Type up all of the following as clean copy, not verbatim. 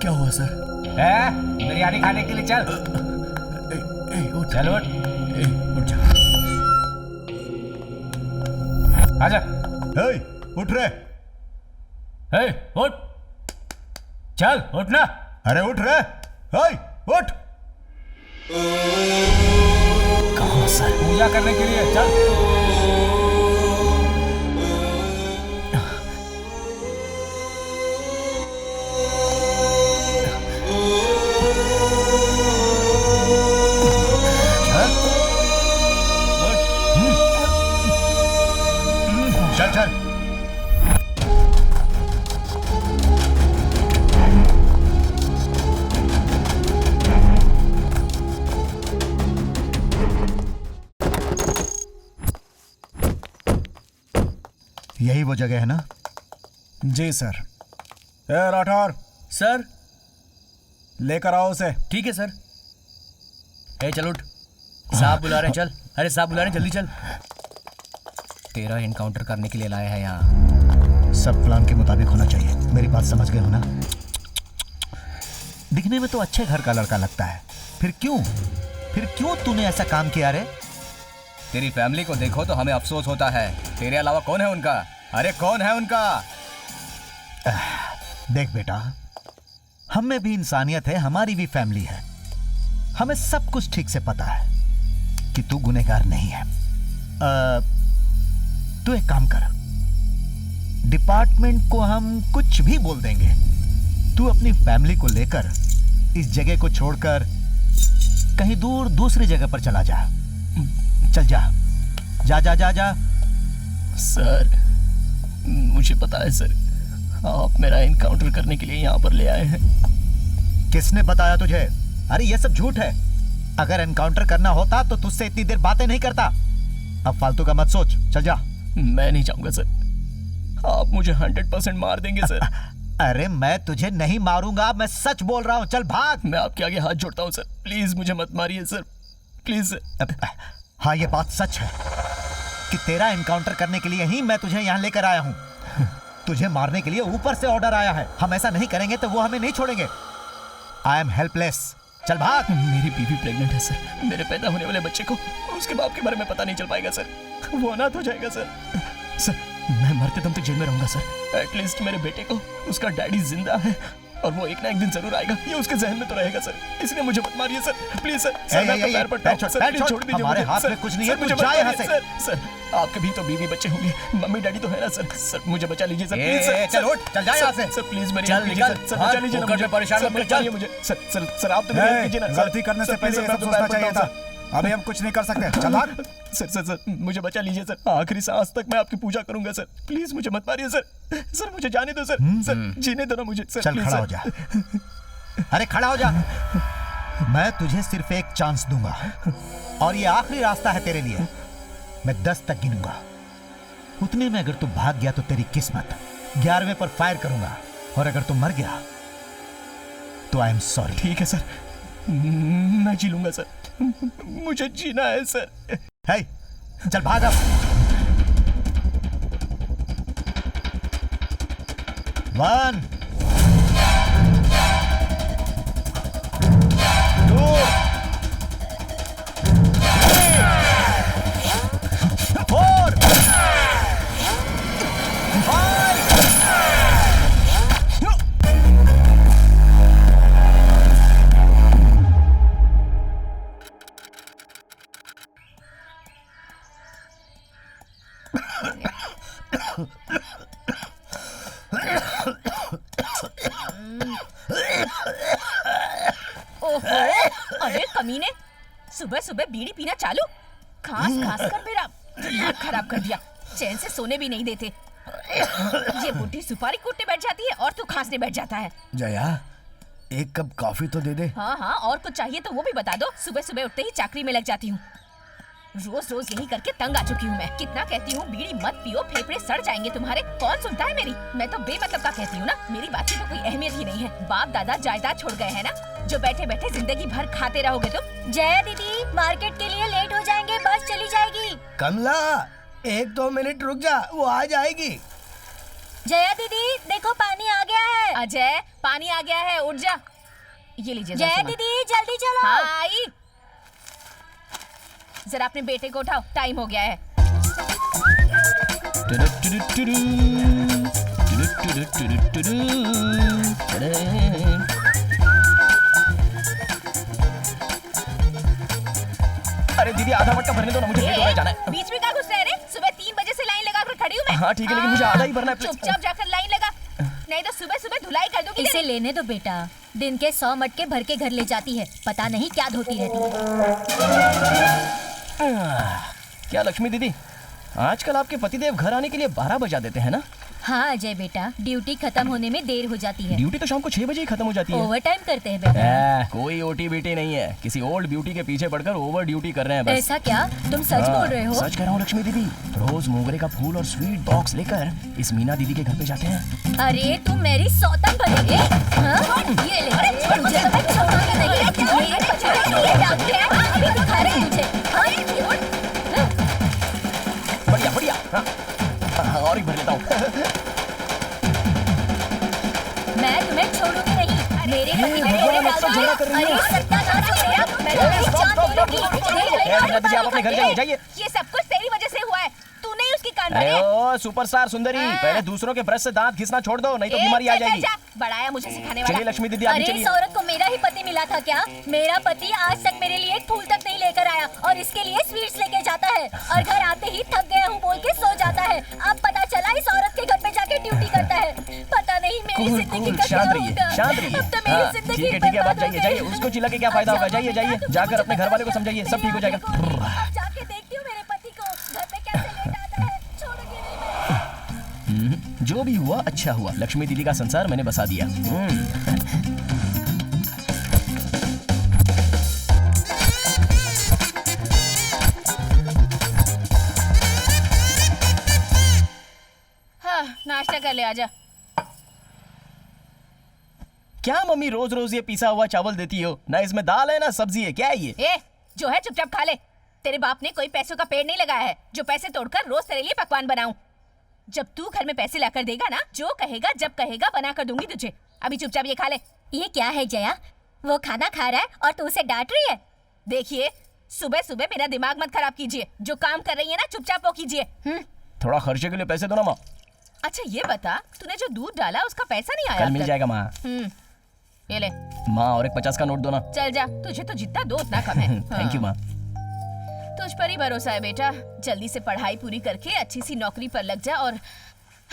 क्या हुआ सर? बिरयानी खाने के लिए चल। उठ चल उठ। उठ जा। आजा। उठ रे। उठ। चल उठ ना। अरे उठ रे। उठ। कहाँ सर? पूजा करने के लिए चल। चल चल। यही वो जगह है ना? जी सर। राठौर, सर लेकर आओ उसे। ठीक है सर। चल उठ, साहब बुला रहे हैं, चल। अरे साहब बुला रहे हैं, जल्दी चल। तेरा एनकाउंटर करने के लिए लाया है यहाँ। सब प्लान के मुताबिक होना चाहिए। मेरी बात समझ गए हो ना? दिखने में तो अच्छे घर का लड़का लगता है, फिर क्यों तूने ऐसा काम किया रे? तेरी फैमिली को देखो तो हमें अफसोस होता है। तेरे अलावा कौन है उनका? अरे कौन है उनका? देख बेटा, हम में भी इंसानियत है, हमारी भी फैमिली है। हमें सब कुछ ठीक से पता है कि तू गुनहगार नहीं है। तू एक काम कर, डिपार्टमेंट को हम कुछ भी बोल देंगे। तू अपनी फैमिली को लेकर इस जगह को छोड़कर कहीं दूर दूसरी जगह पर चला जा। चल जा जा जा जा जा। सर मुझे पता है सर, आप मेरा एनकाउंटर करने के लिए यहाँ पर ले आए हैं। किसने बताया तुझे? अरे ये सब झूठ है। अगर एनकाउंटर करना होता तो तुझसे इतनी देर बातें नहीं करता। अब फालतू का मत सोच, चल जा। मैं नहीं जाऊंगा सर, आप मुझे 100% मार देंगे सर। अरे मैं तुझे नहीं मारूंगा, मैं सच बोल रहा हूँ। चल भाग। मैं आपके आगे हाथ जोड़ता हूँ सर, प्लीज मुझे मत मारिए सर, प्लीज। हाँ ये बात सच है कि तेरा एनकाउंटर करने के लिए ही मैं तुझे यहाँ लेकर आया हूँ। तुझे मारने के लिए ऊपर से ऑर्डर आया है। हम ऐसा नहीं करेंगे तो वो हमें नहीं छोड़ेंगे। I am helpless. चल भाग। मेरी बीवी प्रेग्नेंट है सर, मेरे पैदा होने वाले बच्चे को उसके बाप के बारे में पता नहीं चल पाएगा सर, वो अनाथ हो जाएगा सर। सर मैं मरते दम तक जेल में रहूंगा सर। एटलीस्ट मेरे बेटे को उसका डैडी जिंदा है और वो एक ना एक दिन जरूर आएगा, ये उसके जहन में तो रहेगा सर। इसलिए मुझे मत मारिए सर, प्लीज सर। सर मैं आपका पैर पड़ता हूं सर, प्लीज छोड़ दीजिए। हमारे हाथ में कुछ नहीं है, मुझे जा यहाँ से। सर आपके भी तो बीवी बच्चे होंगे, मम्मी डैडी तो है ना सर। सर मुझे बचा लीजिए सर, प्लीज सर। चल उठ, चल जा यहाँ से। सर प्लीज मेरी चल निकल सर, बचा लीजिए ना मुझे, परेशान मत कर मुझे। सर आप तो मेरी हेल्प कीजिए ना। गलती करने से पहले ये सब सोचना चाहिए था। अभी हम कुछ नहीं कर सकते, चल भाग। सर मुझे बचा लीजिए सर, आखिरी सांस तक मैं आपकी पूजा करूंगा सर, प्लीज मुझे मत मारिए सर। सर मुझे जाने दो सर, सर जीने दो ना मुझे सर। चल खड़ा हो जा। अरे खड़ा हो जा। मैं तुझे सिर्फ एक चांस दूंगा और ये आखिरी रास्ता है तेरे लिए। मैं 10 तक गिनूंगा, उतने में अगर तू भाग गया तो तेरी किस्मत। 11वें पर फायर करूंगा और अगर तू मर गया तो आई एम सॉरी। ठीक है सर, मैं जी लूंगा सर, मुझे जीना है सर। है चल भाग अब। 1 2 3 4 5 अरे कमीने, सुबह सुबह बीड़ी पीना चालू। खास कर मेरा दिमाग खराब कर दिया। चैन से सोने भी नहीं देते। ये बुढ़ी सुपारी कूटने बैठ जाती है और तू खांसने बैठ जाता है। जया एक कप कॉफी तो दे दे। हाँ और कुछ चाहिए तो वो भी बता दो। सुबह सुबह उठते ही चाकरी में लग जाती हूँ। रोज यही करके तंग आ चुकी हूँ मैं। कितना कहती हूँ बीड़ी मत पियो, फेफड़े सड़ जाएंगे तुम्हारे। कौन सुनता है मेरी? मैं तो बेमतलब का कहती हूँ ना। मेरी बात की तो कोई अहमियत ही नहीं है। बाप दादा जायदाद छोड़ गए हैं ना, जो बैठे बैठे जिंदगी भर खाते रहोगे तुम। जया दीदी मार्केट के लिए लेट हो जाएंगे, बस चली जाएगी। कमला 1-2 मिनट रुक जा, वो आ जाएगी। जया दीदी देखो पानी आ गया है। अजय पानी आ गया है, उठ जा। ये लीजिए जया सामान। दीदी जल्दी चलो। हाँ आई। जरा अपने बेटे को उठाओ, टाइम हो गया है। अरे दीदी आधा मटका भरने दो ना, मुझे लेट हो रहा है, जाना है। बीच में क्या घुस रहे हैं रे? सुबह 3 बजे से लाइन लगा कर खड़ी हूँ मैं। हाँ ठीक है, लेकिन मुझे आधा ही भरना है, प्लीज। चुपचाप जाकर लाइन लगा, नहीं तो सुबह सुबह धुलाई कर दूंगी इसे तेरी। लेने दो बेटा, दिन के 100 मटके भर के घर ले जाती है, पता नहीं क्या धोती रहती है। क्या लक्ष्मी दीदी, आजकल आपके पतिदेव घर आने के लिए 12 बजा देते हैं ना? हाँ अजय बेटा, ड्यूटी खत्म होने में देर हो जाती है। ड्यूटी तो शाम को 6 बजे ही खत्म हो जाती है। ओवर टाइम करते हैं बेटा। कोई ओटी बीटी नहीं है, किसी ओल्ड ब्यूटी के पीछे पड़कर ओवर ड्यूटी कर रहे हैं बस। ऐसा क्या? तुम सच बोल रहे हो? सच कह रहा हूँ लक्ष्मी दीदी, रोज मोगरे का फूल और स्वीट बॉक्स लेकर इस मीना दीदी के घर पे जाते हैं। अरे तुम मेरी सौतन बनेगी? हाँ? ये ले, अरे मुझे तो मैं छोड़ूंगी नहीं। मेरे बच्चे को ये डालते हैं, अभी दिखा रही तुझे। हाँ? बढ़िया बढ़िया। हाँ, और एक भर लेता हूँ। मैं तुम्हें छोड़ूंगी नहीं। मेरे पति को भगवान, मेरे अब तो झगड़ा कर रही अरे हो। सत्यानाश हो गया। मैं तुम्हें जान दूंगी। मीना दीदी आप अपने घर जाइए, जाइए। ये सब कुछ तेरी वजह से हुआ है, तूने ही उसकी कान अरे भरे। ओ सुपरस्टार सुंदरी, पहले दूसरों के ब्रश से दांत घिसना छोड़ दो, नहीं तो बीमारी आ जाएगी। बढ़ाया मुझे सिखाने चलिए वाला। लक्ष्मी दीदी आगे अरे चलिए। इस औरत को मेरा ही पति मिला था क्या? मेरा पति आज तक मेरे लिए एक फूल तक नहीं लेकर आया और इसके लिए स्वीट्स लेके जाता है और घर आते ही थक गया हूँ बोल के सो जाता है। अब पता चला इस औरत के घर पे जाके ड्यूटी करता है। पता नहीं मेरी कूल, जिंदगी कूल, का क्या शांत रहिए, होगा। शांत रहिए। अब तो मेरी हाँ, जिंदगी ठीक है अब बर्बाद जाइए, हो जाइए। गई। उसको चिल्ला के क्या फायदा होगा? जाइए जाइए, जाकर अपने घर वाले को समझाइए, सब ठीक हो जाएगा। अब जाके देखती हूँ मेरे पति को घर पे कैसे लेट आता है। छोड़ूंगी नहीं मैं। जो भी हुआ अच्छा हुआ, लक्ष्मी दीदी का संसार मैंने बसा दिया। हाँ, नाश्ता कर ले, आजा। क्या मम्मी रोज रोज ये पिसा हुआ चावल देती हो? ना इसमें दाल है ना सब्जी है, क्या है ये? ए, जो है चुपचाप खा ले। तेरे बाप ने कोई पैसों का पेड़ नहीं लगाया है जो पैसे तोड़कर रोज तेरे लिए पकवान बनाऊं। जब तू घर में पैसे लाकर देगा ना, जो कहेगा जब कहेगा बना कर दूंगी तुझे। अभी चुपचाप ये खा ले। ये क्या है जया? वो खाना खा रहा है और तू उसे डांट रही है? देखिए, सुबह सुबह मेरा दिमाग मत खराब कीजिए। जो काम कर रही है ना, चुपचाप वो कीजिए। थोड़ा खर्चे के लिए पैसे दो ना माँ। अच्छा ये बता, तूने जो दूध डाला उसका पैसा नहीं आया कल मिल अब तक? जाएगा माँ। ये ले, माँ और एक 50 का नोट दो ना। चल जा, तुझे तो जितना दो उतना कम है। थैंक यू माँ। तुझ पर ही भरोसा है बेटा। जल्दी से पढ़ाई पूरी करके अच्छी सी नौकरी पर लग जा और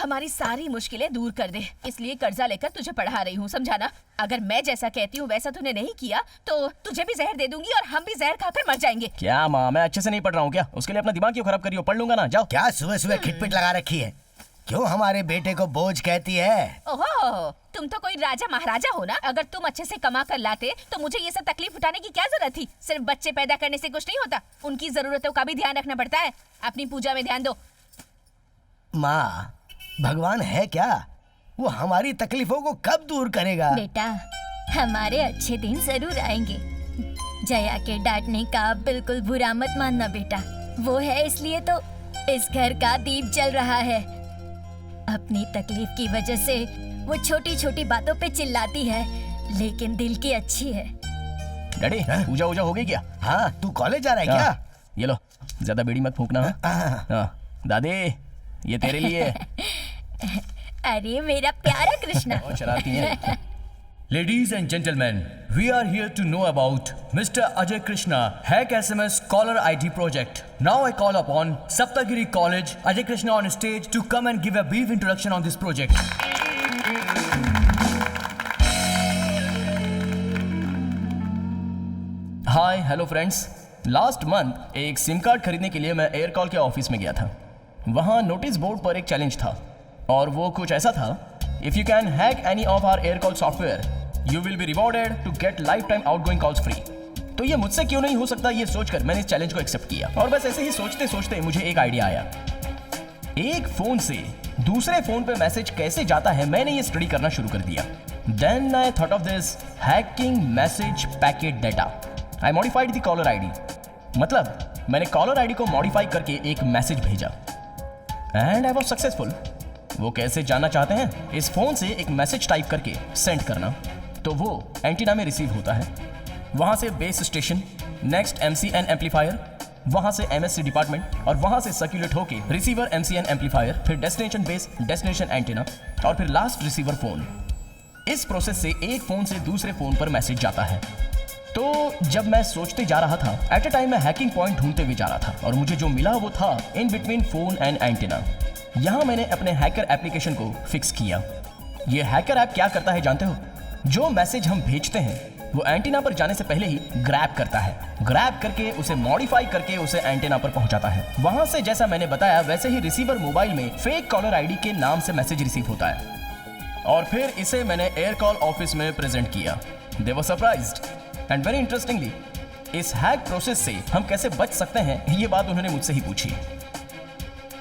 हमारी सारी मुश्किलें दूर कर दे। इसलिए कर्जा लेकर तुझे पढ़ा रही हूँ, समझा ना? अगर मैं जैसा कहती हूँ वैसा तूने नहीं किया तो तुझे भी जहर दे दूंगी और हम भी जहर खाकर मर जाएंगे। क्या माँ, मैं अच्छे से नहीं पढ़ रहा हूँ क्या? उसके लिए अपना दिमाग क्यों खराब करी हो? पढ़ लूंगा ना, जाओ। क्या सुबह सुबह खिटपिट लगा रखी है? क्यों हमारे बेटे को बोझ कहती है? ओहो, तुम तो कोई राजा महाराजा हो ना। अगर तुम अच्छे से कमा कर लाते तो मुझे ये सब तकलीफ उठाने की क्या जरूरत थी? सिर्फ बच्चे पैदा करने से कुछ नहीं होता, उनकी जरूरतों का भी ध्यान रखना पड़ता है। अपनी पूजा में ध्यान दो। माँ, भगवान है क्या? वो हमारी तकलीफों को कब दूर करेगा? बेटा, हमारे अच्छे दिन जरूर आएंगे। जया के डांटने का बिल्कुल बुरा मत मानना बेटा। वो है इसलिए तो इस घर का दीप जल रहा है। अपनी तकलीफ की वजह से वो छोटी छोटी बातों पे चिल्लाती है, लेकिन दिल की अच्छी है। डैडी, पूजा वूजा हो गई क्या? हाँ, तू कॉलेज जा रहा है क्या? हाँ, ये लो, ज्यादा बीड़ी मत फूकना। हाँ, दादी ये तेरे लिए। अरे मेरा प्यारा कृष्णा। बहुत शरारती है। Ladies and gentlemen, we are here to know about Mr. Ajay Krishna Hack SMS Caller ID project. Now I call upon Saptagiri College Ajay Krishna on stage to come and give a brief introduction on this project. Hi hello friends, last month एक SIM card खरीदने के लिए मैं एयरकॉल के office में गया था। वहाँ नोटिस बोर्ड पर एक चैलेंज था और वो कुछ ऐसा था, if you can hack any of our Aircall software you will be rewarded to get lifetime outgoing calls free. तो ये मुझसे क्यों नहीं हो सकता, ये सोचकर मैंने इस चैलेंज को एक्सेप्ट किया। और बस ऐसे ही सोचते सोचते मुझे एक आइडिया आया। एक फोन से दूसरे फोन पे मैसेज कैसे जाता है, मैंने ये स्टडी करना शुरू कर दिया। Then I thought of this hacking message packet data. I modified the caller ID, मतलब मैंने कॉलर आईडी को मॉडिफाई करके एक मैसेज भेजा एंड आई वाज सक्सेसफुल। वो कैसे जानना चाहते हैं? इस फोन से एक मैसेज टाइप करके सेंड करना, तो वो एंटीना में रिसीव होता है। वहां से base station, next MCN amplifier, वहां से MSC डिपार्टमेंट और वहां से सर्कुलेट होके रिसीवर MCN एम्पलीफायर, फिर डेस्टिनेशन बेस, डेस्टिनेशन एंटीना और फिर लास्ट रिसीवर फोन। इस प्रोसेस से एक फोन से दूसरे फोन पर मैसेज जाता है। तो जब मैं सोचते जा रहा था, एट अ टाइम मैं हैकिंग पॉइंट ढूंढते हुए जा रहा था और मुझे जो मिला वो था in between phone and antenna. यहाँ मैंने अपने हैकर एप्लीकेशन को फिक्स किया। ये हैकर ऐप क्या करता है जानते हो? जो मैसेज हम भेजते हैं वो एंटीना पर जाने से पहले ही ग्रैब करता है। ग्रैब करके उसे मॉडिफाई करके उसे एंटीना पर पहुंचाता है। वहां से जैसा मैंने बताया वैसे ही रिसीवर मोबाइल में फेक कॉलर आईडी के नाम से मैसेज रिसीव होता है और फिर इसे मैंने एयर कॉल ऑफिस में प्रेजेंट किया। दे वर सरप्राइज्ड एंड वेरी इंटरेस्टिंगली इस हैक प्रोसेस से हम कैसे बच सकते हैं ये बात उन्होंने मुझसे ही पूछी।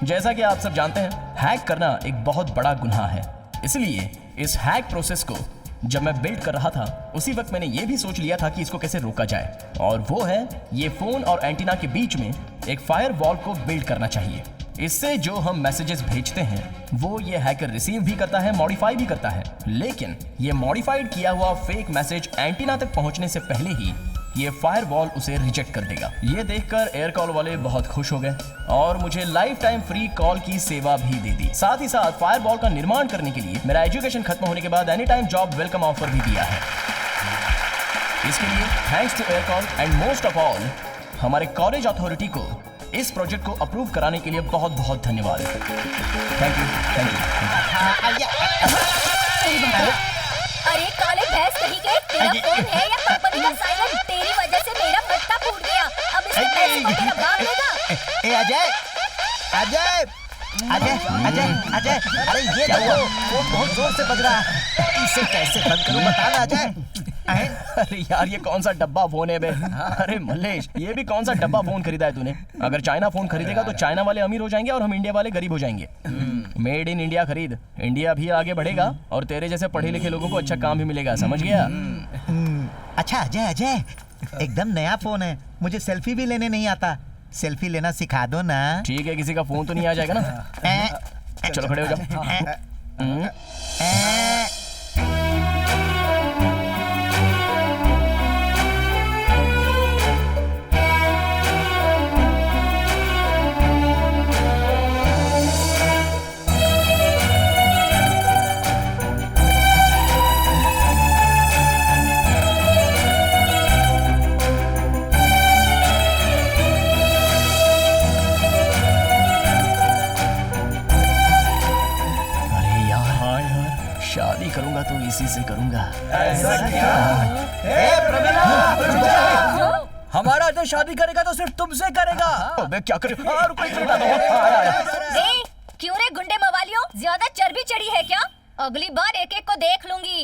जैसा कि आप सब जानते हैं, हैक करना एक बहुत बड़ा गुनाह है। इसलिए इस हैक प्रोसेस को जब मैं बिल्ड कर रहा था उसी वक्त मैंने ये भी सोच लिया था कि इसको कैसे रोका जाए, और वो है ये फोन और एंटीना के बीच में एक फायर वॉल को बिल्ड करना चाहिए। इससे जो हम मैसेजेस भेजते हैं वो ये हैकर रिसीव भी करता है, मॉडिफाई भी करता है, लेकिन ये मॉडिफाइड किया हुआ फेक मैसेज एंटीना तक पहुंचने से पहले ही ये फायर वॉल उसे रिजेक्ट कर देगा। ये देखकर एयर कॉल वाले बहुत खुश हो गए और मुझे लाइफ टाइम फ्री कॉल की सेवा भी दे दी। साथ ही साथ फायर वॉल का निर्माण करने के लिए मेरा एजुकेशन खत्म होने के बाद any time job welcome offer भी दिया है। इसके लिए thanks to air call and most of all हमारे कॉलेज अथॉरिटी को इस प्रोजेक्ट को अप्रूव कराने के लिए बहुत बहुत धन्यवाद। Thank you, thank you. अरे काले भैंस कहीं के, तेरा फोन है या कंपनी का साइलेंट? तेरी वजह से मेरा मत्ता फूट गया। अब इसके पैसे को तेरा बाप लेगा। ए अजय, अजय, अजय, अजय, अजय, अरे ये देखो वो बहुत जोर से बज रहा है, इसे कैसे बंद करूं बता ना अजय। अरे यार ये कौन सा डब्बा फोन है बे? अरे मल्लेश ये भी कौन सा डब्बा फोन खरीदा है तूने? अगर चाइना फोन खरीदेगा तो चाइना वाले अमीर हो जाएंगे और हम इंडिया वाले गरीब हो जाएंगे। मेड इन इंडिया खरीद, इंडिया भी आगे बढ़ेगा और तेरे जैसे पढ़े लिखे लोगों को अच्छा काम भी मिलेगा, समझ गया? अच्छा अजय, अजय एकदम नया फोन है, मुझे सेल्फी भी लेने नहीं आता, सेल्फी लेना सिखा दो ना। ठीक है, किसी का फोन तो नहीं आ जाएगा ना? चलो खड़े हो जाओ। शादी करूंगा तो इसी से करूंगा। ऐसा क्या? हमारा जो शादी करेगा तो सिर्फ तुमसे करेगा। मैं क्या करूं? क्यों रे गुंडे मवालियों, ज्यादा चर्बी चढ़ी है क्या? अगली बार एक एक को देख लूंगी।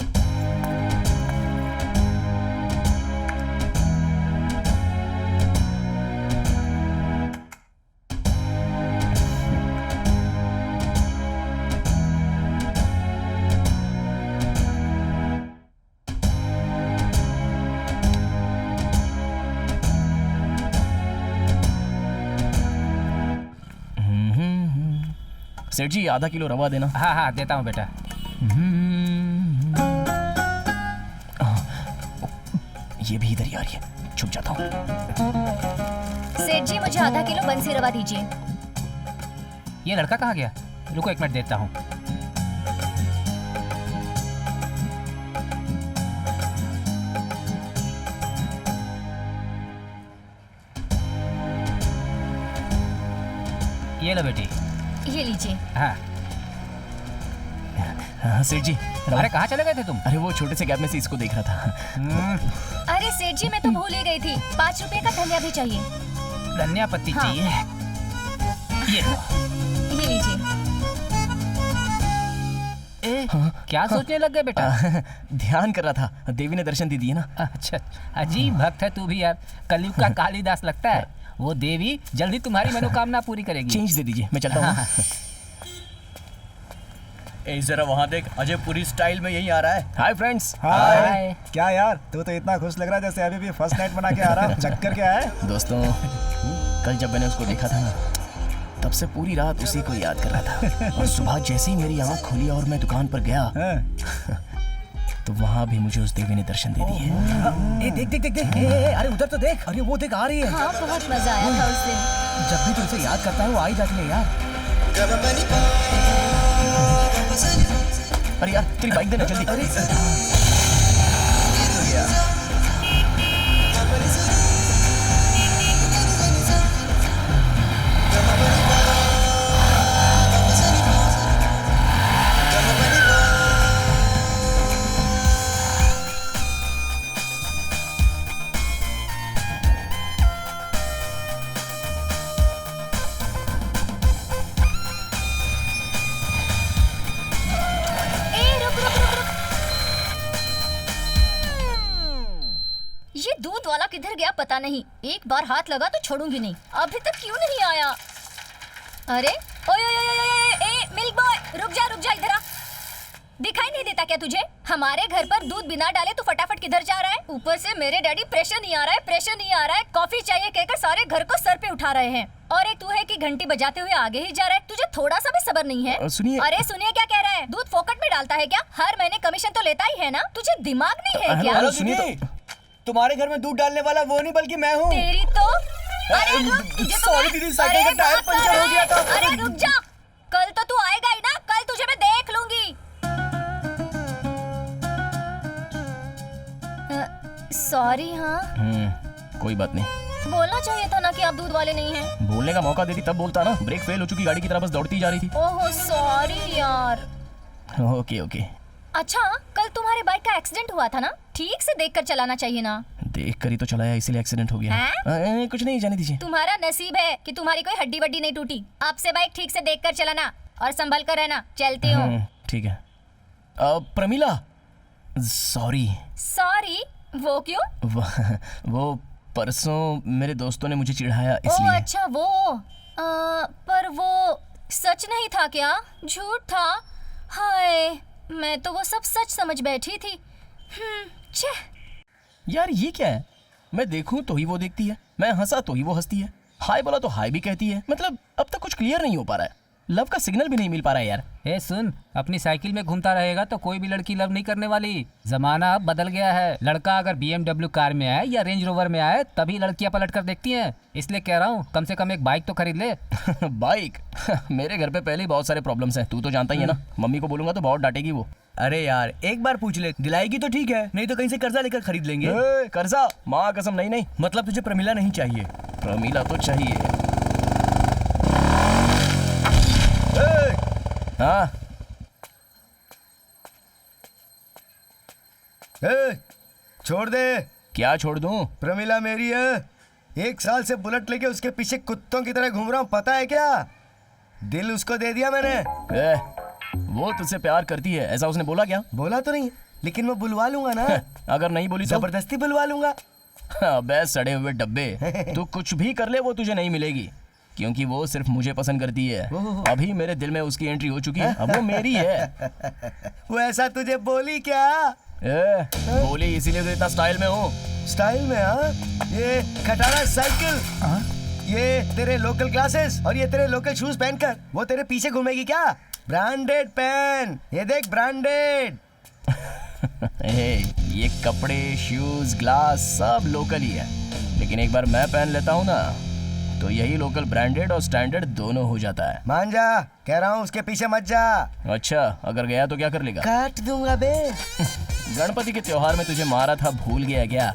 सेठ जी आधा किलो रवा देना। हाँ हाँ देता हूँ बेटा। ये भी इधर ही आ रही है, छुप जाता हूँ। सेठ जी मुझे आधा किलो बंसी रवा दीजिए। ये लड़का कहाँ गया? रुको एक मिनट देता हूँ। ये लो बेटी। ये लीजिए। हाँ। हाँ सेठ जी। अरे कहाँ चले गए थे तुम? अरे वो छोटे से गैप में से इसको देख रहा था। अरे सेठ जी मैं तो भूल ही गई थी, 5 रुपए का धनिया भी चाहिए। धनिया पत्ती हाँ। चाहिए? ये लीजिए। क्या सोचने लग गए बेटा? ध्यान कर रहा था, देवी ने दर्शन दे दिए ना। अच्छा, अजीब भक्त है तू भी यार, कलयुग का कालिदास लगता है। वो देवी जल्दी तुम्हारी मनोकामना पूरी करेगी। चेंज दे दीजिए, मैं चलता हूँ। जरा वहाँ देख, अजय पूरी स्टाइल में यही आ रहा है। Hi friends. हाय। क्या यार, तू तो इतना खुश लग रहा है जैसे अभी भी फर्स्ट नाइट बना के आ रहा है। चक्कर क्या है? दोस्तों कल जब मैंने उसको देखा था ना तब से पूरी रात उसी को याद कर रहा था और सुबह जैसे ही मेरी आंख खुली और मैं दुकान पर गया तो वहाँ भी मुझे उस देवी ने दर्शन दे दिए। देख देख देख देख, अरे उधर तो देख, अरे वो देख आ रही है। हाँ, बहुत मजा आया था उस दिन। जब भी तुमसे याद करता है वो आ ही जाती है यार। अरे यार तेरी बाइक देना जल्दी। ये दूध वाला किधर गया पता नहीं। एक बार हाथ लगा तो छोड़ूंगी नहीं। अभी तक क्यों नहीं आया? अरे ओए ओए ओए ओए, ए मिल्क बॉय, रुक जा इधर आ। दिखाई नहीं देता क्या तुझे? हमारे घर पर दूध बिना डाले तू फटाफट किधर जा रहा है? ऊपर से मेरे डैडी प्रेशर नहीं आ रहा है, कॉफी चाहिए कहकर सारे घर को सर पे उठा रहे हैं। और एक तू है कि घंटी बजाते हुए आगे ही जा रहा है। तुझे थोड़ा सा भी सब्र नहीं है? सुनिए। अरे सुनिए, क्या कह रहा है? दूध फोकट में डालता है क्या? हर महीने कमीशन तो लेता ही है ना? तुझे दिमाग नहीं है क्या? हेलो सुनिए, तुम्हारे घर में दूध डालने वाला वो नहीं बल्कि मैं हूँ। तेरी तो अरे रुक, तुझे तो सॉरी दीदी, साइकिल का टायर पंचर हो गया था। अरे रुक जा, कल तो तू आएगा ही ना, कल तुझे मैं देख लूंगी। सॉरी। हाँ, कोई बात नहीं। बोलना चाहिए था ना कि आप दूध वाले नहीं हैं। बोलने का मौका देती तब बोलता ना। ब्रेक फेल हो चुकी गाड़ी की तरह बस दौड़ती जा रही थी। ओहो सॉरी यार। Okay okay. अच्छा, कल तुम्हारे बाइक का एक्सीडेंट हुआ था ना? ठीक से देखकर चलाना चाहिए ना? देख कर ही तो चलाया, इसीलिए एक्सीडेंट हो गया। कुछ नहीं, जाने दीजिए। तुम्हारा नसीब है कि तुम्हारी कोई हड्डी वड्डी नहीं टूटी। आपसे बाइक ठीक से देखकर चलाना और संभल कर रहना। चलती हूँ। ठीक है। प्रमिला, सॉरी। सॉरी? वो क्यों? वो परसों मेरे दोस्तों ने मुझे चिढ़ाया ओह इसलिए। अच्छा वो पर वो सच नहीं था क्या? झूठ था? हाय, मैं तो वो सब सच समझ बैठी थी। छे। यार ये क्या है? मैं देखूं तो ही वो देखती है, मैं हंसा तो ही वो हंसती है, हाय बोला तो हाय भी कहती है। मतलब अब तक कुछ क्लियर नहीं हो पा रहा है। लव का सिग्नल भी नहीं मिल पा रहा है यार। ए सुन, अपनी साइकिल में घूमता रहेगा तो कोई भी लड़की लव नहीं करने वाली। जमाना अब बदल गया है। लड़का अगर BMW कार में आए या रेंज रोवर में आए तभी लड़कियां पलट कर देखती हैं। इसलिए कह रहा हूँ कम से कम एक बाइक तो खरीद ले। बाइक? मेरे घर पे पहले ही बहुत सारे प्रॉब्लम्स हैं, तू तो जानता ही है ना। मम्मी को बोलूंगा तो बहुत डांटेगी वो। अरे यार एक बार पूछ ले, दिलाएगी तो ठीक है, नहीं तो कहीं से कर्जा लेकर खरीद लेंगे। कर्जा? माँ कसम नहीं नहीं। मतलब तुझे प्रमिला नहीं चाहिए? प्रमिला तो चाहिए। हाँ छोड़ दे। क्या छोड़ दूं? प्रमिला मेरी है। 1 साल से बुलेट लेके उसके पीछे कुत्तों की तरह घूम रहा हूँ, पता है क्या? दिल उसको दे दिया मैंने। वो तुझसे प्यार करती है ऐसा उसने बोला क्या? बोला तो नहीं, लेकिन मैं बुलवा लूंगा ना। अगर नहीं बोली तो? जबरदस्ती बुलवा लूंगा। अबे सड़े हुए डब्बे, तू कुछ भी कर ले वो तुझे नहीं मिलेगी, क्योंकि वो सिर्फ मुझे पसंद करती है। अभी मेरे दिल में उसकी एंट्री हो चुकी है, अब वो मेरी है। वो ऐसा तुझे बोली क्या? बोली इसीलिए तो इतना स्टाइल में हूँ। स्टाइल में? हाँ, ये खटारा साइकिल, ये तेरे लोकल ग्लासेस और ये तेरे लोकल शूज पहनकर वो तेरे पीछे घूमेगी क्या? ब्रांडेड पहन, ये देख ब्रांडेड। ये कपड़े, शूज, ग्लास सब लोकल ही है, लेकिन एक बार मैं पहन लेता हूँ ना तो यही लोकल ब्रांडेड और स्टैंडर्ड दोनों हो जाता है। मान जा, कह रहा हूँ उसके पीछे मत जा। अच्छा, अगर गया तो क्या कर लेगा? काट दूंगा बे। गणपति के त्योहार में तुझे मारा था, भूल गया क्या?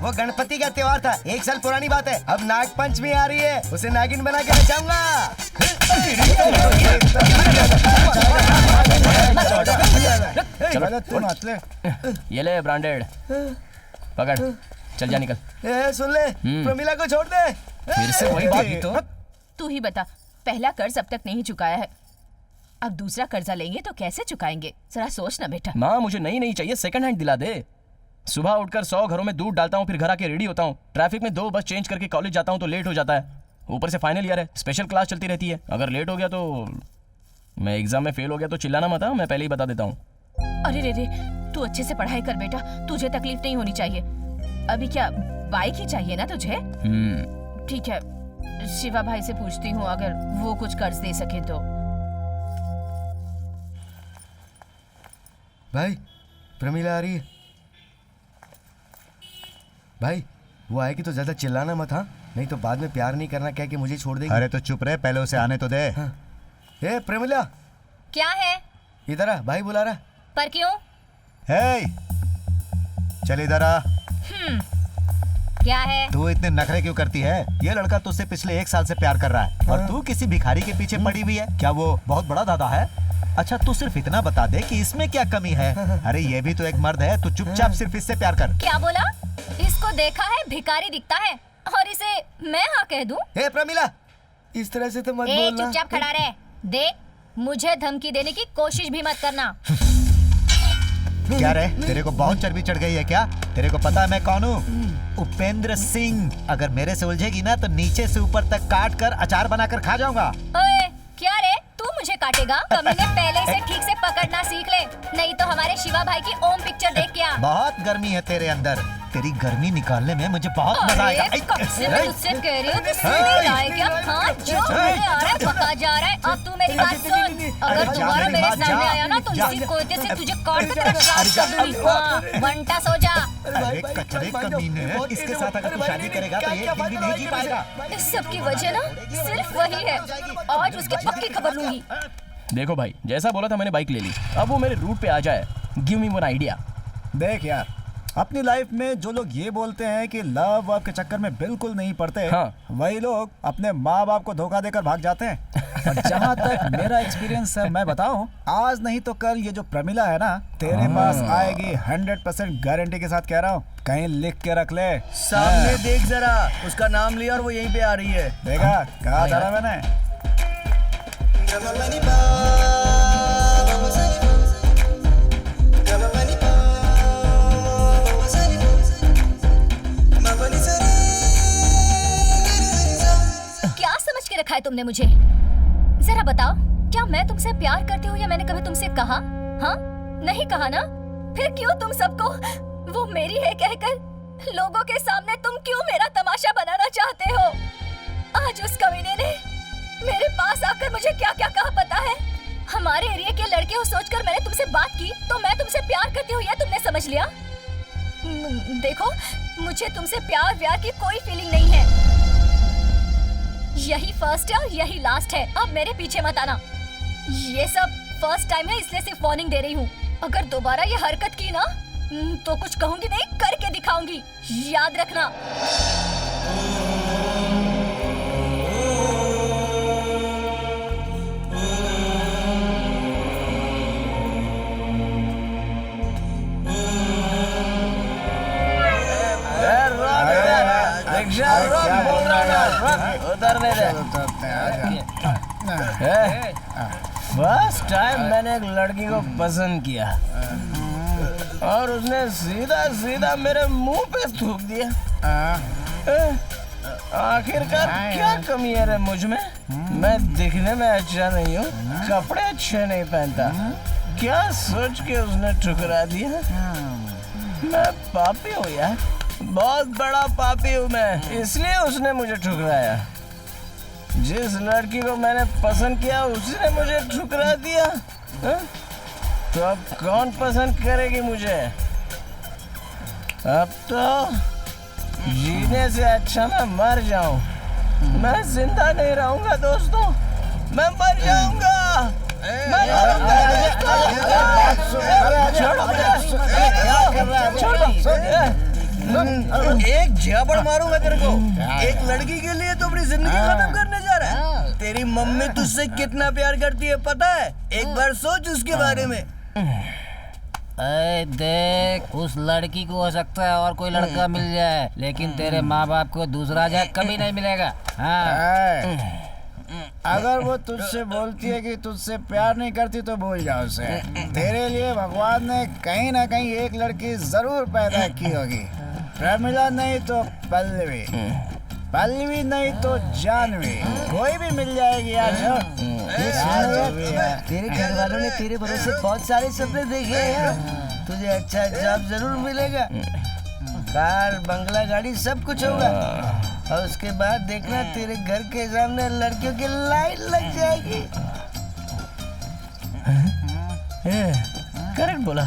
वो गणपति का त्योहार था, 1 साल पुरानी बात है। अब नाग पंचमी आ रही है, उसे नागिन बना के नचाऊंगा। ये ले ब्रांडेड, पकड़, चल जा निकल। सुन ले, प्रमिला को छोड़ दे। फिर से वही बात ही तो। तू ही बता, पहला कर्ज अब तक नहीं चुकाया है, अब दूसरा कर्जा लेंगे तो कैसे चुकाएंगे? जरा सोच ना बेटा। माँ मुझे नहीं चाहिए, सेकंड हैंड दिला दे। सुबह उठकर 100 घरों में दूध डालता हूँ, फिर घर आके रेडी होता हूँ, ट्रैफिक में 2 बस चेंज करके कॉलेज जाता हूँ तो लेट हो जाता है। ऊपर से फाइनल ईयर है, स्पेशल क्लास चलती रहती है। अगर लेट हो गया तो मैं एग्जाम में फेल हो गया तो चिल्लाना मत, मैं पहले ही बता देता हूँ। अरे रे, तू अच्छे से पढ़ाई कर बेटा, तुझे तकलीफ नहीं होनी चाहिए। अभी क्या बाइक ही चाहिए ना तुझे? ठीक है, शिवा भाई से पूछती हूँ अगर वो कुछ कर्ज दे सके तो। भाई प्रमिला आ रही है। भाई वो आएगी तो ज्यादा चिल्लाना मत, हाँ? नहीं तो बाद में प्यार नहीं करना कह के मुझे छोड़ देगी। अरे तो चुप रहे, पहले उसे आने तो दे। हाँ। ए प्रमिला, क्या है? इधर आ, भाई बुला रहा। पर क्यों? हे, चल इधर आ। क्या है? तू इतने नखरे क्यों करती है? ये लड़का तुझसे पिछले 1 साल से प्यार कर रहा है और तू किसी भिखारी के पीछे पड़ी हुई है। क्या वो बहुत बड़ा दादा है? अच्छा तू सिर्फ इतना बता दे कि इसमें क्या कमी है। अरे ये भी तो एक मर्द है, तू चुपचाप सिर्फ इससे प्यार कर। क्या बोला? इसको देखा है भिखारी दिखता है और इसे मैं हाँ कह दूं? ए प्रमिला, इस तरह से तो मत ए बोलना। चुपचाप खड़ा रहे। देख, मुझे धमकी देने की कोशिश भी मत करना। क्या रे, तेरे को बहुत चर्बी चढ़ गई है क्या? तेरे को पता है मैं कौन हूँ? उपेंद्र सिंह। अगर मेरे से उलझेगी ना तो नीचे से ऊपर तक काट कर अचार बनाकर खा जाऊंगा। ओए, क्या रे, तू मुझे काटेगा? कमीने पहले इसे ठीक से पकड़ना सीख ले, नहीं तो हमारे शिवा भाई की ओम पिक्चर देख के आ। बहुत गर्मी है तेरे अंदर, तेरी गर्मी निकालने में मुझे बहुत मजा आएगा। कब से मैं तुझसे कह रही हूँ तू सुन नहीं रहा है क्या? हाँ, जो मुझे आ रहा है पका जा रहा है। अब तू मेरी बात सुन, अगर दोबारा मेरे सामने आया ना तो इसी कोयते से तुझे काट के तेरा श्राद्ध कर दूंगी। हाँ, बंटा सो जा। अरे कचरे कमीने, इसके साथ अगर तू शादी करेगा तो एक दिन भी नहीं जी पाएगा। इस सब की वजह ना सिर्फ वही है। आज उसकी पक्की खबर लूंगी। देखो भाई, जैसा बोला था मैंने बाइक ले ली, अब वो मेरे रूट पे आ जाए। Give me one idea. देख यार, अपनी लाइफ में जो लोग ये बोलते हैं कि लव वव के चक्कर में बिल्कुल नहीं पड़ते, हाँ। वही लोग अपने माँ बाप को धोखा देकर भाग जाते हैं। और जहाँ तक मेरा एक्सपीरियंस है मैं बताऊँ, आज नहीं तो कल ये जो प्रमिला है ना तेरे पास आएगी। 100% गारंटी के साथ कह रहा हूँ, कहीं लिख के रख ले। सामने देख जरा, उसका नाम लिया और वो यहीं पे आ रही है। देखा, कहा था ना मैंने। क्या समझ के रखा है तुमने मुझे? जरा बताओ, क्या मैं तुमसे प्यार करती हूँ या मैंने कभी तुमसे कहा? हाँ, नहीं कहा ना? फिर क्यों तुम सबको वो मेरी है कहकर लोगों के सामने तुम क्यों मेरा तमाशा बनाना चाहते हो? आज उस कमीने ने मेरे पास आकर मुझे क्या क्या कहा पता है? हमारे एरिया के लड़के हो सोचकर मैंने तुमसे बात की तो मैं तुमसे प्यार करती हूँ या तुमने समझ लिया? देखो, मुझे तुमसे प्यार व्यार की कोई फीलिंग नहीं है। यही फर्स्ट है और यही लास्ट है। अब मेरे पीछे मत आना। ये सब फर्स्ट टाइम है, इसलिए सिर्फ वार्निंग दे रही हूँ। अगर दोबारा ये हरकत की ना तो कुछ कहूंगी नहीं, करके दिखाऊंगी, याद रखना। उतरने दे। फर्स्ट टाइम मैंने एक लड़की को पसंद किया और उसने सीधा सीधा मेरे मुंह पे थूक दिया। आखिरकार क्या कमी है रे मुझ में? मैं दिखने में अच्छा नहीं हूँ, कपड़े अच्छे नहीं पहनता, क्या सोच के उसने ठुकरा दिया? मैं पापी हूँ यार, बहुत बड़ा पापी हूँ मैं, इसलिए उसने मुझे ठुकराया। जिस लड़की को मैंने पसंद किया उसने मुझे ठुकरा दिया। तो अब कौन पसंद करेगी मुझे? अब तो जीने से अच्छा मैं मर जाऊं। मैं जिंदा नहीं रहूंगा दोस्तों, मैं मर जाऊंगा। मैं एक झापड़ मारूंगा तेरे को। एक लड़की के लिए तो अपनी जिंदगी खत्म करने जा रहा है। तेरी मम्मी तुझसे कितना प्यार करती है पता है? एक बार सोच उसके बारे में। अरे देख, उस लड़की को हो सकता है और कोई लड़का मिल जाए, लेकिन तेरे माँ बाप को दूसरा जाए कभी नहीं मिलेगा। हाँ। अगर वो तुझसे बोलती है कि तुझसे प्यार नहीं करती तो भूल जाओ उसे। तेरे लिए भगवान ने कहीं ना कहीं एक लड़की जरूर पैदा की होगी। प्रमिला नहीं तो पल्लवी, पल्लवी नहीं तो जानवी, कोई भी मिल जाएगी आज। तेरे घर वालों ने तेरे भरोसे बहुत सारे सपने देखे हैं। तुझे अच्छा जॉब जरूर मिलेगा। कार, बंगला, गाड़ी सब कुछ होगा। और उसके बाद देखना तेरे घर के सामने लड़कियों की लाइन लग जाएगी। करेक्ट बोला,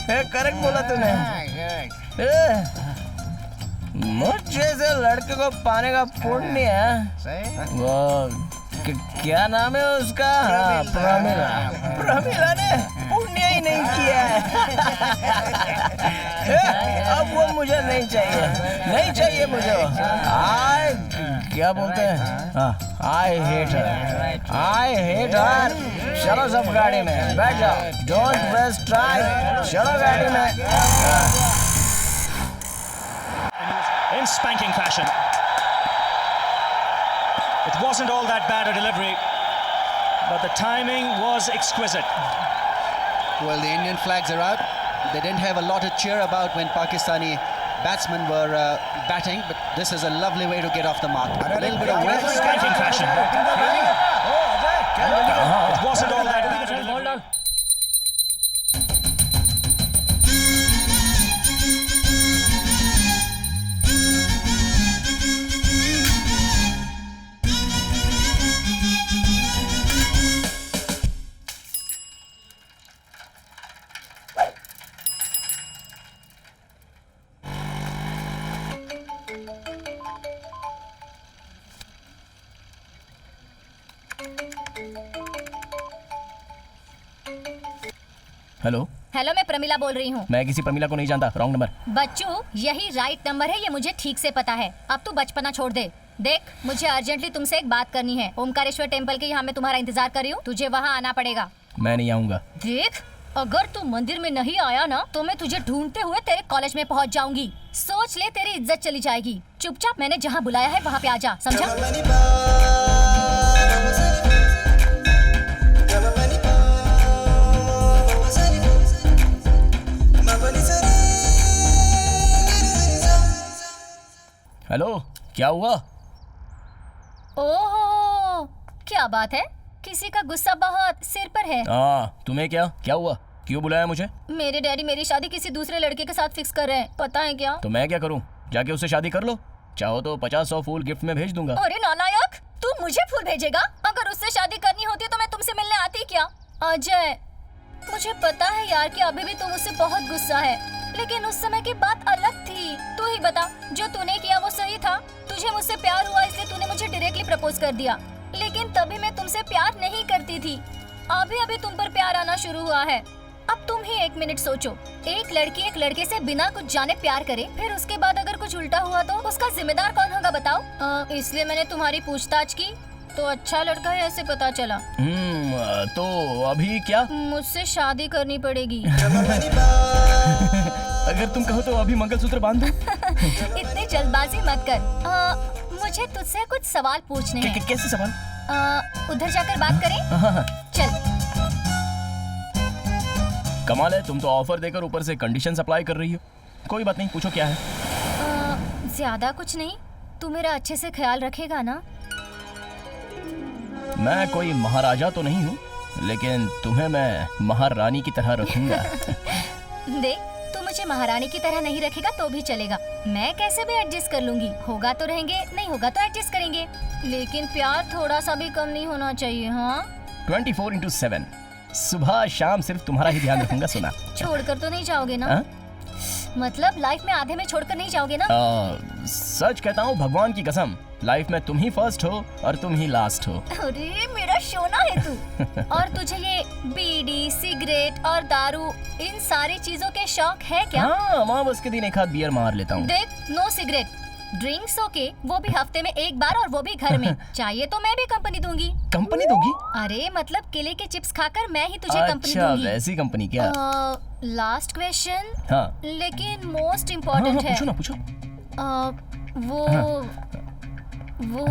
करेक्ट बोला तूने। मुझ जैसे लड़के को पाने का पुण्य है। वो क्या नाम है उसका? हाँ, प्रमिला। प्रमिला ने पुण्य ही नहीं किया है। अब वो मुझे नहीं चाहिए, नहीं चाहिए मुझे। क्या बोलते हैं? I hate her, I hate her. चलो सब गाड़ी में बैठ जाओ, डोंट वेस्ट टाइम। चलो गाड़ी में। In spanking fashion. It wasn't all that bad a delivery, but the timing was exquisite. Well, the Indian flags are out. They didn't have a lot of cheer about when Pakistani batsmen were batting, but this is a lovely way to get off the mark. A little bit of wind. Spanking fashion. It wasn't all that bad a delivery. Hello hello, मैं प्रमिला बोल रही हूँ। मैं किसी प्रमिला को नहीं जानता, wrong number. बच्चू, यही राइट नंबर है, ये मुझे ठीक से पता है। अब तू बचपना छोड़ दे। देख, मुझे अर्जेंटली तुमसे एक बात करनी है। ओमकारेश्वर टेम्पल के यहाँ मैं तुम्हारा इंतजार कर रही हूँ, तुझे वहाँ आना पड़ेगा। मैं नहीं आऊंगा। देख, अगर तू मंदिर में नहीं आया ना तो मैं तुझे ढूंढते हुए तेरे कॉलेज में पहुँच जाऊंगी। सोच ले, तेरी इज्जत चली जाएगी। चुपचाप मैंने जहाँ बुलाया है वहाँ पे आ जा, समझा? हेलो, क्या हुआ? ओहो, क्या बात है? किसी का गुस्सा बहुत सिर पर है। तुम्हें क्या हुआ? क्यों बुलाया मुझे? मेरे डैडी मेरी शादी किसी दूसरे लड़के के साथ फिक्स कर रहे हैं, पता है क्या? तो मैं क्या करूं? जाके उससे शादी कर लो। चाहो तो 50-100 फूल गिफ्ट में भेज दूंगा। अरे नालायक, तू मुझे फूल भेजेगा? अगर उससे शादी करनी होती तो मैं तुमसे मिलने आती क्या? अजय, मुझे पता है यार कि अभी भी तुम मुझसे बहुत गुस्सा है, लेकिन उस समय की बात अलग थी। तू ही बता, जो तूने किया वो सही था? तुझे मुझसे प्यार हुआ इसलिए तूने मुझे डायरेक्टली प्रपोज कर दिया, लेकिन तभी मैं तुमसे प्यार नहीं करती थी। अभी अभी तुम पर प्यार आना शुरू हुआ है। अब तुम ही एक मिनट सोचो, एक लड़की एक लड़के से बिना कुछ जाने प्यार करे, फिर उसके बाद अगर कुछ उल्टा हुआ तो उसका जिम्मेदार कौन होगा बताओ? इसलिए मैंने तुम्हारी पूछताछ की तो अच्छा लड़का है ऐसे पता चला। तो अभी क्या? मुझसे शादी करनी पड़ेगी। अगर तुम कहो तो अभी मंगलसूत्र बांध दो। इतनी जल्दबाजी मत कर। मुझे तुझसे कुछ सवाल पूछने हैं। कैसे सवाल? उधर जाकर बात करें? हाँ। चल। कमाल है, तुम तो ऑफर देकर ऊपर से कंडीशंस अप्लाई कर रही हो। कोई बात नहीं, पूछो क्या है। ज्यादा कुछ नहीं, तू मेरा अच्छे से ख्याल रखेगा ना? मैं कोई महाराजा तो नहीं हूँ, लेकिन तुम्हें मैं महारानी की तरह रखूंगा। देख, तू मुझे महारानी की तरह नहीं रखेगा तो भी चलेगा, मैं कैसे भी एडजस्ट कर लूंगी। होगा तो रहेंगे, नहीं होगा तो एडजस्ट करेंगे, लेकिन प्यार थोड़ा सा भी कम नहीं होना चाहिए। हाँ, 24/7 सुबह शाम सिर्फ तुम्हारा ही ध्यान रखूंगा। सुना? छोड़कर तो नहीं जाओगे ना? मतलब लाइफ में आधे में छोड़कर नहीं जाओगे ना? सच कहता हूँ, भगवान की कसम, लाइफ में तुम ही फर्स्ट हो और तुम ही लास्ट हो। अरे मेरा सोना है तू। और तुझे ये बीड़ी, सिगरेट और दारू, इन सारी चीजों के शौक है क्या? हाँ, अमावस के दिन एक हाथ बियर मार लेता हूँ। देख, नो सिगरेट, ड्रिंक्स ओके, वो भी हफ्ते में एक बार और वो भी घर में। चाहिए तो मैं भी कंपनी दूंगी। कंपनी दोगी? अरे मतलब केले के चिप्स खाकर मैं ही तुझे कंपनी दूंगी। अच्छा, वैसी कंपनी क्या? लास्ट क्वेश्चन, हाँ, लेकिन मोस्ट इम्पोर्टेंट है। पूछो ना, पूछो। वो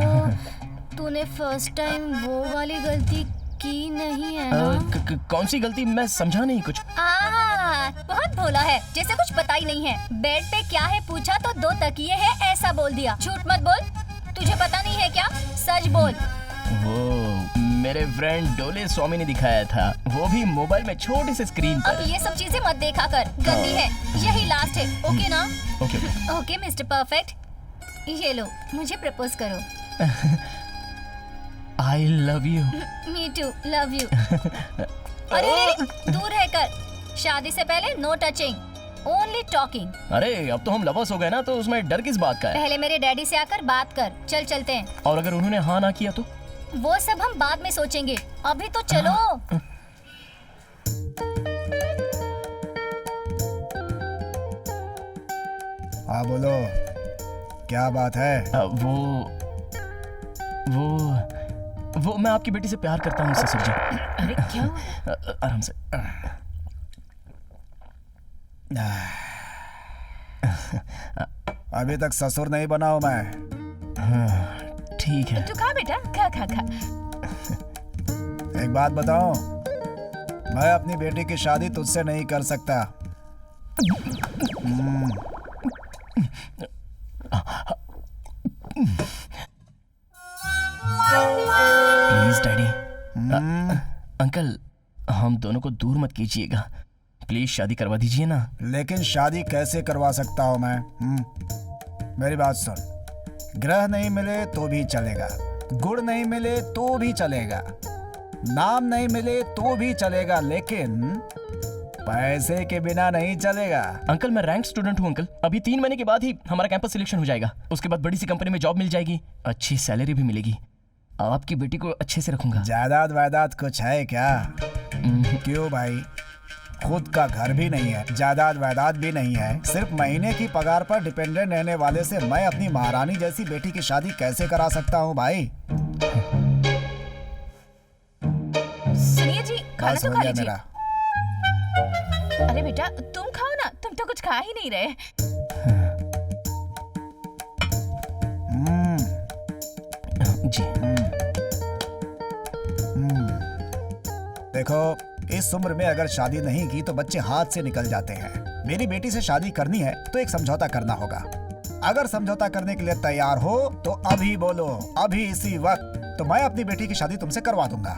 तूने फर्स्ट टाइम वो वाली गलती की नहीं है ना? कौन सी गलती? मैं समझा नहीं कुछ। बहुत भोला है, जैसे कुछ पता ही नहीं है। बेड पे क्या है पूछा तो 2 तकिए है ऐसा बोल दिया। झूठ मत बोल, तुझे पता नहीं है क्या? सच बोल। वो मेरे फ्रेंड डोले स्वामी ने दिखाया था, वो भी मोबाइल में छोटी सी स्क्रीन पर। अब ये सब चीजें मत देखा कर, गंदी है। यही लास्ट है, ओके ना? ओके ओके मिस्टर परफेक्ट, ये लो, मुझे प्रपोज करो। I love you. Me too love you. अरे दूर रहकर, शादी से पहले नो टचिंग, ओनली टॉकिंग। अरे अब तो हम लवर्स हो गए ना, तो उसमें डर किस बात का है? पहले मेरे डैडी से आकर बात कर, चल चलते हैं। और अगर उन्होंने हाँ ना किया तो? वो सब हम बाद में सोचेंगे, अभी तो चलो। हाँ बोलो, क्या बात है? वो मैं आपकी बेटी से प्यार करता हूँ ससुर जी। अरे क्या हुआ? आराम से। अभी तक ससुर नहीं बना हूं मैं। ठीक है। तू खा बेटा, खा खा खा। एक बात बताऊं, मैं अपनी बेटी की शादी तुझसे नहीं कर सकता। Please daddy. अंकल, हम दोनों को दूर मत कीजिएगा, प्लीज शादी करवा दीजिए ना। लेकिन शादी कैसे करवा सकता हूं मैं? मेरी बात सुन, ग्रह नहीं मिले तो भी चलेगा, गुड़ नहीं मिले तो भी चलेगा, नाम नहीं मिले तो भी चलेगा, लेकिन पैसे के बिना नहीं चलेगा। अंकल, मैं रैंक स्टूडेंट हूँ अंकल। अभी 3 महीने के बाद ही हमारा कैंपस सिलेक्शन हो जाएगा। उसके बाद बड़ी सी कंपनी में जॉब मिल जाएगी, अच्छी सैलरी भी मिलेगी। आपकी बेटी को अच्छे से रखूंगा। जायदाद वायदाद कुछ है क्या? क्यों भाई, खुद का घर भी नहीं है, जायदाद वायदाद भी नहीं है, सिर्फ महीने की पगार पर डिपेंडेंट रहने वाले से मैं अपनी महारानी जैसी बेटी की शादी कैसे करा सकता हूँ भाई? सुनिए जी, खाना तो खा लीजिए। मेरा अरे बेटा तुम खाओ ना, तुम तो कुछ खा ही नहीं रहे। जी। देखो, इस उम्र में अगर शादी नहीं की तो बच्चे हाथ से निकल जाते हैं। मेरी बेटी से शादी करनी है तो एक समझौता करना होगा। अगर समझौता करने के लिए तैयार हो तो अभी बोलो, अभी इसी वक्त, तो मैं अपनी बेटी की शादी तुमसे करवा दूंगा।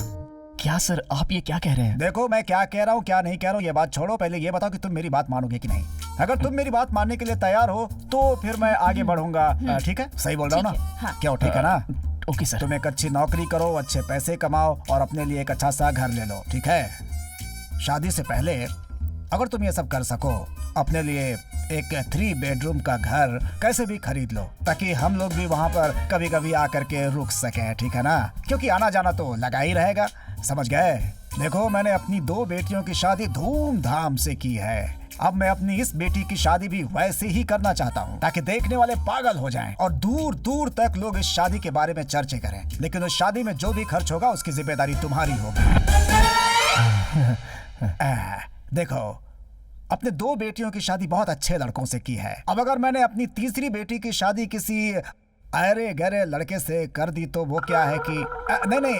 क्या सर, आप ये क्या कह रहे हैं? देखो, मैं क्या कह रहा हूँ क्या नहीं कह रहा हूँ ये बात छोड़ो, पहले ये बताओ कि तुम मेरी बात मानोगे कि नहीं। अगर तुम मेरी बात मानने के लिए तैयार हो तो फिर मैं आगे बढ़ूंगा। ठीक है, सही बोल रहा हूँ ना? हाँ। क्यों, ठीक है ना? Okay sir. तुम एक अच्छी नौकरी करो, अच्छे पैसे कमाओ और अपने लिए एक अच्छा सा घर ले लो, ठीक है? शादी से पहले अगर तुम ये सब कर सको, अपने लिए एक 3 बेडरूम का घर कैसे भी खरीद लो, ताकि हम लोग भी वहाँ पर कभी कभी आकर के रुक सके, ठीक है ना? क्योंकि आना जाना तो लगा ही रहेगा, समझ गए? देखो, मैंने अपनी 2 बेटियों की शादी धूमधाम से की है, अब मैं अपनी इस बेटी की शादी भी वैसे ही करना चाहता हूँ, ताकि देखने वाले पागल हो जाएं और दूर दूर तक लोग इस शादी के बारे में चर्चे करें। लेकिन उस शादी में जो भी खर्च होगा उसकी जिम्मेदारी तुम्हारी होगी। देखो, अपने 2 बेटियों की शादी बहुत अच्छे लड़कों से की है। अब अगर मैंने अपनी तीसरी बेटी की शादी किसी अरे गहरे लड़के से कर दी तो वो क्या है कि नहीं,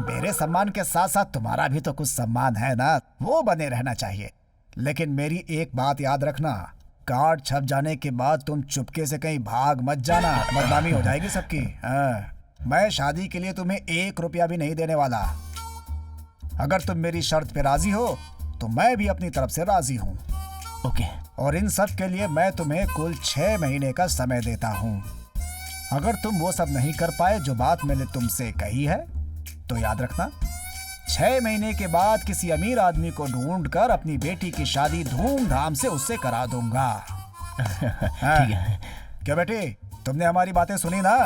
मेरे सम्मान के साथ साथ तुम्हारा भी तो कुछ सम्मान है ना, वो बने रहना चाहिए। लेकिन मेरी एक बात याद रखना, कार्ड छप जाने के बाद तुम चुपके से कहीं भाग मत जाना, बदनामी हो जाएगी सबकी। मैं शादी के लिए तुम्हें 1 रुपया भी नहीं देने वाला। अगर तुम मेरी शर्त पे राजी हो तो मैं भी अपनी तरफ से राजी हूँ। ओके। और इन सब के लिए मैं तुम्हें कुल 6 महीने का समय देता हूँ। अगर तुम वो सब नहीं कर पाए जो बात मैंने तुमसे कही है तो याद रखना, 6 महीने के बाद किसी अमीर आदमी को ढूंढकर अपनी बेटी की शादी धूमधाम से उससे करा दूंगा। ठीक है। क्या बेटी, तुमने हमारी बातें सुनी ना?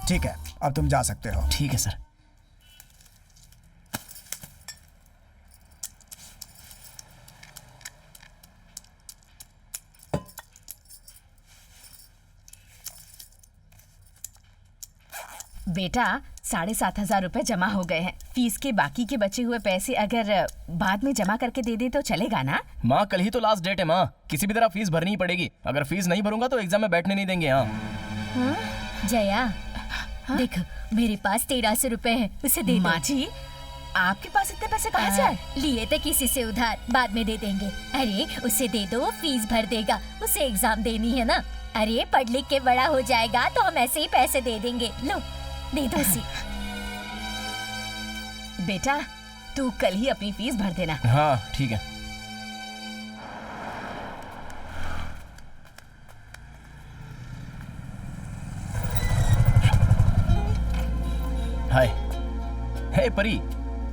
ठीक है, अब तुम जा सकते हो। ठीक है सर। बेटा 7,500 रुपए जमा हो गए हैं। फीस के बाकी के बचे हुए पैसे अगर बाद में जमा करके दे दे तो चलेगा ना? माँ, कल ही तो लास्ट डेट है माँ, किसी भी तरह फीस भरनी ही पड़ेगी। अगर फीस नहीं भरूंगा तो एग्जाम में बैठने नहीं देंगे। हाँ। जया, देखो मेरे पास 1300 रुपए है, उसे दे दो। माँ जी, आपके पास इतने पैसे कहाँ से आए? लिए थे किसी से उधार, बाद में दे देंगे। अरे उसे दे दो, फीस भर देगा, उसे एग्जाम देनी है ना। अरे पढ़ लिख के बड़ा हो जाएगा तो हम ऐसे ही पैसे दे देंगे। लो दे दो उसे। बेटा तू कल ही अपनी फीस भर देना। हाँ ठीक है। हे परी,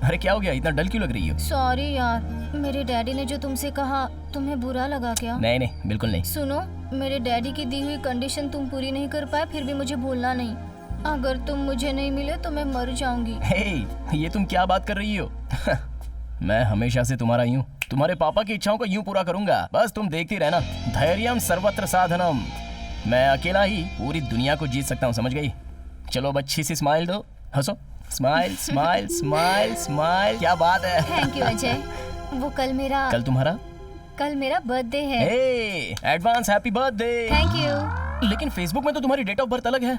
अरे क्या हो गया, इतना डल क्यों लग रही हो? सॉरी यार, मेरे डैडी ने जो तुमसे कहा तुम्हें बुरा लगा क्या? नहीं नहीं, बिल्कुल नहीं। सुनो, मेरे डैडी की दी हुई कंडीशन तुम पूरी नहीं कर पाए, फिर भी मुझे भूलना नहीं। अगर तुम मुझे नहीं मिले तो मैं मर जाऊंगी। हे, ये तुम क्या बात कर रही हो? मैं हमेशा से तुम्हारा ही हूँ, तुम्हारे पापा की इच्छाओं को यूं पूरा करूंगा, बस तुम देखती रहना। धैर्यम सर्वत्र साधनम, मैं अकेला ही पूरी दुनिया को जीत सकता हूँ, समझ गई? चलो अब अच्छी सी स्माइल दो, हंसो, स्माइल स्माइल स्माइल स्माइल। क्या बात है। Thank you Ajay. वो कल तुम्हारा बर्थडे है। Hey, advance happy birthday. Thank you. लेकिन फेसबुक में तो तुम्हारी डेट ऑफ बर्थ अलग है।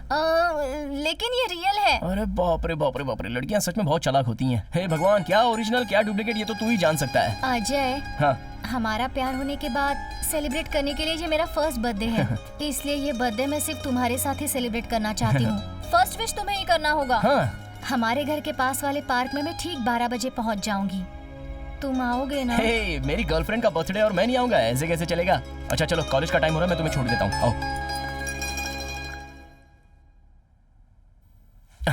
लेकिन ये रियल है। अरे बाप रे बाप रे बाप रे, लड़कियां सच में बहुत चालाक होती हैं। हे भगवान, क्या ओरिजिनल क्या डुप्लीकेट, ये तो तू ही जान सकता है। अजय, हाँ, हमारा प्यार होने के बाद सेलिब्रेट करने के लिए ये मेरा फर्स्ट बर्थडे है, इसलिए ये बर्थडे मैं सिर्फ तुम्हारे साथ ही सेलिब्रेट करना चाहती हूँ। फर्स्ट विश तुम्हें ही करना होगा। हाँ। हमारे घर के पास वाले पार्क में मैं ठीक 12 बजे पहुँच जाऊंगी, तुम आओगे ना? हे, मेरी गर्लफ्रेंड का बर्थडे और मैं नहीं आऊंगा, ऐसे कैसे चलेगा? अच्छा चलो, कॉलेज का टाइम हो रहा है, मैं तुम्हें छोड़ देता हूँ, आओ।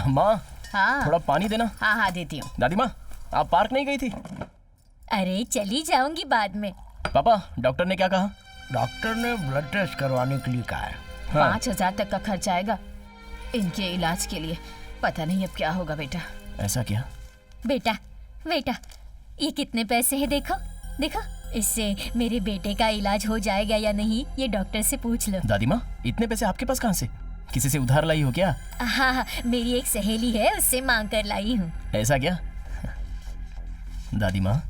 माँ, हाँ थोड़ा पानी देना। हाँ हाँ देती हूँ। दादी माँ, आप पार्क नहीं गई थी? अरे चली जाऊंगी बाद में। पापा, डॉक्टर ने क्या कहा? डॉक्टर ने ब्लड टेस्ट करवाने के लिए कहा है। हाँ। 5,000 तक का खर्च आएगा इनके इलाज के लिए। पता नहीं अब क्या होगा बेटा। ऐसा क्या? बेटा बेटा, ये कितने पैसे हैं देखो देखो, इससे मेरे बेटे का इलाज हो जाएगा या नहीं ये डॉक्टर से पूछ लो। दादी माँ, इतने पैसे आपके पास कहाँ से? किसी से उधार लाई हो क्या? हाँ हाँ, मेरी एक सहेली है, उससे मांग कर लाई हूँ। ऐसा क्या? दादी माँ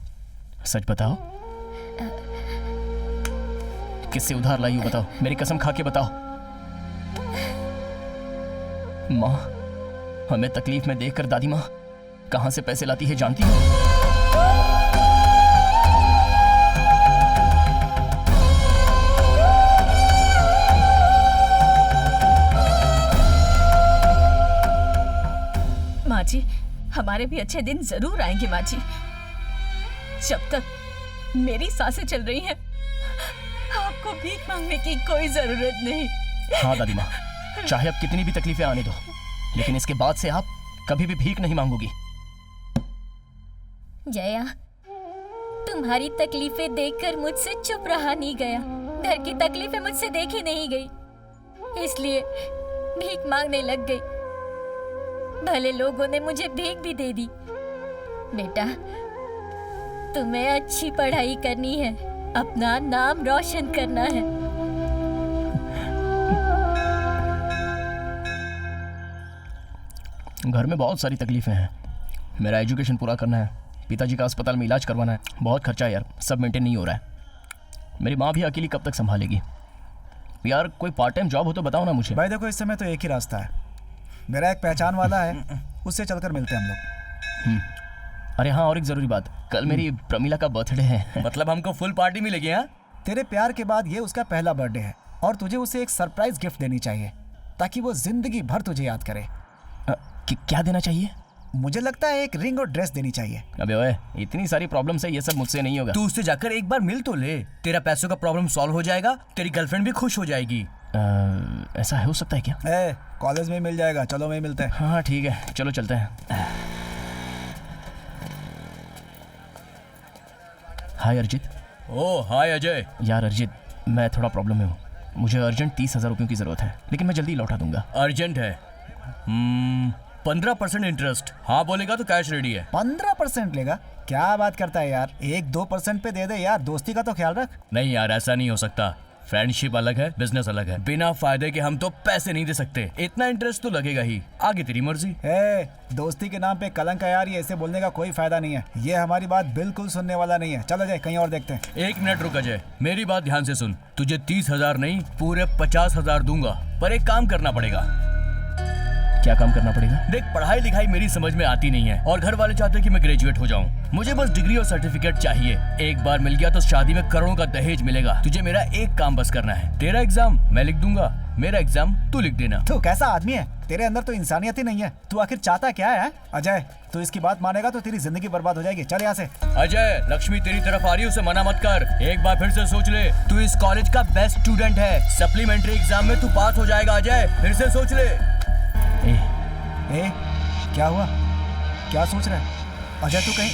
सच बताओ, किससे उधार लाई हो बताओ, मेरी कसम खा के बताओ। माँ, हमें तकलीफ में देखकर दादी माँ कहाँ से पैसे लाती है जानती हो? माँ जी, हमारे भी अच्छे दिन जरूर आएंगे माँ जी। जब तक मेरी सांसें चल रही हैं, आपको भीख मांगने की कोई जरूरत नहीं। हाँ दादी माँ, चाहे अब कितनी भी तकलीफें आने दो, लेकिन इसके बाद से आप कभी भी भीख नहीं मांगोगी। जया, तुम्हारी तकलीफें देखकर मुझसे चुप रहा नहीं गया, घर की तकलीफें मुझसे देखी नहीं गई, इसलिए भीख मांगने लग गई। भले लोगों ने मुझे भीख भी दे दी। बेटा, तुम्हें अच्छी पढ़ाई करनी है, अपना नाम रोशन करना है। घर में बहुत सारी तकलीफें हैं, मेरा एजुकेशन पूरा करना है, पिताजी का अस्पताल में इलाज करवाना है, बहुत खर्चा है यार, सब मेंटेन नहीं हो रहा है। मेरी माँ भी अकेली कब तक संभालेगी यार? कोई पार्ट टाइम जॉब हो तो बताओ ना मुझे। भाई देखो, इस समय तो एक ही रास्ता है, मेरा एक पहचान वाला है, उससे चलकर मिलते हैं हम लोग। अरे हाँ, और एक जरूरी बात, कल मेरी प्रमिला का बर्थडे है। मतलब हमको फुल पार्टी मिलेगी? हाँ, तेरे प्यार के बाद ये उसका पहला बर्थडे है और तुझे उसे एक सरप्राइज गिफ्ट देनी चाहिए ताकि वो जिंदगी भर तुझे याद करे। क्या देना चाहिए? मुझे लगता है एक रिंग और ड्रेस देनी चाहिए। अबे ओए, इतनी सारी प्रॉब्लम्स है, ये सब मुझसे नहीं होगा। तू उससे जाकर एक बार मिल तो ले, तेरा पैसों का प्रॉब्लम सॉल्व हो जाएगा, तेरी गर्लफ्रेंड भी खुश हो जाएगी। ऐसा हो सकता है क्या? कॉलेज में मिल जाएगा, चलो वहीं मिलते हैं। हाँ ठीक है, चलो चलते हैं। हाय अरिजीत। ओह हाय अजय। यार अरिजीत, मैं थोड़ा प्रॉब्लम में हूँ, मुझे अर्जेंट 30,000 रुपयों की जरूरत है, लेकिन मैं जल्दी लौटा दूंगा। अर्जेंट है? 15% इंटरेस्ट। हाँ बोलेगा तो कैश रेडी है। 15% लेगा? क्या बात करता है यार, 1-2% पे दे दे यार, दोस्ती का तो ख्याल रख। नहीं यार, ऐसा नहीं हो सकता, फ्रेंडशिप अलग है, बिजनेस अलग है, बिना फायदे के हम तो पैसे नहीं दे सकते, इतना इंटरेस्ट तो लगेगा ही, आगे तेरी मर्जी। दोस्ती के नाम पे कलंक है यार, ये ऐसे बोलने का कोई फायदा नहीं है, ये हमारी बात बिल्कुल सुनने वाला नहीं है। चल अजय, कहीं और देखते हैं। 1 मिनट रुक अजय, मेरी बात ध्यान से सुन, तुझे 30,000 नहीं पूरे 50,000 दूंगा, पर एक काम करना पड़ेगा। क्या काम करना पड़ेगा? देख, पढ़ाई लिखाई मेरी समझ में आती नहीं है और घर वाले चाहते हैं कि मैं ग्रेजुएट हो जाऊं, मुझे बस डिग्री और सर्टिफिकेट चाहिए। एक बार मिल गया तो शादी में करोड़ों का दहेज मिलेगा। तुझे मेरा एक काम बस करना है, तेरा एग्जाम मैं लिख दूंगा, मेरा एग्जाम तू लिख देना। तू कैसा आदमी है, तेरे अंदर तो इंसानियत ही नहीं है, तू आखिर चाहता क्या है? अजय, तू इसकी बात मानेगा तो तेरी जिंदगी बर्बाद हो जाएगी, चल यहाँ से। अजय, लक्ष्मी तेरी तरफ आ रही है, उसे मना मत कर, एक बार फिर से सोच ले, तू इस कॉलेज का बेस्ट स्टूडेंट है, सप्लीमेंट्री एग्जाम में तू पास हो जाएगा। अजय, फिर से सोच ले। क्या हुआ? क्या सोच रहा है अजय? तू कहीं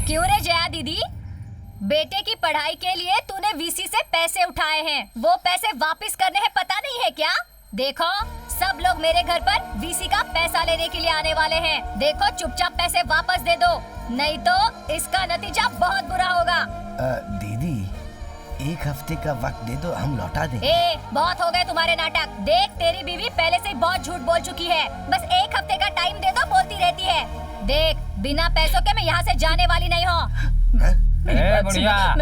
क्यों रे जया दीदी? बेटे की पढ़ाई के लिए तूने वीसी से पैसे उठाए हैं, वो पैसे वापस करने हैं पता नहीं है क्या? देखो सब लोग मेरे घर पर वीसी का पैसा लेने के लिए आने वाले हैं। देखो चुपचाप पैसे वापस दे दो, नहीं तो इसका नतीजा बहुत बुरा होगा। दीदी 1 हफ्ते का वक्त दे दो, हम लौटा देंगे। बहुत हो गए तुम्हारे नाटक। देख तेरी बीवी पहले से ही बहुत झूठ बोल चुकी है, बस 1 हफ्ते का टाइम दे दो बोलती रहती है। देख बिना पैसों के मैं यहाँ से जाने वाली नहीं हूँ। बुढ़िया,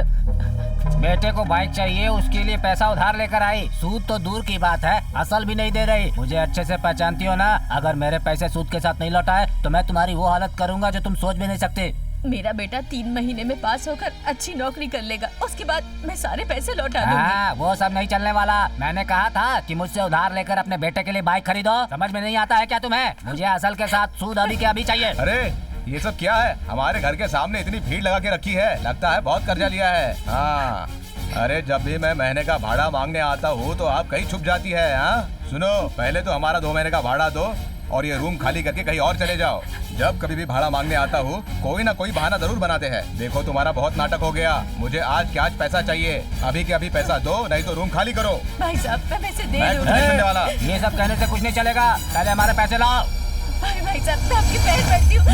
बेटे को बाइक चाहिए, उसके लिए पैसा उधार लेकर आई। सूद तो दूर की बात है, असल भी नहीं दे रही। मुझे अच्छे से पहचानती हो ना, अगर मेरे पैसे सूद के साथ नहीं लौटाए तो मैं तुम्हारी वो हालत करूंगा जो तुम सोच भी नहीं सकते। मेरा बेटा 3 महीने में पास होकर अच्छी नौकरी कर लेगा, उसके बाद मैं सारे पैसे लौटा दूंगी। हाँ, वो सब नहीं चलने वाला। मैंने कहा था कि मुझसे उधार लेकर अपने बेटे के लिए बाइक खरीदो। समझ में नहीं आता है क्या तुम्हें? मुझे असल के साथ सूद अभी के अभी चाहिए। अरे ये सब क्या है? हमारे घर के सामने इतनी भीड़ लगा के रखी है, लगता है बहुत कर्जा लिया है। हाँ, अरे जब भी मैं महीने का भाड़ा मांगने आता हूँ तो आप कहीं छुप जाती है। हाँ सुनो, पहले तो हमारा 2 महीने का भाड़ा दो और ये रूम खाली करके कहीं और चले जाओ। जब कभी भी भाड़ा मांगने आता हूँ कोई ना कोई बहाना जरूर बनाते हैं। देखो तुम्हारा बहुत नाटक हो गया, मुझे आज के आज पैसा चाहिए, अभी के अभी पैसा दो, नहीं तो रूम खाली करो। भाई साहब मैं पैसे दे मैं दूंगी। नहीं सुनने वाला। ये सब कहने से कुछ नहीं चलेगा, पहले हमारे पैसे लाओ। भाई साहब मैं आपके पैर पड़ती हूँ।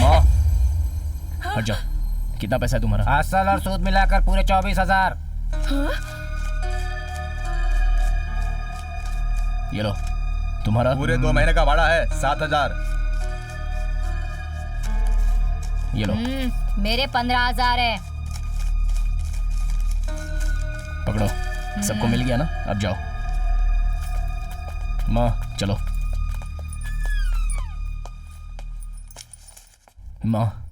हट जा। कितना पैसा है तुम्हारा? असल और सूद मिलाकर पूरे 24,000। ये लो तुम्हारा। पूरे 2 महीने का भाड़ा है 7,000। ये लो। मेरे 15,000 है। पकड़ो, सबको मिल गया ना? अब जाओ। माँ चलो। माँ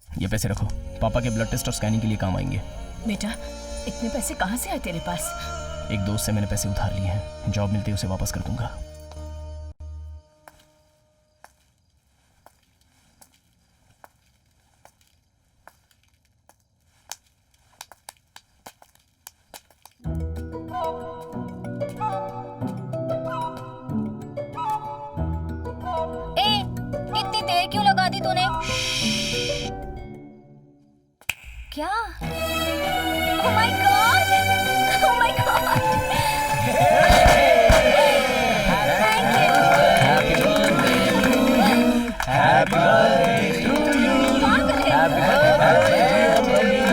ये पैसे रखो, पापा के ब्लड टेस्ट और स्कैनिंग के लिए काम आएंगे। बेटा इतने पैसे कहाँ से आए तेरे पास? एक दोस्त से मैंने पैसे उधार लिए हैं, जॉब मिलते ही उसे वापस कर दूंगा। इतनी देर क्यों लगा दी तूने? क्या? Oh my God! Oh my God! Happy birthday to you. Happy birthday to you.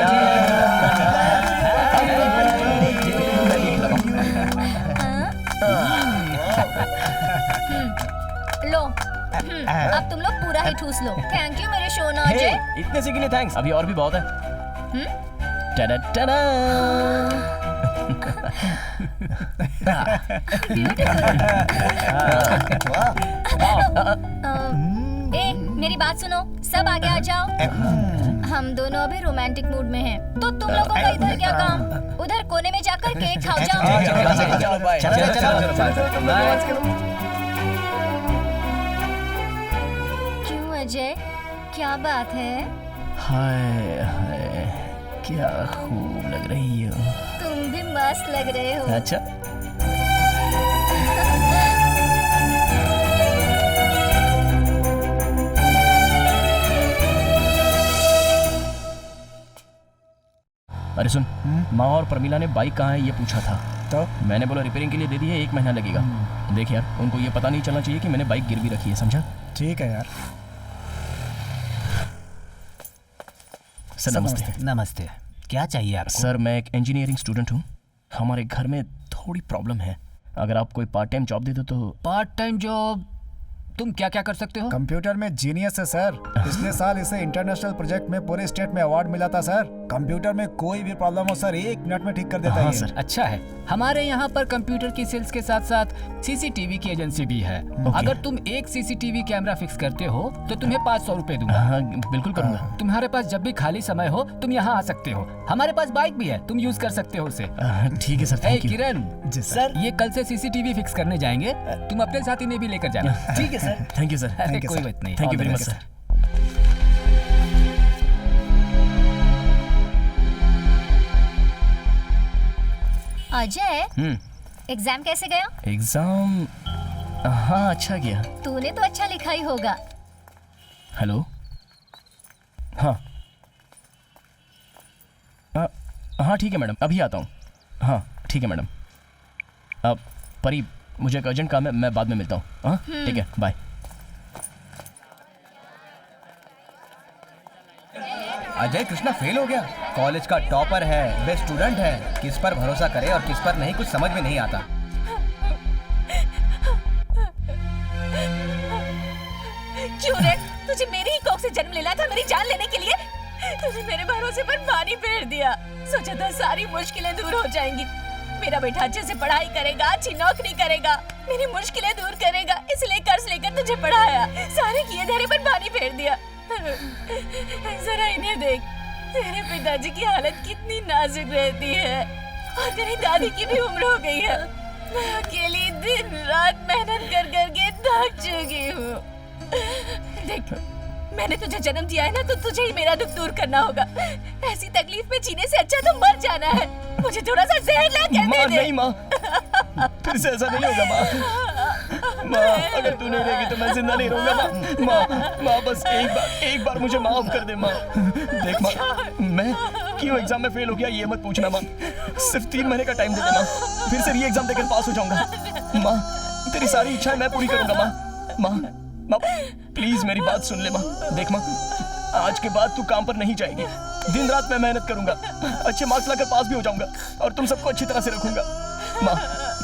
लो, अब तुम लोग पूरा ही ठूस लो। थैंक यू मेरे शोना अजय। इतने से के लिए थैंक्स, अभी और भी बहुत है। टडा टडा। मेरी बात सुनो, सब आगे आ जाओ। हम दोनों अभी रोमांटिक मूड में हैं, तो तुम लोगों का इधर क्या काम? उधर कोने में जाकर केक खाओ जाओ। चलो बाय। क्यों अजय, क्या बात है? हाय हाय क्या खूब लग रही हो। तुम भी मस्त लग रहे हो। अच्छा अरे सुन, माँ और प्रमिला ने बाइक कहाँ है ये पूछा था, तो मैंने बोला रिपेयरिंग के लिए दे दी है, 1 महीना लगेगा। देख यार, उनको ये पता नहीं चलना चाहिए कि मैंने बाइक गिरवी रखी है, समझा? ठीक है यार। सर नमस्ते। नमस्ते, क्या चाहिए आपको? सर मैं एक इंजीनियरिंग स्टूडेंट हूँ, हमारे घर में थोड़ी प्रॉब्लम है, अगर आप कोई पार्ट टाइम जॉब दे दो तो। Part time job? तुम क्या क्या कर सकते हो? कंप्यूटर में जीनियस है सर। पिछले साल इसे इंटरनेशनल प्रोजेक्ट में पूरे स्टेट में अवार्ड मिला था सर। कंप्यूटर में कोई भी प्रॉब्लम हो सर 1 मिनट में ठीक कर देता है। सर अच्छा है, हमारे यहाँ पर कंप्यूटर की सेल्स के साथ साथ सीसीटीवी की एजेंसी भी है। अगर तुम एक सीसीटीवी कैमरा फिक्स करते हो तो तुम्हें 500 रुपए दूंगा। हाँ बिल्कुल करूँगा। तुम्हारे पास जब भी खाली समय हो तुम यहाँ आ सकते हो, हमारे पास बाइक भी है, तुम यूज कर सकते हो उसे। ठीक है sir, thank you. Kiran sir, ये कल से सीसीटीवी फिक्स करने जाएंगे, तुम अपने साथ इन्हें भी लेकर जाना। ठीक है सर। Thank you sir. कोई बात नहीं, thank you very much sir. Ajay, exam कैसे गया? एग्जाम हाँ अच्छा किया। तूने तो अच्छा लिखा ही होगा। हेलो। हाँ हाँ ठीक है मैडम, अभी आता हूँ। हाँ ठीक है मैडम। अब परी, मुझे एक अर्जेंट काम है, मैं बाद में मिलता हूँ। हाँ ठीक है, बाय। अजय कृष्णा फेल हो गया। कॉलेज का टॉपर है, बेस्ट स्टूडेंट है, किस पर भरोसा करे और किस पर नहीं, कुछ समझ में नहीं आता। क्यों रे? तुझे मेरी ही कोख से जन्म लेना था, मेरी जान लेने के लिए? तुझे मेरे भरोसे पर पानी फेर दिया। सोचा था सारी मुश्किलें दूर हो जाएंगी। मेरा बेटा अच्छे से पढ़ाई करेगा, अच्छी नौकरी करेगा, मेरी मुश्किलें दूर करेगा, इसलिए कर्ज लेकर तुझे पढ़ाया। सारे किए धरे पर पानी फेर दिया। जरा इन्हें देख, तेरे पिताजी की हालत कितनी नाजुक रहती है और तेरी दादी की भी उम्र हो गई है। मैं अकेली दिन रात मेहनत कर करके थक चुकी हूँ। देख, मैंने तुझे जन्म दिया है ना, तो तुझे ही मेरा दुख दूर करना होगा। ऐसी तकलीफ में जीने से अच्छा तो मर जाना है। मुझे थोड़ा सा जहर ला कर दे। नहीं माँ, फिर से ऐसा नहीं होगा माँ। माँ अगर तू नहीं रहेगी तो मैं जिंदा नहीं रहूंगा माँ। माँ बस एक बार मुझे माफ कर दे माँ। देख माँ, मैं क्यों एग्जाम में फेल हो गया ये मत पूछना माँ। सिर्फ 3 महीने का टाइम दे दे माँ, फिर से री एग्जाम देकर पास हो जाऊंगा। माँ तेरी सारी इच्छाएं मैं पूरी करूंगा माँ। माँ प्लीज मेरी बात सुन ले माँ। देख माँ, आज के बाद तू काम पर नहीं जाएगी। दिन रात मैं मेहनत करूंगा, अच्छे मार्क्स लाकर पास भी हो जाऊंगा और तुम सबको अच्छी तरह से रखूंगा। माँ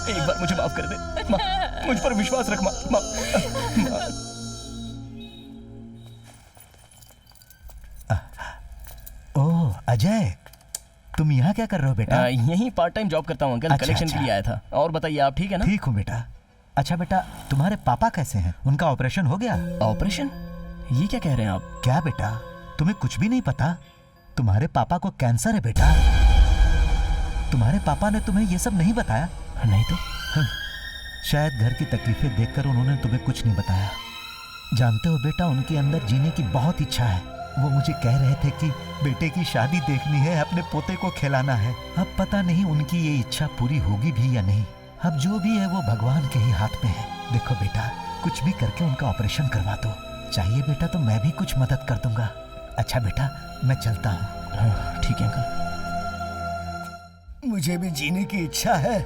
एक बार मुझे माफ कर दे माँ, मुझ पर विश्वास रख माँ। ओह अजय, तुम यहाँ क्या कर रहे हो बेटा? यहीं पार्ट टाइम जॉब करता हूँ अंकल। कलेक्शन के लिए आया था। और बताइए आप ठीक है ना? ठीक हूँ बेटा। अच्छा बेटा, तुम्हारे पापा कैसे हैं? उनका ऑपरेशन हो गया? ऑपरेशन? ये क्या कह रहे हैं आप? क्या बेटा, तुम्हें कुछ भी नहीं पता? तुम्हारे पापा को कैंसर है बेटा। तुम्हारे पापा ने तुम्हें ये सब नहीं बताया? नहीं तो शायद घर की तकलीफें देखकर उन्होंने तुम्हें कुछ नहीं बताया। जानते हो बेटा, उनके अंदर जीने की बहुत इच्छा है। वो मुझे कह रहे थे कि बेटे की शादी देखनी है, अपने पोते को खिलाना है। अब पता नहीं उनकी ये इच्छा पूरी होगी भी या नहीं। अब जो भी है वो भगवान के ही हाथ में है। देखो बेटा, कुछ भी करके उनका ऑपरेशन करवा दो। चाहिए बेटा तो मैं भी कुछ मदद कर दूंगा। अच्छा बेटा, मैं चलता हूँ। ठीक है अंकल। मुझे भी जीने की इच्छा है।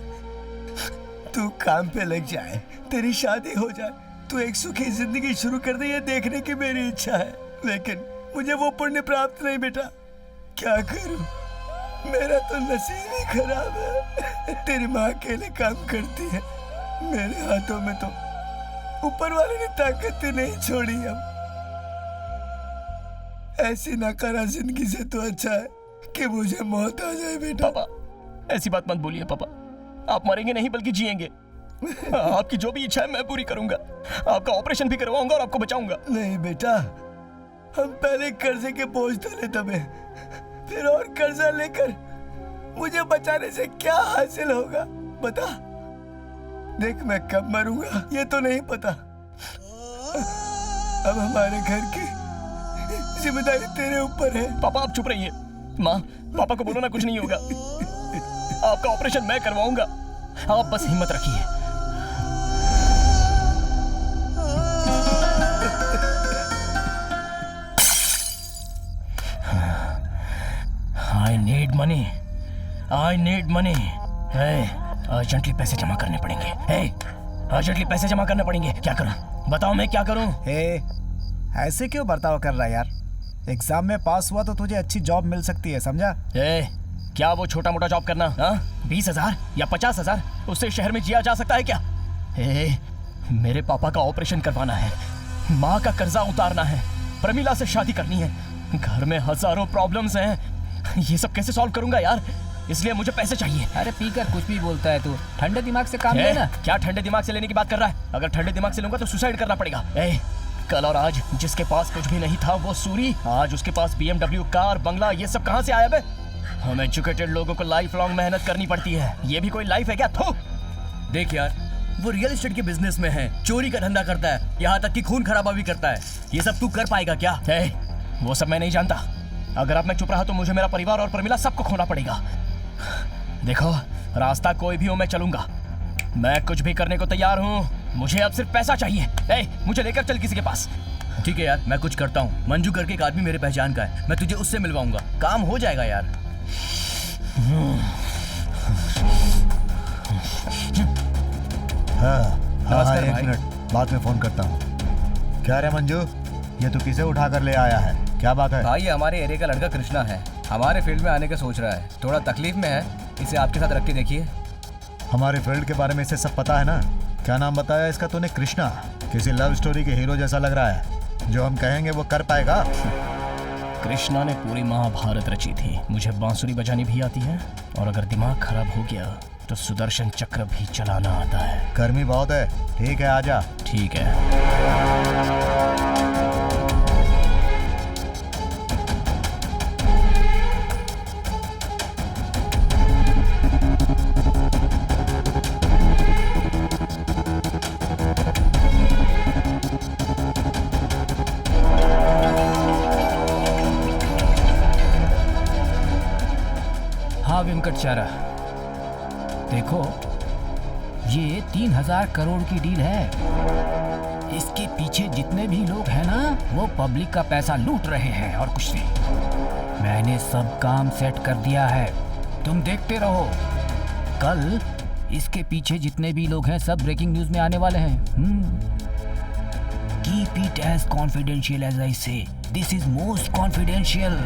तू काम पे लग जाए, तेरी शादी हो जाए, तू एक सुखी जिंदगी शुरू कर दे, ये देखने की मेरी इच्छा है। लेकिन मुझे वो पुण्य प्राप्त नहीं बेटा। क्या करूं, मेरा तो नसीब ही खराब है। तेरी माँ अकेले काम करती है, मेरे हाथों में तो ऊपर वाले ने ताकत ही नहीं छोड़ी। अब ऐसी नाकारा जिंदगी से तो अच्छा है कि मुझे मौत आ जाए बेटा। पापा ऐसी बात मत बोलिए पापा, आप मरेंगे नहीं बल्कि जिएंगे। आपकी जो भी इच्छा है मैं पूरी करूंगा। आपका ऑपरेशन भी करवाऊंगा और आपको बचाऊंगा। नहीं बेटा, हम पहले कर्जे के बोझ तले दबे, फिर और कर्जा लेकर मुझे बचाने से क्या हासिल होगा बता। देख मैं कब मरूंगा ये तो नहीं पता। अब हमारे घर की जिम्मेदारी तेरे ऊपर है। पापा आप चुप रहिए। माँ पापा को बोलो ना, कुछ नहीं होगा। आपका ऑपरेशन मैं करवाऊंगा, आप बस हिम्मत रखिए। I need money. I need money. Urgently पैसे जमा करने पड़ेंगे। अर्जेंटली पैसे जमा करने पड़ेंगे। क्या करूं? बताओ मैं क्या करूं? ऐसे क्यों बर्ताव कर रहा है यार? एग्जाम में पास हुआ तो तुझे अच्छी जॉब मिल सकती है, समझा? क्या वो छोटा मोटा जॉब करना 20,000 या 50,000 उससे शहर में जिया जा सकता है क्या? मेरे पापा का ऑपरेशन करवाना है, माँ का कर्जा उतारना है, प्रमिला से शादी करनी है, घर में हजारों प्रॉब्लम्स हैं। ये सब कैसे सॉल्व करूंगा यार? इसलिए मुझे पैसे चाहिए। अरे पीकर कुछ भी बोलता है तू, ठंडे दिमाग से काम लेना। क्या ठंडे दिमाग से लेने की बात कर रहा है? अगर ठंडे दिमाग से लूंगा तो सुसाइड करना पड़ेगा। कल और आज जिसके पास कुछ भी नहीं था वो सूरी, आज उसके पास BMW कार बंगला, ये सब कहाँ से आया बे? हम एजुकेटेड लोगों को लाइफ लॉन्ग मेहनत करनी पड़ती है। ये भी कोई लाइफ है क्या? थू। देख यार, वो रियल एस्टेट के बिजनेस में है, चोरी का धंधा करता है, यहाँ तक कि खून खराबा भी करता है। ये सब तू कर पाएगा क्या? वो सब मैं नहीं जानता। अगर अब मैं चुप रहा तो मुझे मेरा परिवार और प्रमिला सबको खोना पड़ेगा। देखो, रास्ता कोई भी हो मैं चलूंगा। मैं कुछ भी करने को तैयार हूँ। मुझे अब सिर्फ पैसा चाहिए। मुझे लेकर चल किसी के पास। ठीक है यार, मैं कुछ करता हूँ। मंजू करके एक आदमी मेरे पहचान का है, मैं तुझे उससे मिलवाऊंगा, काम हो जाएगा यार। हाँ, एक मिनट, बाद में फोन करता हूँ। क्या रे मंजू, ये तू किसे उठा कर ले आया है? क्या बात है? भाई, ये हमारे एरिया का लड़का कृष्णा है, हमारे फील्ड में आने का सोच रहा है, थोड़ा तकलीफ में है, इसे आपके साथ रख के देखिए। हमारे फील्ड के बारे में इसे सब पता है ना? क्या नाम बताया इसका तूने? कृष्णा। किसी लव स्टोरी के हीरो जैसा लग रहा है। जो हम कहेंगे वो कर पाएगा? कृष्णा ने पूरी महाभारत रची थी। मुझे बांसुरी बजानी भी आती है, और अगर दिमाग खराब हो गया तो सुदर्शन चक्र भी चलाना आता है। गर्मी बहुत है। ठीक है, आजा। ठीक है। हाँ वेंकटचारा, देखो ये 3000 करोड़ की डील है। इसके पीछे जितने भी लोग हैं ना, वो पब्लिक का पैसा लूट रहे हैं और कुछ नहीं। मैंने सब काम सेट कर दिया है, तुम देखते रहो। कल इसके पीछे जितने भी लोग हैं सब ब्रेकिंग न्यूज में आने वाले हैं। Keep it as confidential as I say. This is most confidential.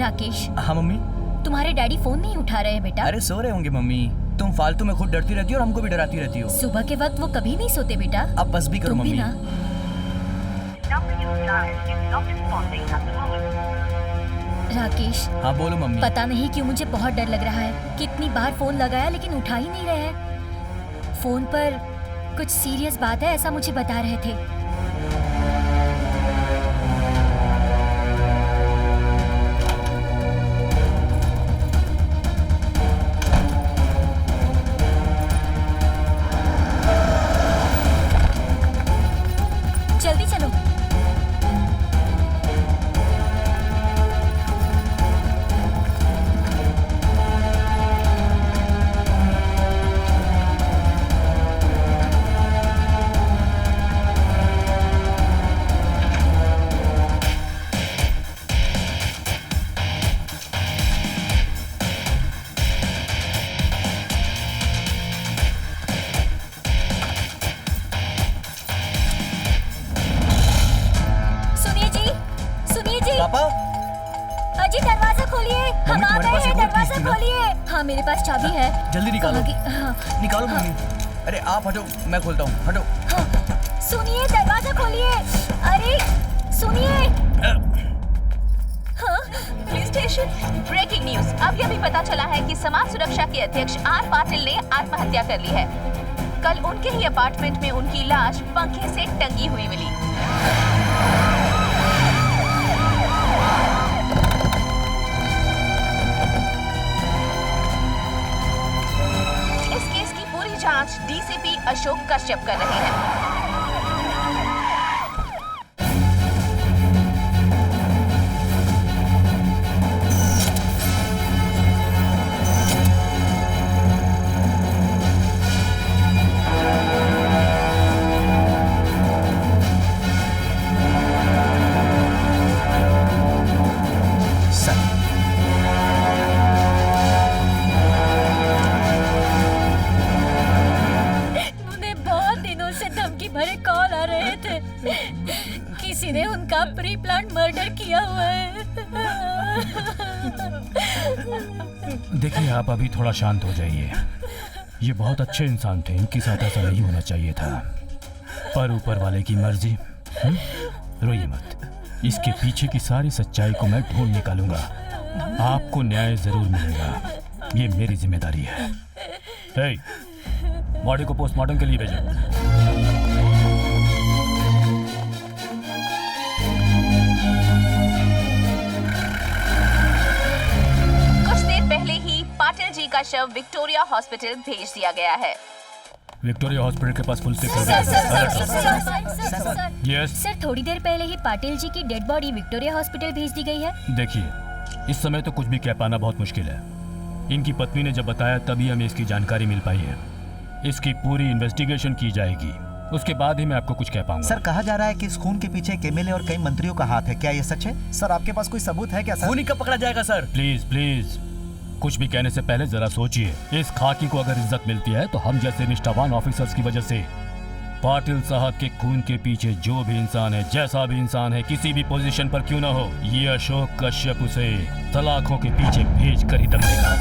Rakesh. हाँ मम्मी। तुम्हारे डैडी फोन नहीं उठा रहे हैं बेटा? अरे सो रहे होंगे मम्मी, तुम फालतू में खुद डरती रहती हो और हमको भी डराती रहती हो। सुबह के वक्त वो कभी नहीं सोते बेटा। अब बस भी करो तुम भी मम्मी। ना। राकेश। हाँ बोलो मम्मी। पता नहीं क्यों मुझे बहुत डर लग रहा है। कितनी बार फोन लगाया लेकिन उठा ही नहीं रहे हैं। फोन पर कुछ सीरियस बात है ऐसा मुझे बता रहे थे। जल्दी चलो। पापा। अजी दरवाजा खोलिए, हम आ गए हैं, दरवाजा खोलिए। हाँ मेरे पास चाबी है। जल्दी निकालो। हाँ। निकालो मम्मी। अरे आप हटो, मैं खोलता हूँ, हटो। हाँ। सुनिए दरवाजा खोलिए। अरे सुनिए। Police station breaking news. अभी अभी पता चला है कि समाज सुरक्षा के अध्यक्ष आर पाटिल ने आत्महत्या कर ली है। कल उनके ही अपार्टमेंट में उनकी लाश पंखे से टंगी हुई मिली। इस केस की पूरी जांच डीसीपी अशोक कश्यप कर रहे हैं। अरे कॉल आ रहे थे, किसी ने उनका प्री प्लान मर्डर किया हुआ है। देखिए आप अभी थोड़ा शांत हो जाइए। ये बहुत अच्छे इंसान थे, इनके साथ ऐसा नहीं होना चाहिए था, पर ऊपर वाले की मर्जी। रोइए मत, इसके पीछे की सारी सच्चाई को मैं ढूंढ निकालूंगा। आपको न्याय जरूर मिलेगा, ये मेरी जिम्मेदारी है। हे, बॉडी को पोस्टमार्टम के लिए भेजो। कुछ देर पहले ही पाटिल जी का शव विक्टोरिया हॉस्पिटल भेज दिया गया है। विक्टोरिया हॉस्पिटल के पास फुल सर, थोड़ी देर पहले ही पाटिल जी की डेड बॉडी विक्टोरिया हॉस्पिटल भेज दी गई है। देखिए, इस समय तो कुछ भी कह पाना बहुत मुश्किल है। इनकी पत्नी ने जब बताया तभी हमें इसकी जानकारी मिल पाई है। इसकी पूरी इन्वेस्टिगेशन की जाएगी, उसके बाद ही मैं आपको कुछ कह पाऊंगा। सर, कहा जा रहा है कि इस खून के पीछे एक एमएलए और कई मंत्रियों का हाथ है, क्या ये सच है? सर, आपके पास कोई सबूत है क्या सर? खून ही कब पकड़ा जाएगा सर? प्लीज प्लीज, कुछ भी कहने से पहले जरा सोचिए। इस खाकी को अगर इज्जत मिलती है तो हम जैसे निष्ठावान ऑफिसर्स की वजह से। पाटिल साहब के खून के पीछे जो भी इंसान है, जैसा भी इंसान है, किसी भी पोजीशन पर क्यों ना हो, ये अशोक कश्यप उसे सलाखों के पीछे भेज कर ही दम देगा।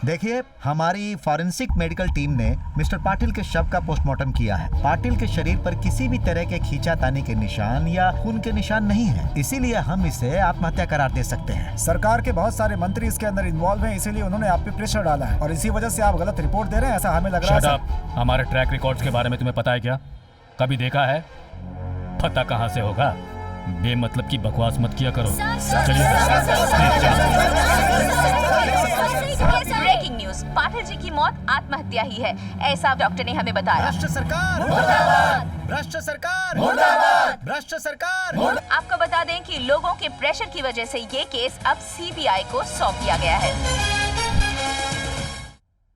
देखिए, हमारी फॉरेंसिक मेडिकल टीम ने मिस्टर पाटिल के शव का पोस्टमार्टम किया है। पाटिल के शरीर पर किसी भी तरह के खींचातानी के निशान या खून के निशान नहीं है, इसीलिए हम इसे आत्महत्या करार दे सकते हैं। सरकार के बहुत सारे मंत्री इसके अंदर इन्वॉल्व हैं, इसीलिए उन्होंने आप पे प्रेशर डाला है और इसी वजह से आप गलत रिपोर्ट दे रहे हैं, ऐसा हमें लग रहा है सर। हमारे ट्रैक रिकॉर्ड्स के बारे में तुम्हें पता है क्या? कभी देखा है? पता कहाँ से होगा? बेमतलब की बकवास मत किया करो। ब्रेकिंग न्यूज, पाटिल जी की मौत आत्महत्या ही है, ऐसा डॉक्टर ने हमें बताया। भ्रष्ट सरकार मुर्दाबाद, भ्रष्ट सरकार मुर्दाबाद, भ्रष्ट सरकार। आपको बता दें कि लोगों के प्रेशर की वजह से ये केस अब सीबीआई को सौंप दिया गया है।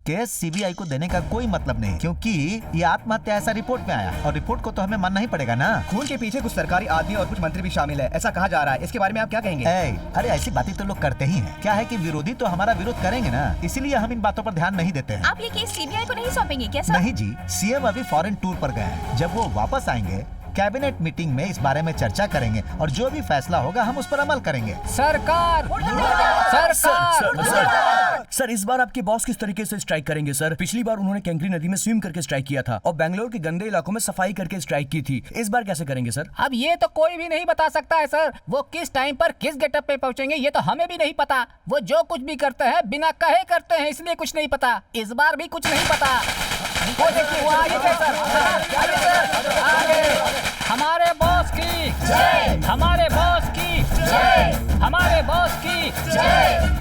केस सीबीआई को देने का कोई मतलब नहीं, क्योंकि ये आत्महत्या ऐसा रिपोर्ट में आया और रिपोर्ट को तो हमें मानना ही पड़ेगा ना। खून के पीछे कुछ सरकारी आदमी और कुछ मंत्री भी शामिल है, ऐसा कहा जा रहा है। इसके बारे में आप क्या कहेंगे? अरे ऐसी बातें तो लोग करते ही हैं। क्या है कि विरोधी तो हमारा विरोध करेंगे ना, इसीलिए हम इन बातों पर ध्यान नहीं देते हैं। आप ये केस सीबीआई को नहीं सौंपेंगे क्या सर? नहीं जी, सीएम अभी फॉरेन टूर पर गए हैं। जब वो वापस आएंगे कैबिनेट मीटिंग में इस बारे में चर्चा करेंगे और जो भी फैसला होगा हम उस पर अमल करेंगे। सरकार सर, इस बार आपके बॉस किस तरीके से स्ट्राइक करेंगे सर? पिछली बार उन्होंने कैंकरी नदी में स्विम करके स्ट्राइक किया था और बेंगलोर के गंदे इलाकों में सफाई करके स्ट्राइक की थी। इस बार कैसे करेंगे सर? अब ये तो कोई भी नहीं बता सकता है सर। वो किस टाइम पर किस गेटअप पे पहुंचेंगे ये तो हमें भी नहीं पता। वो जो कुछ भी करते हैं बिना कहे करते हैं, इसलिए कुछ नहीं पता। इस बार भी कुछ नहीं पता। वो देखिए वो आगे सर, हमारे बॉस की जय, हमारे बॉस की जय, हमारे बॉस की जय।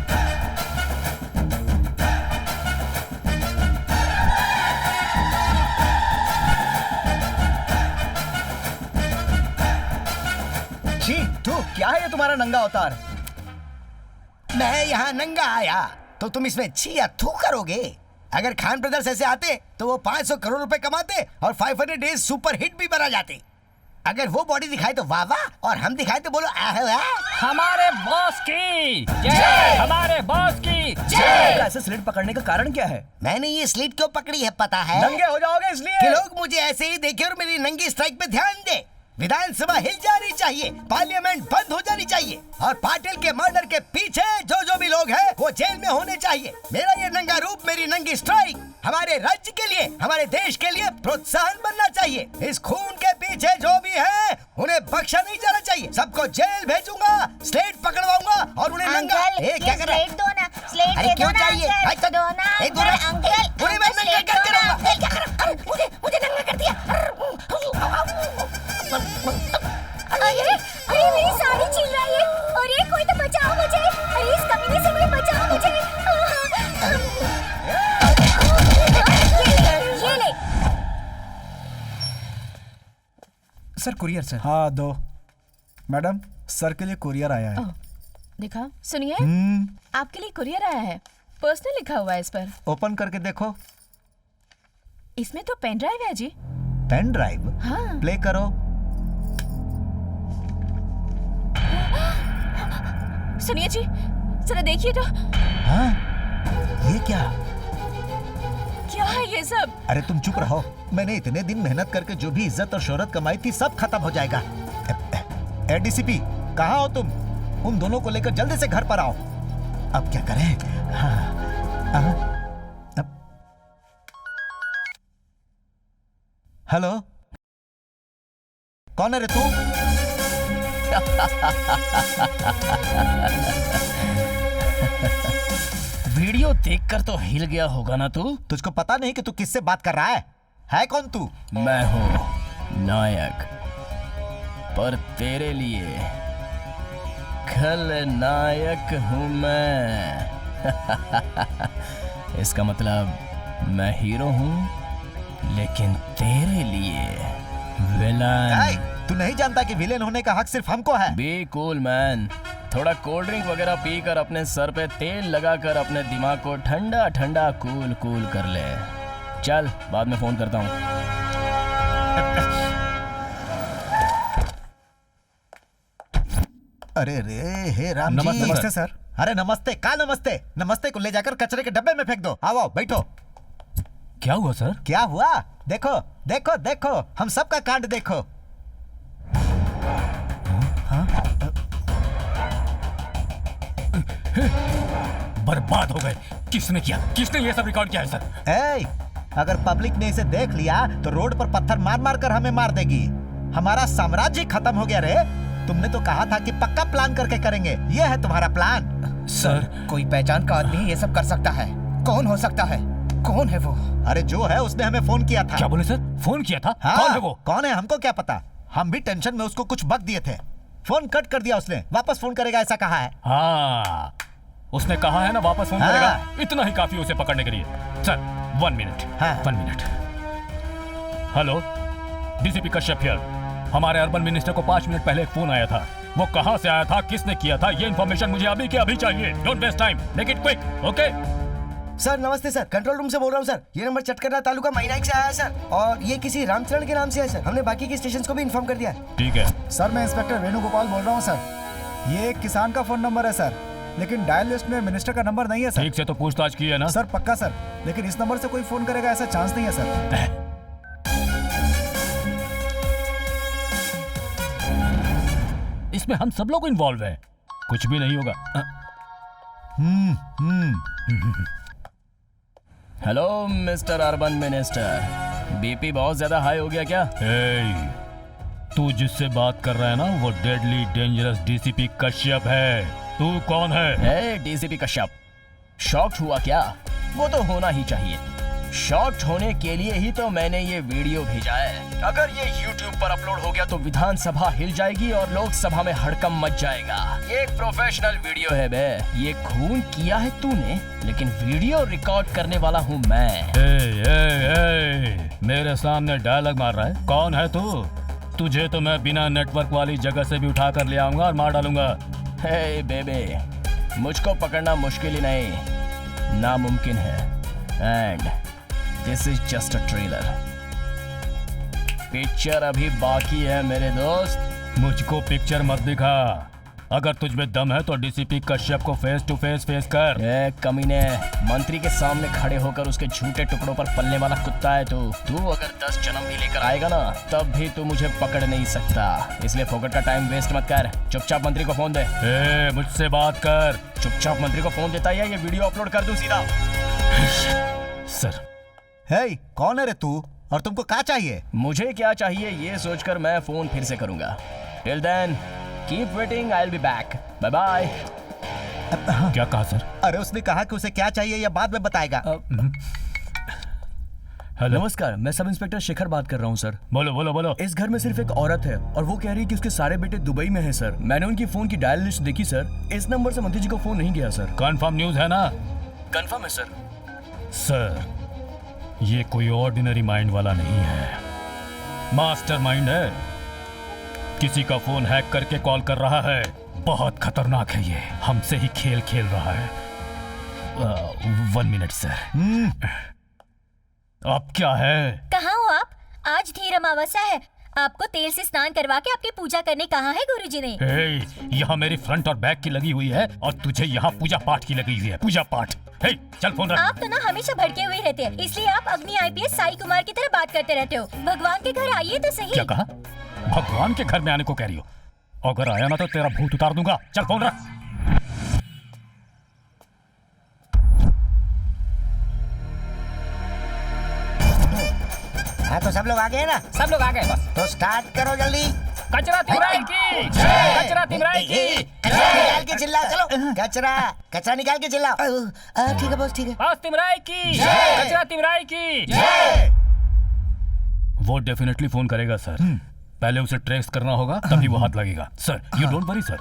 जी तू क्या है ये तुम्हारा नंगा अवतार? मैं यहाँ नंगा आया तो तुम इसमें छी या थू करोगे? अगर खान ब्रदर्स ऐसे आते तो वो 500 करोड़ रुपए कमाते और 500 डेज सुपर हिट भी बना जाते। अगर वो बॉडी दिखाए तो वाह वाह और हम दिखाए तो बोलो आह वाह। हमारे बॉस की जय, हमारे बॉस की जय। ऐसे स्लिट पकड़ने का कारण क्या है? मैंने ये स्लिट क्यों पकड़ी है पता है? नंगे हो जाओगे इसलिए कि लोग मुझे ऐसे ही देखे और मेरी नंगी स्ट्राइक पे ध्यान दे। विधानसभा हिल जानी चाहिए, पार्लियामेंट बंद हो जानी चाहिए और पाटिल के मर्डर के पीछे जो भी लोग हैं वो जेल में होने चाहिए। मेरा ये नंगा रूप, मेरी नंगी स्ट्राइक हमारे राज्य के लिए, हमारे देश के लिए प्रोत्साहन बनना चाहिए। इस खून के पीछे जो भी है उन्हें बख्शा नहीं जाना चाहिए। सबको जेल भेजूंगा, स्लेट पकड़वाऊंगा और उन्हें नंगा। क्या कर रहे हैं? अरे क्यों चाहिए? मुझे नंगा कर दिया। अरे मेरी साड़ी छीन रही है। अरे कोई तो बचाओ मुझे। अरे इस कमीने से कोई बचाओ मुझे। ये ले। Sir courier sir. हाँ दो। मैडम सर के लिए कुरियर आया है। दिखा, सुनिए, आपके लिए कुरियर आया है। पर्सनल लिखा हुआ है इस पर। ओपन करके देखो। इसमें तो पेन ड्राइव है जी। Pen drive? हाँ। प्ले करो। सुनिए जी, जरा देखिए तो। हाँ? ये क्या? क्या है ये सब? अरे तुम चुप रहो। मैंने इतने दिन मेहनत करके जो भी इज्जत और शोहरत कमाई थी सब खत्म हो जाएगा। डीसीपी कहाँ हो तुम? उन दोनों को लेकर जल्दी से घर पर आओ। अब क्या करें? हेलो, कौन है रे तू? वीडियो देखकर तो हिल गया होगा ना तू? तुझको पता नहीं कि तू किससे बात कर रहा है कौन तू? मैं हूँ नायक, पर तेरे लिए खलनायक हूँ मैं। इसका मतलब मैं हीरो हूँ, लेकिन तेरे लिए विलन। तू नहीं जानता कि विलेन होने का हक सिर्फ हमको है? Be cool man. थोड़ा कोल्ड ड्रिंक वगैरह पीकर अपने सर पे तेल लगाकर अपने दिमाग को ठंडा ठंडा कूल कूल कर ले। चल, बाद में फोन करता हूँ। अरे रे, हे राम जी। नमस्ते सर। अरे नमस्ते का नमस्ते? नमस्ते को ले जाकर कचरे के डब्बे में फेंक दो। आओ बैठो। क्या हुआ सर? क्या हुआ? देखो देखो देखो, हम सबका कांड देखो। बर्बाद हो गए। किसने किया? किसने ये सब रिकॉर्ड किया है सर? अगर पब्लिक ने इसे देख लिया तो रोड पर पत्थर मार मार कर हमें मार देगी। हमारा साम्राज्य खत्म हो गया रे। तुमने तो कहा था कि पक्का प्लान करके करेंगे। ये है तुम्हारा प्लान? सर कोई पहचान का आदमी ये सब कर सकता है। कौन हो सकता है? कौन है वो? अरे जो है उसने हमें फोन किया था। क्या बोले सर? फोन किया था? हाँ, कौन है वो? कौन है हमको क्या पता। हम भी टेंशन में उसको कुछ बक दिए थे। फोन कट कर दिया उसने। वापस फोन करेगा ऐसा कहा है। हाँ, उसने कहा है ना वापस फोन करेगा। इतना ही काफी उसे पकड़ने के लिए। Sir 1 minute. 1 minute. Hello, DCP Kashyap here. हमारे अर्बन मिनिस्टर को 5 मिनट पहले एक फोन आया था। वो कहां से आया था, किसने किया था, ये इन्फॉर्मेशन मुझे अभी के अभी चाहिए। Don't waste time, make it quick. Okay sir नमस्ते सर, कंट्रोल रूम से बोल रहा हूँ सर। ये नंबर चटकना तालुका माइनाक से आया है सर, और ये किसी रामचरण के नाम से है सर। हमने बाकी के स्टेशन को भी इन्फॉर्म कर दिया है। ठीक है सर, मैं इंस्पेक्टर वेणुगोपाल बोल रहा हूँ सर। ये एक किसान का फोन नंबर है सर, लेकिन डायल लिस्ट में मिनिस्टर का नंबर नहीं है सर। ठीक से तो पूछताछ की है ना? सर पक्का सर, लेकिन इस नंबर से कोई फोन करेगा ऐसा चांस नहीं है सर। इसमें हम सब लोग इन्वॉल्व हैं। कुछ भी नहीं होगा। Hello mister urban minister, BP बहुत ज्यादा हाई हो गया क्या? तू जिससे बात कर रहा है ना वो डेडली डेंजरस डीसीपी कश्यप है। तू कौन है? डीसीपी कश्यप, शॉक्ड हुआ क्या? वो तो होना ही चाहिए। शॉक्ड होने के लिए ही तो मैंने ये वीडियो भेजा है। अगर ये YouTube पर अपलोड हो गया तो विधानसभा हिल जाएगी और लोकसभा में हड़कंप मच जाएगा। ये एक प्रोफेशनल वीडियो है बे। ये खून किया है तूने, लेकिन वीडियो रिकॉर्ड करने वाला हूँ मैं। मेरे सामने डायलॉग मार रहा है? कौन है तू? तुझे तो मैं बिना नेटवर्क वाली जगह से भी उठा कर ले आऊंगा और मार डालूंगा। हे बेबे, मुझको पकड़ना मुश्किल ही नहीं, नामुमकिन है। And this is just a trailer. Picture अभी बाकी है मेरे दोस्त। मुझको पिक्चर मत दिखा, अगर तुझ में दम है तो डीसीपी कश्यप को फेस टू फेस कर। ए कमीने, मंत्री के सामने खड़े होकर उसके झूठे टुकड़ों पर पलने वाला कुत्ता है तू अगर 10 जन्म भी लेकर आएगा ना, तब भी तू मुझे पकड़ नहीं सकता। इसलिए फोकट का टाइम वेस्ट मत कर, चुपचाप मंत्री को फोन दे। ए, मुझसे बात कर। चुपचाप मंत्री को फोन देता है, ये वीडियो अपलोड कर दूं सीधा। सर। हे, कौन है रे तू और तुमको क्या चाहिए? मुझे क्या चाहिए ये सोचकर मैं फोन फिर से करूंगा। Till then keep waiting, I will be back, bye bye. क्या कहा सर? अरे उसने कहा कि उसे क्या चाहिए या बाद में बताएगा। हेलो, नमस्कार, मैं सब इंस्पेक्टर शेखर बात कर रहा हूँ सर। बोलो बोलो बोलो। इस घर में सिर्फ एक औरत है और वो कह रही है कि उसके सारे बेटे दुबई में हैं सर। मैंने उनकी फोन की डायल लिस्ट देखी सर, इस नंबर से मंत्री जी को फोन नहीं गया सर। कंफर्म न्यूज है ना? कंफर्म है सर। सर, ये कोई ऑर्डिनरी माइंड वाला नहीं है, मास्टर माइंड है। किसी का फोन हैक करके कॉल कर रहा है, बहुत खतरनाक है ये, हमसे ही खेल खेल रहा है। 1 मिनट सर। अब क्या है? कहाँ हो आप? आज धीर अमावस्या है, आपको तेल से स्नान करवा के आपकी पूजा करने कहा है गुरुजी ने। यहाँ मेरी फ्रंट और बैक की लगी हुई है और तुझे यहाँ पूजा पाठ की लगी हुई है। पूजा पाठ? चल फोन रख। आप तो ना हमेशा भड़के हुए रहते हैं, इसलिए आप अग्नि आईपीएस साई कुमार की तरह बात करते रहते हो। भगवान के घर आइए तो सही। क्या कहा? भगवान के घर में आने को कह रही हो? अगर आया ना तो तेरा भूत उतार दूंगा। चल फोन रख। हाँ तो सब लोग आ गए ना? सब लोग आ गए बस। तो स्टार्ट करो जल्दी। कचरा तिमराई की, कचरा तिमराई की। कचरा निकाल के चिल्लाओ, चलो। कचरा निकाल के चिल्लाओ। ठीक है बॉस, ठीक है। बॉस तिमराई की, कचरा तिमराई की। वो डेफिनेटली फोन करेगा सर। पहले उसे ट्रेस करना होगा, तभी वो हाथ लगेगा। Sir, you don't worry sir.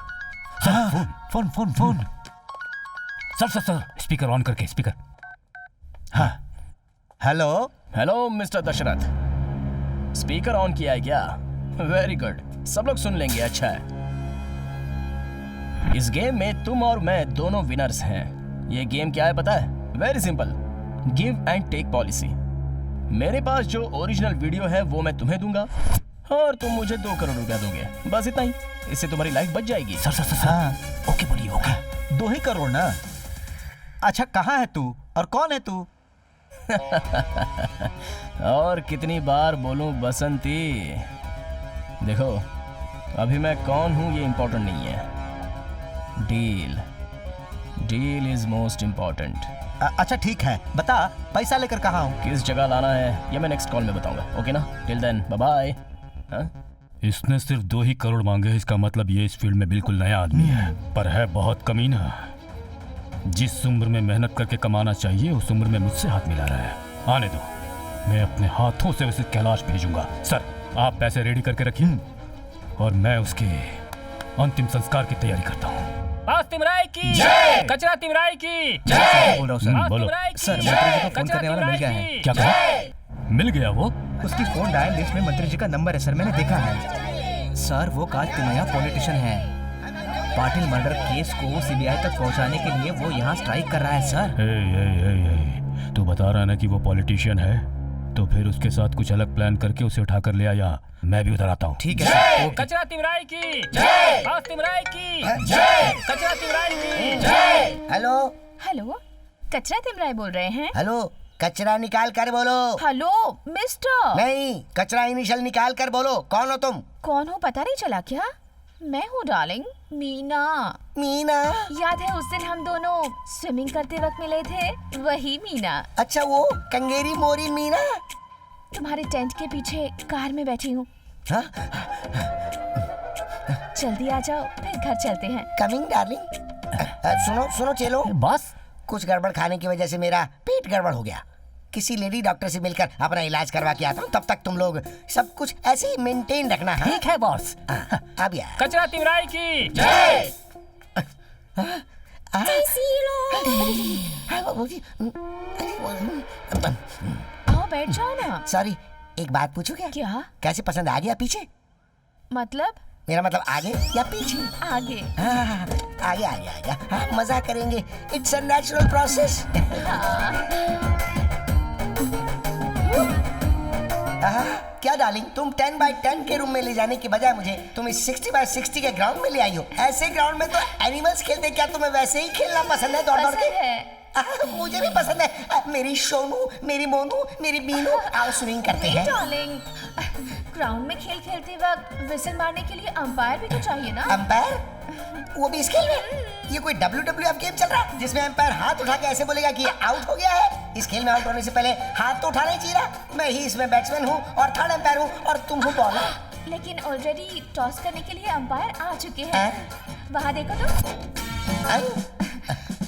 Sir, phone phone phone. Sir, speaker on करके, स्पीकर। हाँ, hello hello mister Dasharath, speaker on किया है क्या? वेरी गुड, सब लोग सुन लेंगे। अच्छा है, इस गेम में तुम और मैं दोनों विनर्स हैं। ये गेम क्या है पता है? Very simple, give and take policy. मेरे पास जो ओरिजिनल वीडियो है वो मैं तुम्हें दूंगा और तुम मुझे 2 करोड़ रुपया दोगे, बस इतना ही। इससे तुम्हारी लाइफ बच जाएगी। सर। हाँ, ओके बोलिए, ओके। 2 ही करोड़ ना? अच्छा, कहाँ है तू और कौन है तू? और कितनी बार बोलूं बसंती? देखो, अभी मैं कौन हूं ये इंपॉर्टेंट नहीं है, डील इज मोस्ट इंपॉर्टेंट। अच्छा ठीक है, बता पैसा लेकर कहाँ हूँ? किस जगह लाना है ये मैं नेक्स्ट कॉल में बताऊंगा, ओके ना? Till then bye bye. इसने सिर्फ 2 ही करोड़ मांगे, इसका मतलब ये इस फील्ड में बिल्कुल नया आदमी है, पर है बहुत कमीना। जिस उम्र में मेहनत करके कमाना चाहिए उस उम्र में मुझसे हाथ मिला रहा है। आने दो, मैं अपने हाथों से उसे कैलाश भेजूंगा। सर, आप पैसे रेडी करके रखिए और मैं उसके अंतिम संस्कार की तैयारी करता हूँ। बॉस तिमराई की, कचरा तिमराई की। बोल रहा हूँ सर। बोलो सर, मंत्री जी को फोन करने वाला मिल गया है। क्या कहा? मिल गया? वो उसकी फोन डायल लिस्ट में मंत्री जी का नंबर है सर, मैंने देखा है। सर, वो कार्तिकेय पॉलिटिशियन है। पाटिल मर्डर केस को सीबीआई तक पहुंचाने के लिए वो यहाँ स्ट्राइक कर रहा है सर। तू बता रहा है ना कि वो पॉलिटिशियन है, तो फिर उसके साथ कुछ अलग प्लान करके उसे उठा कर ले आया। मैं भी उधर आता हूँ। ठीक है सर। कचरा तिमराई की, बॉस तिमराई की, कचरा तिमराई की। हेलो, कचरा तिमराई बोल रहे हैं? हेलो, कचरा निकाल कर बोलो। Hello mister. नहीं, कचरा इनिशियल निकाल कर बोलो। कौन हो तुम? कौन हो पता नहीं चला क्या? मैं हूँ डार्लिंग, मीना। याद है उस दिन हम दोनों स्विमिंग करते वक्त मिले थे? वही मीना। अच्छा, वो कंगेरी मोरी मीना? तुम्हारे टेंट के पीछे कार में बैठी हूँ। जल्दी आ जाओ, फिर घर चलते हैं। Coming darling. सुनो चेलो, बॉस, कुछ गड़बड़ खाने की वजह से मेरा पेट गड़बड़ हो गया। किसी लेडी डॉक्टर से मिलकर अपना इलाज करवा के आता हूँ, तब तक तुम लोग सब कुछ ऐसे ही मेंटेन रखना। ठीक है बॉस। अब यार, कचरा तिमराई की। आओ बैठ जाओ ना। सॉरी, एक बात पूछूं क्या? क्या? कैसे पसंद आ गया पीछे? मतलब? मेरा मतलब आगे या पीछे? आगे। आगे। हाँ, मजा करेंगे। It's a natural process. क्या डार्लिंग, तुम 10 by 10 के रूम में ले जाने की बजाय मुझे तुम इस 60 by 60 के ग्राउंड में ले आई हो। ऐसे ग्राउंड में तो एनिमल्स खेलते, क्या तुम्हें वैसे ही खेलना पसंद है दौड़ दौड़ के? मुझे भी पसंद है। मेरी सोनू, मेरी मोनू, मेरी बीनू आओ स्विमिंग करते हैं। डार्लिंग, ग्राउंड में खेल खेलते वक्त विसल मारने के लिए अंपायर भी तो चाहिए ना? अंपायर? वो भी इस खेल में? ये कोई WWF गेम चल रहा है जिसमें अंपायर हाथ उठा के ऐसे बोलेगा कि आउट हो गया है? इस खेल में आउट होने से पहले हाथ तो उठाना ही चाहिए। मैं ही इसमें बैट्समैन हूँ और थर्ड अंपायर हूँ और तुम हो बॉलर। लेकिन ऑलरेडी टॉस करने के लिए अंपायर आ चुके हैं। वहाँ देखो तो।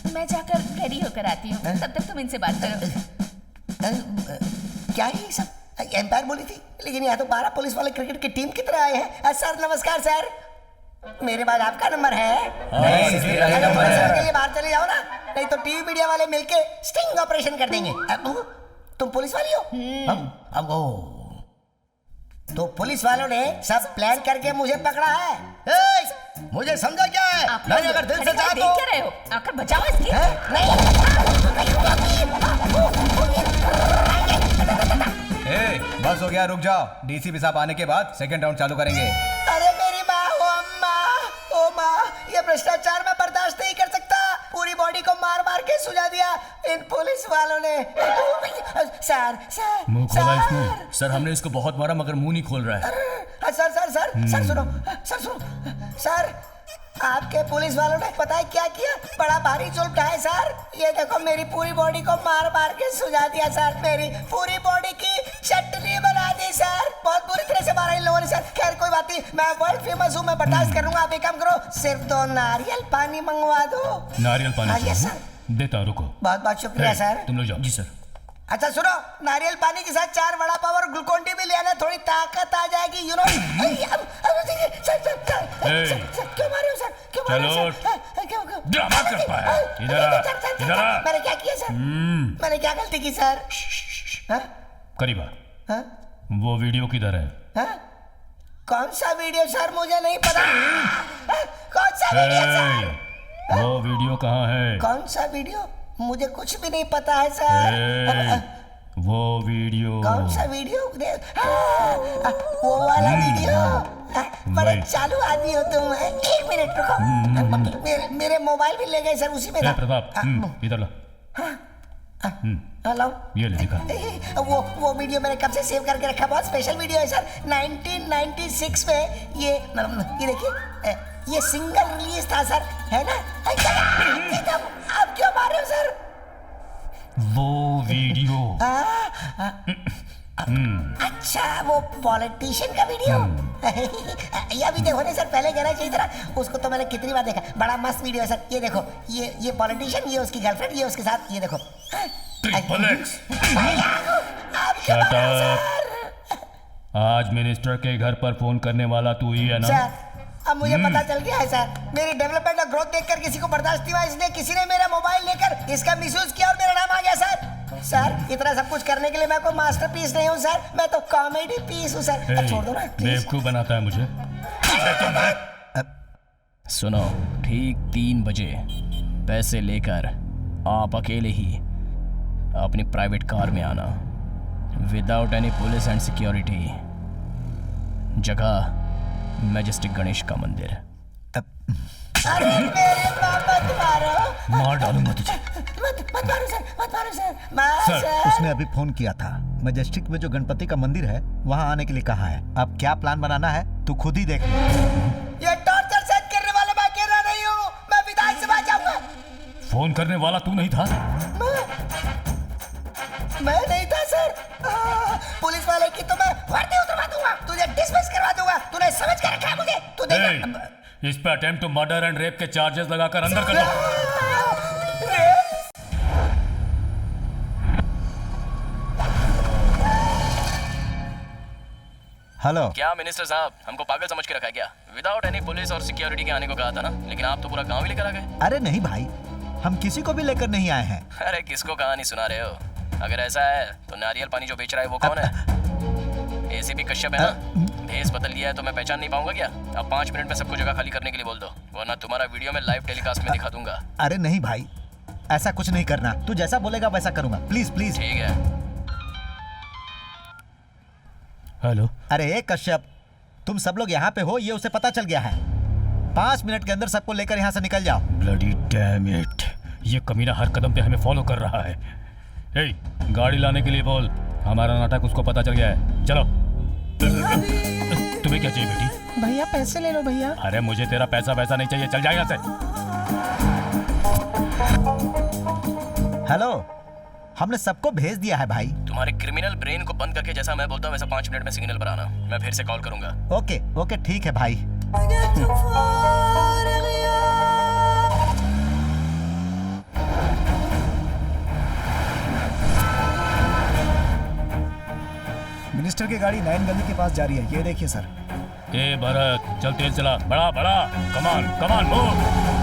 मैं जाकर रेडी होकर आती हूँ, तब तक तुम इनसे बात करो। क्या है ये सब? एम्पायर बोली थी, लेकिन यहाँ तो 12 पुलिस वाले क्रिकेट की टीम की तरह आए हैं। सर नमस्कार सर, मेरे पास आपका नंबर है। नहीं, के लिए बाहर चले जाओ ना, नहीं तो टीवी मीडिया वाले मिलके स्टिंग ऑपरेशन कर देंगे। तुम पुलिस वाली हो? अब तो पुलिस वालों ने सब प्लान करके मुझे पकड़ा है। मुझे समझा क्या है? मैंने अगर दिल से चाहा तो क्या रहे हो? आकर बचाओ इसकी। बस हो गया, रुक जाओ। डीसीपी साहब आने के बाद सेकंड राउंड चालू करेंगे। अरे मेरी माँ, ओ माँ, ये भ्रष्टाचार मैं बर्दाश्त नहीं कर सकता। पूरी बॉडी को मार मार के सुझा दिया इन पुलिस वालों ने। सर मुंह खोला इसने। सर हमने इसको बहुत मारा मगर मुंह नहीं खोल रहा है। सर सुनो सर, आपके पुलिस वालों ने पता है क्या किया? बड़ा भारी जुल्म ढाया सर। ये देखो मेरी पूरी बॉडी को मार मार के सुझा दिया सर। मेरी पूरी बॉडी की चटनी बना दी सर। बहुत बुरी तरह से मारा इन लोगों ने सर। खैर कोई बात नहीं, मैं वर्ल्ड फेमस हूँ, मैं बर्दाश्त करूंगा। आप एक काम करो, सिर्फ 2 नारियल पानी मंगवा दो। नारियल पानी? Yes sir. देता, रुको। बहुत बहुत शुक्रिया सर। तुम लोग जाओ। जी सर। अच्छा सुनो, नारियल पानी के साथ 4 वड़ा पाव और ग्लूकोन डी भी ले आना, थोड़ी ताकत आ जाएगी, यू नो। क्यों मारे हो सर? क्यों मारे हो सर? क्यों ड्रामा करता है? इधर आ। मैंने क्या किया सर? मैंने क्या गलती की सर? करीबा, वो वीडियो किधर है? कौन सा वीडियो सर? मुझे नहीं पता। कौन सा वीडियो सर? वो वीडियो कहाँ है? कौन सा वीडियो? मुझे कुछ भी नहीं पता है सर। वो वीडियो? कौन सा वीडियो? वो वाला वीडियो? बड़े चालू आदमी हो तुम। 1 मिनट रुको, मेरे मोबाइल भी ले गए सर, उसी में था। प्रताप, इधर ला। हेलो, ये ले दिखा। वो वीडियो मैंने कब से सेव करके रखा। बहुत स्पेशल वीडियो है सर। 1996 में ये देखिए, ये सिंगल रिलीज था सर, है ना? आप क्यों मार रहे हो सर? वो वीडियो। अच्छा, वो पॉलिटिशियन का वीडियो। ये अभी देखो ना सर, पहले कहना चाहिए था ना। उसको तो मैंने कितनी बार देखा। बड़ा मस्त वीडियो है सर। ये देखो, ये पॉलिटिशियन, ये उसकी गर्लफ्रेंड, ये उसके साथ, ये देखो। Triple x. आप क्या मार रहे हो सर? आज मिनिस्टर के घर पर फोन करने वाला तू ही है ना? सर अब मुझे पता चल गया है सर। मेरी डेवलपमेंट और ग्रोथ देखकर किसी को बर्दाश्त नहीं हुआ, इसलिए किसी ने मेरा मोबाइल लेकर इसका मिसयूज किया और मेरा नाम आ गया सर। सर इतना सब कुछ करने के लिए मैं कोई मास्टरपीस नहीं हूँ सर, मैं तो कॉमेडी पीस हूँ सर। अब छोड़ दो ना प्लीज। बेवकूफ बनाता है मुझे। सुनो, ठीक 3 बजे पैसे लेकर आप अकेले ही अपनी प्राइवेट कार में आना, without any police and security. जगह मैजेस्टिक गणेश का मंदिर। अरे मेरे मत मारो। मार डालूंगा तुझे। मत मारो सर, मत मारो सर। सर, उसने अभी फोन किया था। मैजेस्टिक में जो गणपति का मंदिर है वहाँ आने के लिए कहा है। अब क्या प्लान बनाना है तू खुद ही देख ले। ये टॉर्चर सेट करने वाला मैं अकेला नहीं हूँ, मैं विधानसभा जाऊंगा। फोन करने वाला तू नहीं था? मैं नहीं था सर। पुलिस वाले की तो मैं वर्दी उतरवा दूंगा, तुझे डिसमिस करवा दूंगा। तूने समझ कर रखा है मुझे? तू देख, इस पे attempt to murder and rape के चार्जेस लगाकर अंदर कर लो। हेलो। क्या मिनिस्टर साहब हमको पागल समझ के रखा है क्या? विदाउट एनी पुलिस और सिक्योरिटी के आने को कहा था ना, लेकिन आप तो पूरा गांव ही लेकर आ गए। अरे नहीं भाई, हम किसी को भी लेकर नहीं आए हैं। अरे किसको कहानी सुना रहे हो? अगर ऐसा है तो नारियल पानी जो बेच रहा है वो कौन है? एसीपी कश्यप है ना? भेस बदल लिया है तो मैं पहचान नहीं पाऊंगा क्या? अब 5 मिनट में सबको जगह खाली करने के लिए बोल दो, वरना तुम्हारा वीडियो में लाइव टेलीकास्ट में दिखा दूंगा। अरे नहीं भाई, ऐसा कुछ नहीं करना। तू जैसा बोलेगा वैसा करूंगा। Please please. ठीक है। हेलो। अरे कश्यप, तुम सब लोग यहाँ पे हो ये उसे पता चल गया है। 5 मिनट के अंदर सबको लेकर यहाँ से निकल जाओ। ब्लडी डैम इट, ये कमीना हर कदम पे हमें फॉलो कर रहा है। ए, गाड़ी लाने के लिए बोल, हमारा नाटक उसको पता चल गया है। चलो। तुम्हें क्या चाहिए बेटी? भैया पैसे ले लो भैया। अरे मुझे तेरा पैसा वैसा नहीं चाहिए, चल जा यहाँ से। हेलो, हमने सबको भेज दिया है भाई। तुम्हारे क्रिमिनल ब्रेन को बंद करके जैसा मैं बोलता हूँ वैसा 5 मिनट में सिग्नल पर आना। मैं फिर से कॉल करूंगा। ओके ओके ठीक है भाई। मिनिस्टर की गाड़ी 9 गली के पास जा रही है, ये देखिए सर। ए भरत, चल तेज चला, बड़ा बड़ा, कमान कमान मूव।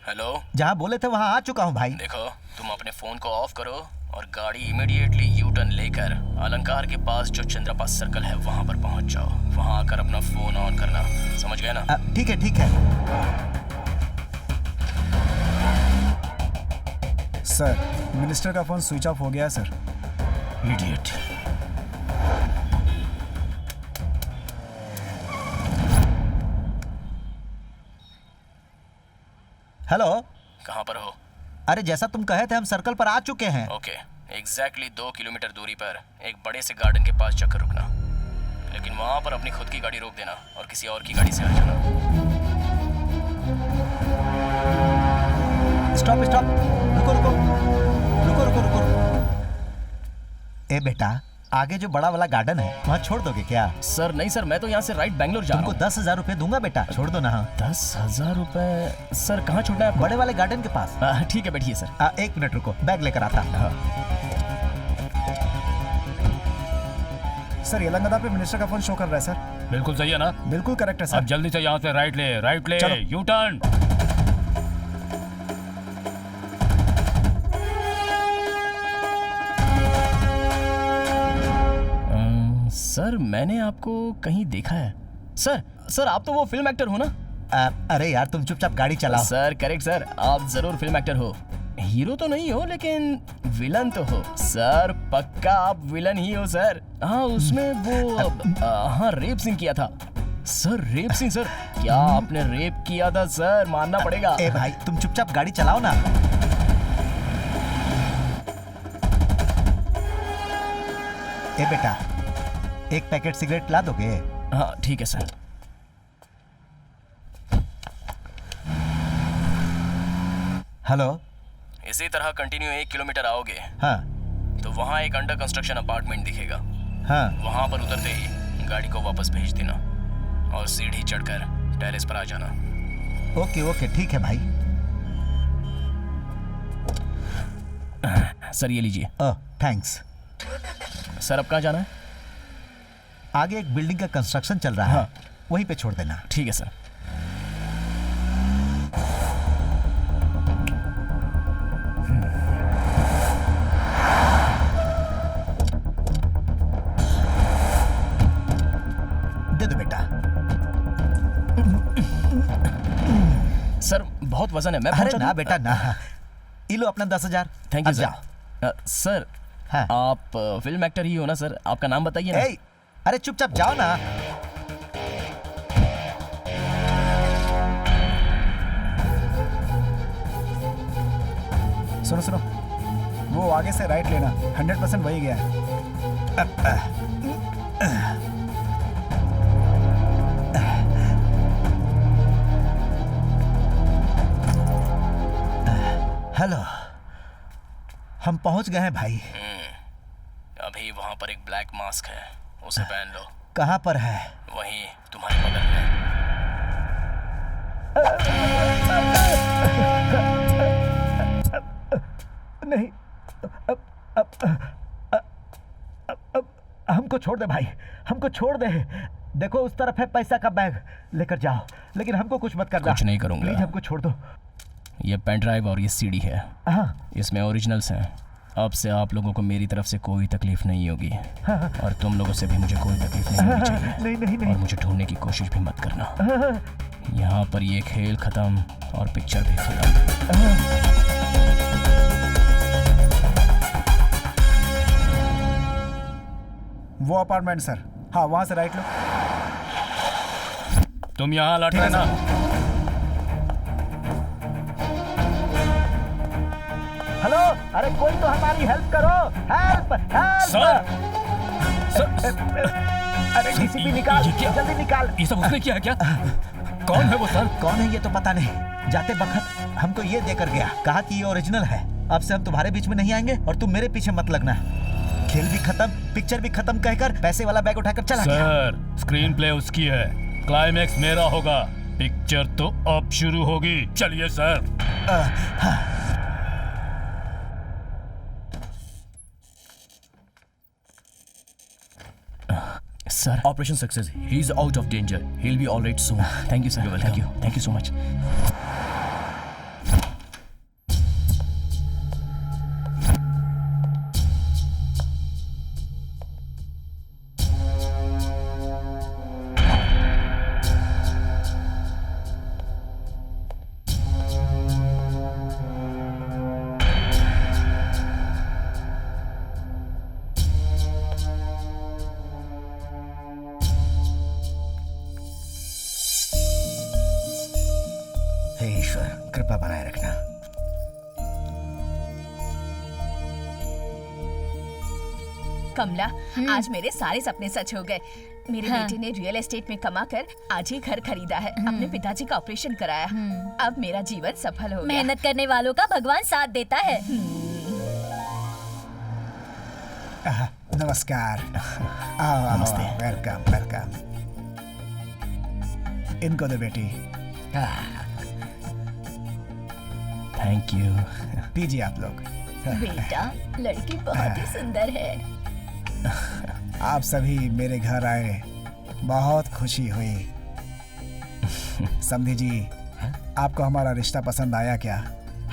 हेलो, जहाँ बोले थे वहाँ आ चुका हूँ भाई। देखो, तुम अपने फोन को ऑफ करो और गाड़ी इमीडिएटली यू टर्न लेकर अलंकार के पास जो चंद्रपास सर्कल है वहाँ पर पहुँच जाओ। वहाँ आकर अपना फोन ऑन करना, समझ गए ना? ठीक है ठीक है। सर, मिनिस्टर का फोन स्विच ऑफ हो गया है सर। इडियट। हेलो, कहाँ पर हो? अरे जैसा तुम कहे थे हम सर्कल पर आ चुके हैं। ओके, एग्जैक्टली 2 किलोमीटर दूरी पर एक बड़े से गार्डन के पास चक्कर रुकना, लेकिन वहां पर अपनी खुद की गाड़ी रोक देना और किसी और की गाड़ी से आ जाना। स्टॉप स्टॉप, रुको रुको रुको रुको रुको। ए बेटा, आगे जो बड़ा वाला गार्डन है वहाँ छोड़ दोगे क्या? सर नहीं सर, मैं तो यहाँ से राइट बैंगलोर जा रहा हूँ। तुमको 10,000 रुपए दूंगा बेटा, छोड़ दो ना। 10,000 रुपए? सर कहाँ छोड़ना है? बड़े वाले गार्डन के पास। ठीक है बैठिए सर। 1 मिनट रुको, बैग लेकर आता। सर, येलंगदा पे मिनिस्टर का फोन शो कर रहा है सर। बिल्कुल सही है ना? बिल्कुल करेक्ट है सर। अब जल्दी से यहाँ से राइट ले, यू टर्न। सर मैंने आपको कहीं देखा है। सर आप तो वो फिल्म एक्टर हो ना? अरे यार तुम चुपचाप गाड़ी चलाओ। सर करेक्ट सर, आप जरूर फिल्म एक्टर हो। हीरो तो नहीं हो लेकिन विलन तो हो। सर पक्का आप विलन ही हो सर। हाँ उसमें वो हाँ रेप सीन किया था सर। रेप सीन सर, क्या आपने रेप किया था सर? मानना पड़ेगा। ए भाई तुम चुपचाप गाड़ी चलाओ ना। ए बेटा, 1 पैकेट सिगरेट ला दोगे? हाँ ठीक है सर। हेलो, इसी तरह कंटिन्यू 1 किलोमीटर आओगे हाँ तो वहाँ एक अंडर कंस्ट्रक्शन अपार्टमेंट दिखेगा। हाँ वहाँ पर उतरते ही गाड़ी को वापस भेज देना और सीढ़ी चढ़कर टेरेस पर आ जाना। ओके ओके ठीक है भाई। सर ये लीजिए। थैंक्स। सर अब कहाँ जाना है? आगे एक बिल्डिंग का कंस्ट्रक्शन चल रहा है, वहीं पे छोड़ देना। ठीक है सर। दे दो बेटा। सर बहुत वजन है, मैं अरे ना बेटा ना। ये लो अपना 10,000। Thank you sir. सर हाँ। आप फिल्म एक्टर ही हो ना सर? आपका नाम बताइए ना। अरे चुपचाप जाओ ना। सुनो सुनो, वो आगे से राइट लेना, 100% वही गया है। हेलो, हम पहुंच गए हैं भाई। अभी वहाँ पर एक ब्लैक मास्क है, उसे पहन लो। कहाँ पर है? वहीं तुम्हारे बगल में। नहीं, हमको छोड़ दे भाई, हमको छोड़ दे। देखो उस तरफ है पैसा का बैग, लेकर जाओ, लेकिन हमको कुछ मत करना। कुछ नहीं करूंगा। प्लीज हमको छोड़ दो। ये पेन ड्राइव और ये सीडी है। हाँ। इसमें ओरिजिनल्स हैं। अब से आप लोगों को मेरी तरफ से कोई तकलीफ नहीं होगी। हाँ। और तुम लोगों से भी मुझे कोई तकलीफ नहीं होनी चाहिए। नहीं नहीं नहीं। और मुझे ढूंढने की कोशिश भी मत करना। यहाँ पर ये खेल खत्म और पिक्चर भी खत्म। वो अपार्टमेंट सर। हाँ वहाँ से राइट लो। तुम यहाँ लट रहना। हेलो, अरे कोई तो हमारी हेल्प करो। Help help. अरे डीसीपी निकाल, जल्दी निकाल। ये सब उसने किया है क्या? कौन है वो सर? कौन है ये तो पता नहीं। जाते वक्त हमको ये देकर गया, कहा कि ये ओरिजिनल है। अब से हम तुम्हारे बीच में नहीं आएंगे और तुम मेरे पीछे मत लगना। खेल भी खत्म, पिक्चर भी खत्म कहकर पैसे वाला बैग उठाकर चला गया। सर, स्क्रीन प्ले उसकी है, क्लाइमैक्स मेरा होगा। पिक्चर तो अब शुरू होगी। चलिए sir. Sir, operation success. He is out of danger. He will be alright soon. Thank you sir. Thank you so much. हे ईश्वर, कृपा बनाए रखना। कमला, आज मेरे सारे सपने सच हो गए। मेरे बेटे ने रियल एस्टेट में कमाकर आज ही घर खरीदा है, अपने पिताजी का ऑपरेशन कराया। अब मेरा जीवन सफल हो गया। मेहनत करने वालों का भगवान साथ देता है। नमस्कार। नमस्ते। Welcome welcome. इनको दे बेटी। Thank you. पीजिए आप लोग। बेटा, लड़की बहुत ही सुंदर है। आप सभी मेरे घर आए, बहुत खुशी हुई। समधी जी, आपको हमारा रिश्ता पसंद आया क्या?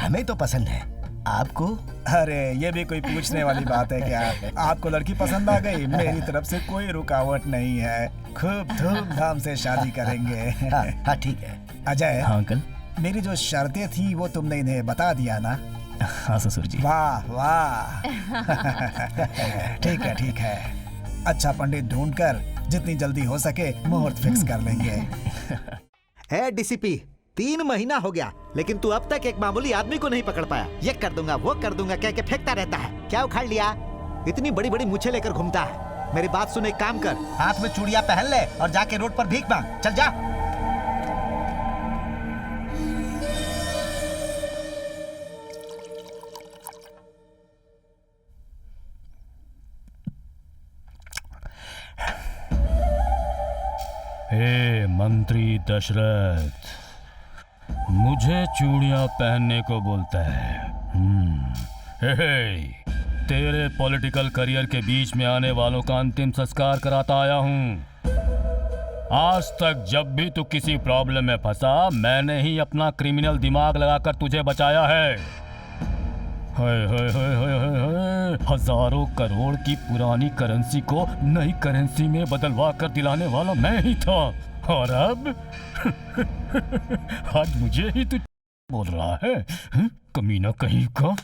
हमें तो पसंद है, आपको? अरे ये भी कोई पूछने वाली बात है क्या? आपको लड़की पसंद आ गई? मेरी तरफ से कोई रुकावट नहीं है। खूब धूमधाम से शादी करेंगे। हाँ ठीक है। अजय। हाँ अंकल। मेरी जो शर्तें थी वो तुमने इन्हें बता दिया ना? हाँ ससुर जी। वाह वाह। ठीक है ठीक है। अच्छा पंडित ढूंढकर जितनी जल्दी हो सके मुहूर्त फिक्स कर लेंगे। ए डीसीपी, 3 महीना हो गया लेकिन तू अब तक एक मामूली आदमी को नहीं पकड़ पाया। ये कर दूंगा वो कर दूंगा कह के फेंकता रहता है। क्या उखाड़ लिया? इतनी बड़ी बड़ी मूछें लेकर घूमता है। मेरी बात सुन, एक काम कर, हाथ में चूड़ियां पहन ले और जाके रोड पर भीख मांग। चल जा। हे मंत्री दशरथ, मुझे चूड़ियां पहनने को बोलता है। हे, तेरे पॉलिटिकल करियर के बीच में आने वालों का अंतिम संस्कार कराता आया हूं। आज तक जब भी तू किसी प्रॉब्लम में फंसा, मैंने ही अपना क्रिमिनल दिमाग लगाकर तुझे बचाया है। हाय हाय हाय हाय हाय हाय, हजारों करोड़ की पुरानी करेंसी को नई करेंसी में बदलवा कर दिलाने वाला मैं ही था। और अब आज मुझे ही तू बोल रहा है? कमीना कहीं का।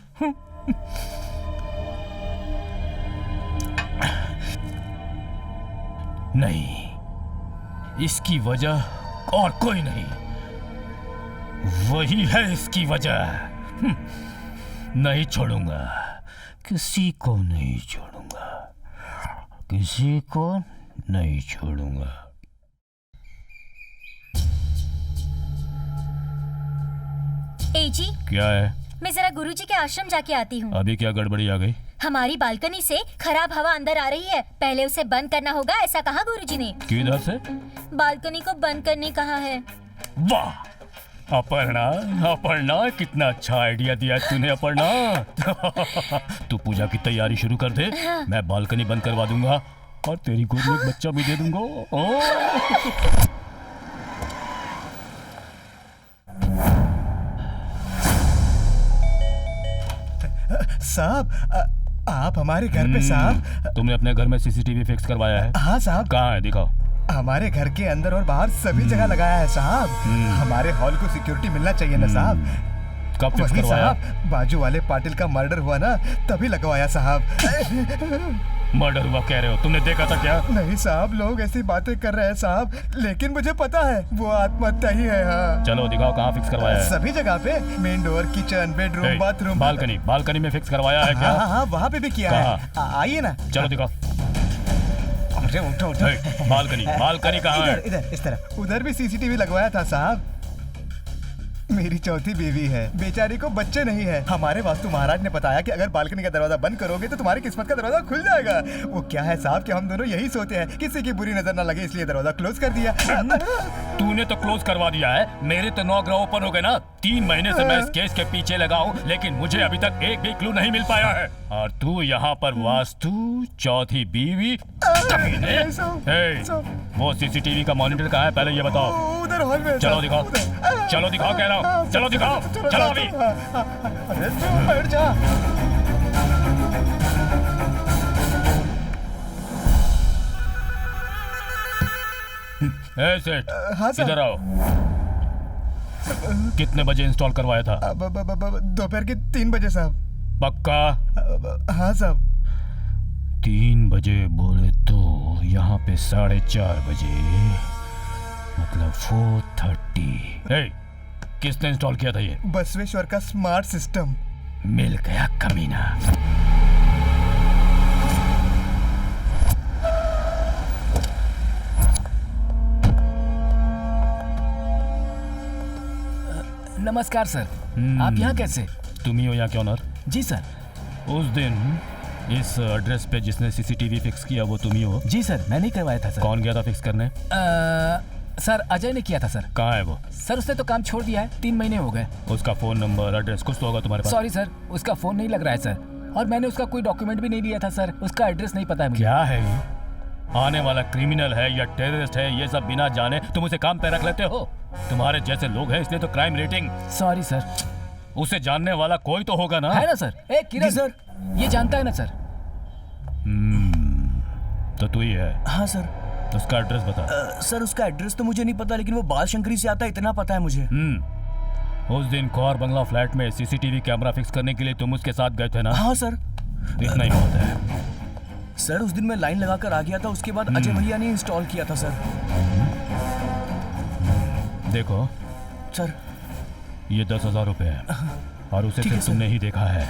नहीं, इसकी वजह और कोई नहीं, वही है इसकी वजह। नहीं छोड़ूंगा, किसी को नहीं छोड़ूंगा, किसी को नहीं छोड़ूंगा। ए जी, क्या है? मैं जरा गुरुजी के आश्रम जाके आती हूँ। अभी क्या गड़बड़ी आ गई? हमारी बालकनी से खराब हवा अंदर आ रही है, पहले उसे बंद करना होगा, ऐसा कहा गुरुजी ने। किधर से? बालकनी को बंद करने कहा है। वाह अपर्णा, अपर्णा, कितना अच्छा आइडिया दिया तूने अपर्णा। तू पूजा की तैयारी शुरू कर दे, मैं बालकनी बंद करवा दूंगा और तेरी गोद में एक बच्चा भी दे दूंगा। साहब, आप हमारे घर पे साहब। तुमने अपने घर में सीसीटीवी फिक्स करवाया है? हाँ साहब। कहाँ है, दिखाओ। हमारे घर के अंदर और बाहर सभी जगह लगाया है साहब। हमारे हॉल को सिक्योरिटी मिलना चाहिए ना साहब। कब फिक्स करवाया? साहब, बाजू वाले पाटिल का मर्डर हुआ ना, तभी लगवाया साहब। मर्डर हुआ कह रहे हो, तुमने देखा था क्या? नहीं साहब, लोग ऐसी बातें कर रहे हैं साहब, लेकिन मुझे पता है वो आत्महत्या ही है। हाँ। चलो दिखाओ कहाँ फिक्स करवाया है। सभी जगह पे, main door, kitchen, bedroom, bathroom, balcony में फिक्स करवाया है क्या? हाँ, वहाँ पे भी किया है। आइए ना। चलो दिखाओ। उठो। बालकनी कहाँ है? इधर इस तरफ। उधर भी सीसीटीवी लगवाया था साहब। मेरी चौथी बीवी है, बेचारी को बच्चे नहीं है। हमारे वास्तु महाराज ने बताया कि अगर बालकनी का दरवाजा बंद करोगे तो तुम्हारी किस्मत का दरवाजा खुल जाएगा। वो क्या है साहब कि हम दोनों यही सोचते हैं, किसी की बुरी नजर न लगे, इसलिए दरवाजा क्लोज कर दिया। तूने तो क्लोज करवा दिया है, मेरे तो 9 ग्रह ओपन हो गए ना। 3 महीने से मैं इस केस के पीछे लगा हूँ, लेकिन मुझे अभी तक एक भी क्लू नहीं मिल पाया है। और तू यहाँ पर वास्तु, चौथी बीवी, वो सीसीटीवी का मॉनिटर कहाँ है पहले ये बताओ। उधर हॉल में। चलो दिखाओ कह रहा हूँ, चलो दिखाओ, चलो अभी। अरे बैठ जा। सेठ, हाँ सर। इधर आओ। कितने बजे इंस्टॉल करवाया था? दोपहर के 3 बजे साहब। पक्का? हाँ साहब। 3 बजे बोले तो यहाँ पे 4:30 बजे, मतलब 4:30। किसने इंस्टॉल किया था ये? बसवेश्वर का स्मार्ट सिस्टम। मिल गया कमीना। नमस्कार सर, आप यहाँ कैसे? तुम ही हो यहाँ के ऑनर? जी सर। उस दिन इस एड्रेस पे जिसने सीसीटीवी फिक्स किया वो तुम ही हो? जी सर, मैंने करवाया था सर। कौन गया था फिक्स करने? सर अजय ने किया था सर। कहाँ है वो? सर उसने तो काम छोड़ दिया है, 3 महीने हो गए। उसका फोन नंबर, एड्रेस कुछ तो होगा तुम्हारे पास? सॉरी सर, उसका फोन नहीं लग रहा है सर, और मैंने उसका कोई डॉक्यूमेंट भी नहीं लिया था सर। उसका एड्रेस नहीं पता है मुझे। क्या है ये? आने वाला क्रिमिनल है या टेररिस्ट है, ये सब बिना जाने तुम उसे काम पे रख लेते हो? तुम्हारे जैसे लोग हैं इसलिए तो क्राइम रेटिंग। Sorry sir. उसे जानने वाला कोई तो होगा ना? है ना सर। ए किरण सर, ये जानता है ना सर? तो तू ही है? हाँ सर। उसका एड्रेस बता। सर उसका एड्रेस तो मुझे नहीं पता, लेकिन वो बाल शंकरी से आता है, इतना पता है मुझे। उस दिन कौर बंगला फ्लैट में सीसीटीवी कैमरा फिक्स करने के लिए तुम उसके साथ गए थे ना? हाँ सर। इतना ही होता है सर। उस दिन मैं लाइन लगाकर आ गया था, उसके बाद अजय भैया ने इंस्टॉल किया था सर। देखो सर, ये 10,000 रुपए है और उसे सिर्फ तुमने ही देखा है।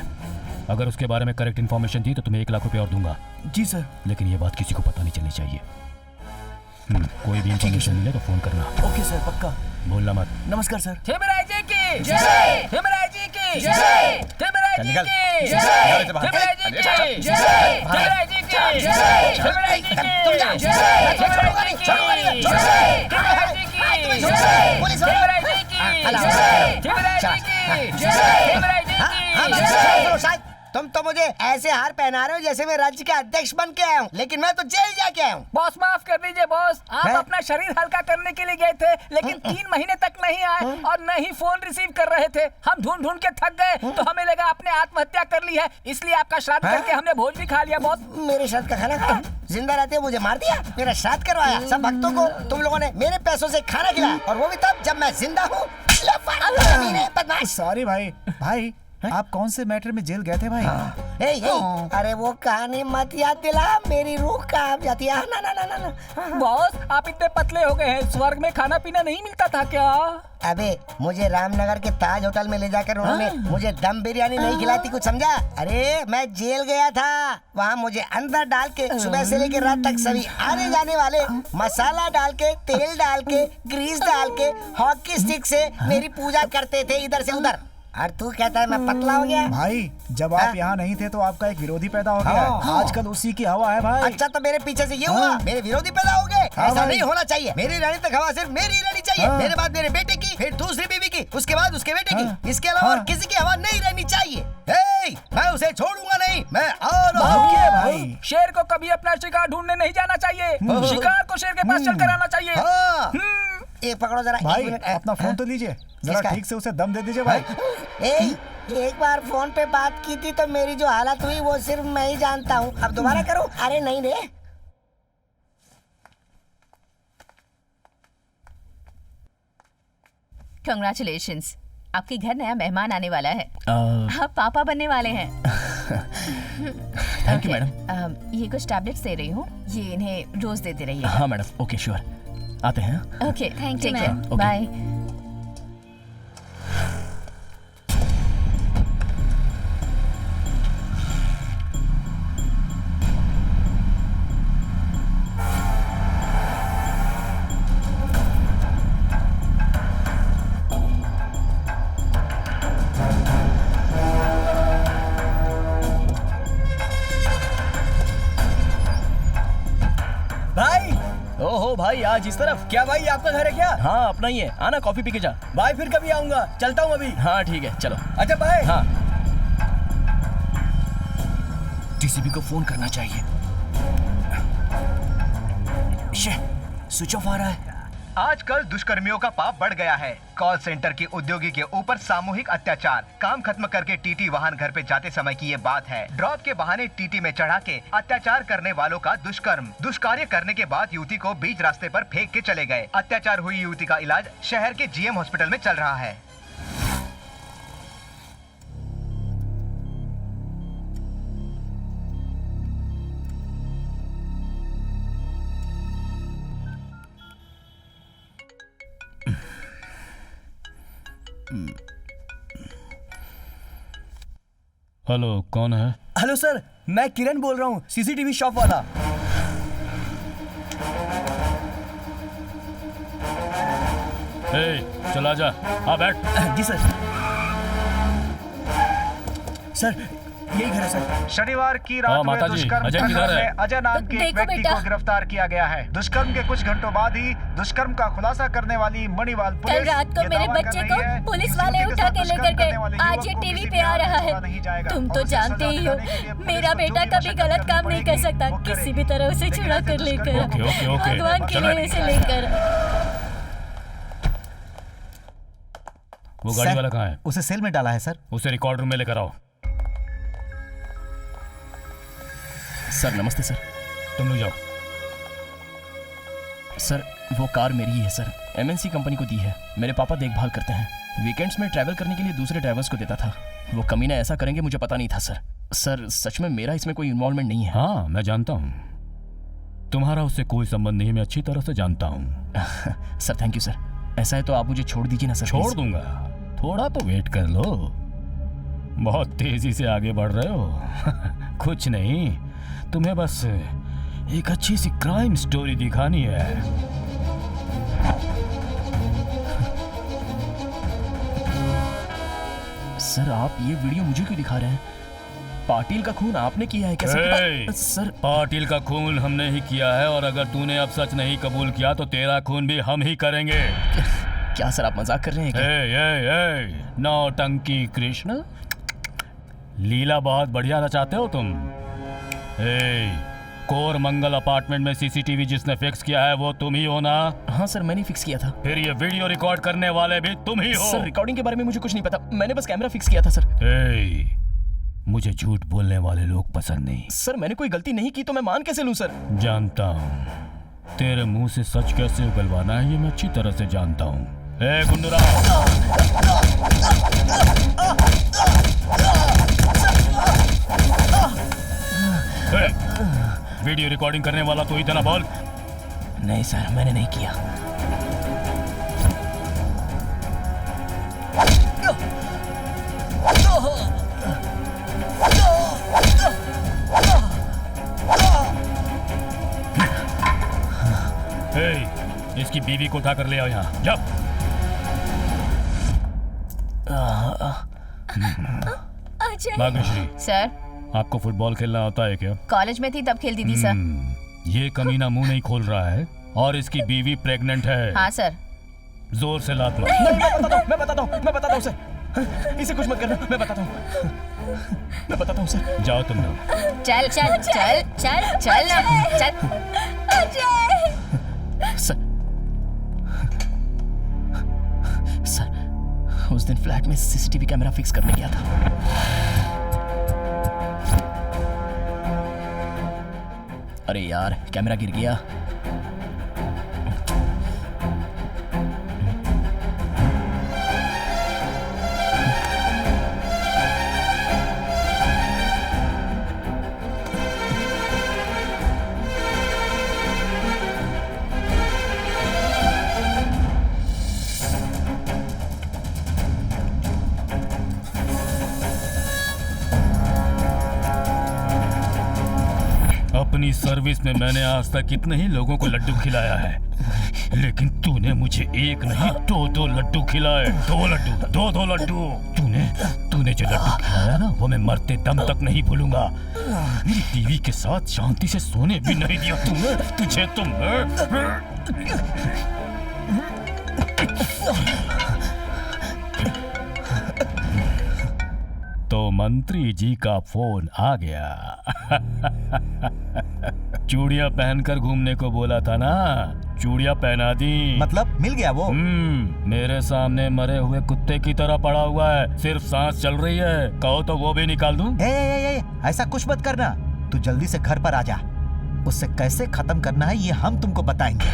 अगर उसके बारे में करेक्ट इन्फॉर्मेशन थी तो तुम्हें 1 लाख रुपए और दूंगा। जी सर। लेकिन ये बात किसी को पता नहीं चलनी चाहिए। कोई भी इन्फॉर्मेशन मिले तो फोन करना। ओके सर, पक्का। भूलना मत। नमस्कार सर। हेमराज जी की जय। हेमराज जी की जय। हेमराज जी की जय। हेमराज जी की जय। हेमराज जी की जय। हेमराज जी की जय। हेमराज जी की जय। हेमराज जी की जय। हेमराज जी की जय। हेमराज जी की जय। हेमराज जी की जय। तुम तो मुझे ऐसे हार पहना रहे हो जैसे मैं राज्य के अध्यक्ष बन के आया हूँ, लेकिन मैं तो जेल जाके आया हूँ। बॉस माफ कर दीजिए बॉस, आप अपना शरीर हल्का करने के लिए गए थे, लेकिन 3 महीने तक नहीं आए और न ही फोन रिसीव कर रहे थे। हम ढूंढ ढूंढ के थक गए तो हमें लगा आपने आत्महत्या कर ली है, इसलिए आपका श्राद्ध करके हमने भोज भी खा लिया बॉस। मेरे श्राद्ध का खाना खाया? जिंदा रहते मुझे मार दिया, मेरा श्राद्ध करवाया। सब भक्तों को तुम लोगों ने मेरे पैसों से खाना खिलाया, और वो भी तब जब मैं जिंदा हूँ। सॉरी भाई, आप कौन से मैटर में जेल गए थे भाई? अरे वो कहानी मत याद दिला, मेरी रूह कहाँ जाती है। ना ना ना ना ना। बॉस आप इतने पतले हो गए हैं, स्वर्ग में खाना पीना नहीं मिलता था क्या? अबे मुझे रामनगर के ताज होटल में ले जाकर उन्होंने मुझे दम बिरयानी नहीं खिलाती, कुछ समझा? अरे मैं जेल गया था, वहाँ मुझे अंदर डाल के सुबह से लेकर रात तक सभी आने जाने वाले मसाला डाल के, तेल डाल के, ग्रीस डाल के, हॉकी स्टिक से मेरी पूजा करते थे इधर से उधर। और तू कहता है मैं पतला हो गया? भाई जब आप यहाँ नहीं थे तो आपका एक विरोधी पैदा हो गया। आजकल उसी की हवा है भाई। अच्छा तो मेरे पीछे से ये हुआ, मेरे विरोधी पैदा हो गए? ऐसा नहीं होना चाहिए। मेरी रानी तक हवा सिर्फ मेरी रहनी चाहिए। मेरे बाद मेरे बेटे की, फिर दूसरी बीवी की, उसके बाद उसके बेटे की। इसके अलावा और किसी की हवा नहीं रहनी चाहिए। मैं उसे छोड़ूंगा नहीं, मैं आ रहा हूँ। शेर को कभी अपना शिकार ढूंढने नहीं जाना चाहिए, शिकार को शेर के पास चल कर आना चाहिए। एक पकड़ो जरा। भाई अपना फोन तो लीजिए, जरा ठीक से उसे दम दे दीजिए भाई। एक बार फोन पे बात की थी तो मेरी जो हालत हुई वो सिर्फ मैं ही जानता हूँ। अब दोबारा करूँ? अरे नहीं रे। Congratulations, आपके घर नया मेहमान आने वाला है। आप पापा बनने वाले हैं। Thank you madam. ये कुछ टैबलेट्स दे रही हूँ, ये इन्हें रोज देते रहिए। हाँ मैडम, ओके श्योर, आते हैं। Okay thank you take ma'am. Care, bye. भाई ओहो भाई, आज इस तरफ? क्या भाई आपका घर है क्या? हाँ अपना ही है, आना कॉफी पी के जा। भाई फिर कभी आऊंगा, चलता हूँ अभी। हाँ ठीक है, चलो। अच्छा भाई। हाँ, टीसीबी को फोन करना चाहिए। स्विच ऑफ आ रहा है। आजकल दुष्कर्मियों का पाप बढ़ गया है। कॉल सेंटर के उद्योगी के ऊपर सामूहिक अत्याचार। काम खत्म करके टीटी वाहन घर पे जाते समय की ये बात है। ड्रॉप के बहाने टीटी में चढ़ा के अत्याचार करने वालों का दुष्कर्म। दुष्कार्य करने के बाद युवती को बीच रास्ते पर फेंक के चले गए। अत्याचार हुई युवती का इलाज शहर के जीएम हॉस्पिटल में चल रहा है। हेलो, कौन है? हेलो सर, मैं किरण बोल रहा हूँ, सीसीटीवी शॉप वाला। चला जा, आ बैठ। जी सर। सर यही घर है सर। शनिवार की हाँ, रात में माताजी, दुष्कर्म अजय किधर है? में अजय नाम के एक देखो व्यक्ति बेटा। को गिरफ्तार किया गया है। दुष्कर्म के कुछ घंटों बाद ही दुष्कर्म का खुलासा करने वाली मणिवाल पुलिस कल रात को ये मेरे दावा कर बच्चे रही को है पुलिस कि वाले युवती के उठा साथ के दुष्कर्म लेकर करने वाले गए। आज युवक ये को टीवी किसी पे आ भी रहा छोड़ा नहीं है। जाएगा तुम और तो उसे जानते सजा ही हो, दिलाने के लिए पुलिस मेरा को बेटा जो भी कभी गलत मशक्कत काम नहीं कर करनी सकता। पड़ेगी, वो किसी करे। भी तरह उसे लेकिन छुड़ा ऐसे कर लेकर दुष्कर्म ओके, भगवान के चल लिए रहा है। उसे लेकर। वो गाड़ी सर, वाला कहाँ है? उसे सेल में डाला है सर। उसे रिकॉर्ड रूम में लेकर आओ। सर नमस्ते सर। तुम लोग जाओ। सर वो कार मेरी ही है सर, एमएनसी कंपनी को दी है। मेरे पापा देखभाल करते हैं। वीकेंड्स में ट्रैवल करने के लिए दूसरे ड्राइवर्स को देता था। वो कमीना ऐसा करेंगे मुझे पता नहीं था सर। सर सच में मेरा इसमें कोई इन्वॉल्वमेंट नहीं है। हाँ मैं जानता हूँ, तुम्हारा उससे कोई संबंध नहीं, मैं अच्छी तरह से जानता हूँ। Sir thank you sir. ऐसा है तो आप मुझे छोड़ दीजिए ना सर। छोड़ please। दूंगा, थोड़ा तो वेट कर लो। बहुत तेजी से आगे बढ़ रहे हो। कुछ नहीं, तुम्हें बस एक अच्छी सी क्राइम स्टोरी दिखानी है। सर आप ये वीडियो मुझे क्यों दिखा रहे हैं? पाटिल का खून आपने किया है क्या ए, सर? पाटिल का खून हमने ही किया है, और अगर तूने अब सच नहीं कबूल किया तो तेरा खून भी हम ही करेंगे। क्या सर आप मजाक कर रहे हैं क्या? नौटंकी कृष्ण, लीला बहुत बढ़िया रचाते हो तुम। कोर मंगल अपार्टमेंट में सीसीटीवी जिसने फिक्स किया है वो तुम ही हो ना? हाँ सर मैंने फिक्स किया था। फिर ये वीडियो रिकॉर्ड करने वाले भी तुम ही हो? सर रिकॉर्डिंग के बारे में मुझे कुछ नहीं पता, मैंने बस कैमरा फिक्स किया था सर। मुझे झूठ बोलने वाले लोग पसंद नहीं। सर मैंने कोई गलती नहीं की तो मैं मान कैसे लूं सर? जानता हूँ, तेरे मुंह से सच कैसे उगलवाना है ये मैं अच्छी तरह से जानता हूँ। गुंडूराव, वीडियो रिकॉर्डिंग करने वाला तो इतना बोल। नहीं सर मैंने नहीं किया। इसकी बीवी को उठा कर ले आओ यहाँ, जाओ। भाग्यश्री सर आपको फुटबॉल खेलना आता है क्या? कॉलेज में थी तब खेलती थी सर। ये कमीना मुंह नहीं खोल रहा है और इसकी बीवी प्रेग्नेंट है। हाँ सर। जोर से लात लो। मैं बताता हूँ उसे। इसे कुछ मत करना, मैं बताता हूँ सर। जाओ तुम लोग। चल चल चल चल चल ना चल। सर उस दिन फ्लैट में सीसीटीवी कैमरा फिक्स करने गया था। अरे यार कैमरा गिर गया। अपनी सर्विस में मैंने आज तक कितने ही लोगों को लड्डू खिलाया है, लेकिन तूने मुझे एक नहीं दो लड्डू खिलाए। दो लड्डू। तूने जो लड्डू खिलाया ना, वो मैं मरते दम तक नहीं भूलूंगा। मेरी बीवी के साथ शांति से सोने भी नहीं दिया तूने। तुझे तो मैं तो मंत्री जी का फोन आ गया। चूड़ियां पहनकर घूमने को बोला था ना, चूड़ियां पहना दी। मतलब मिल गया वो? मेरे सामने मरे हुए कुत्ते की तरह पड़ा हुआ है, सिर्फ सांस चल रही है। कहो तो वो भी निकाल दूं? ऐसा कुछ मत करना। तू जल्दी से घर पर आ जा। उससे कैसे खत्म करना है ये हम तुमको बताएंगे।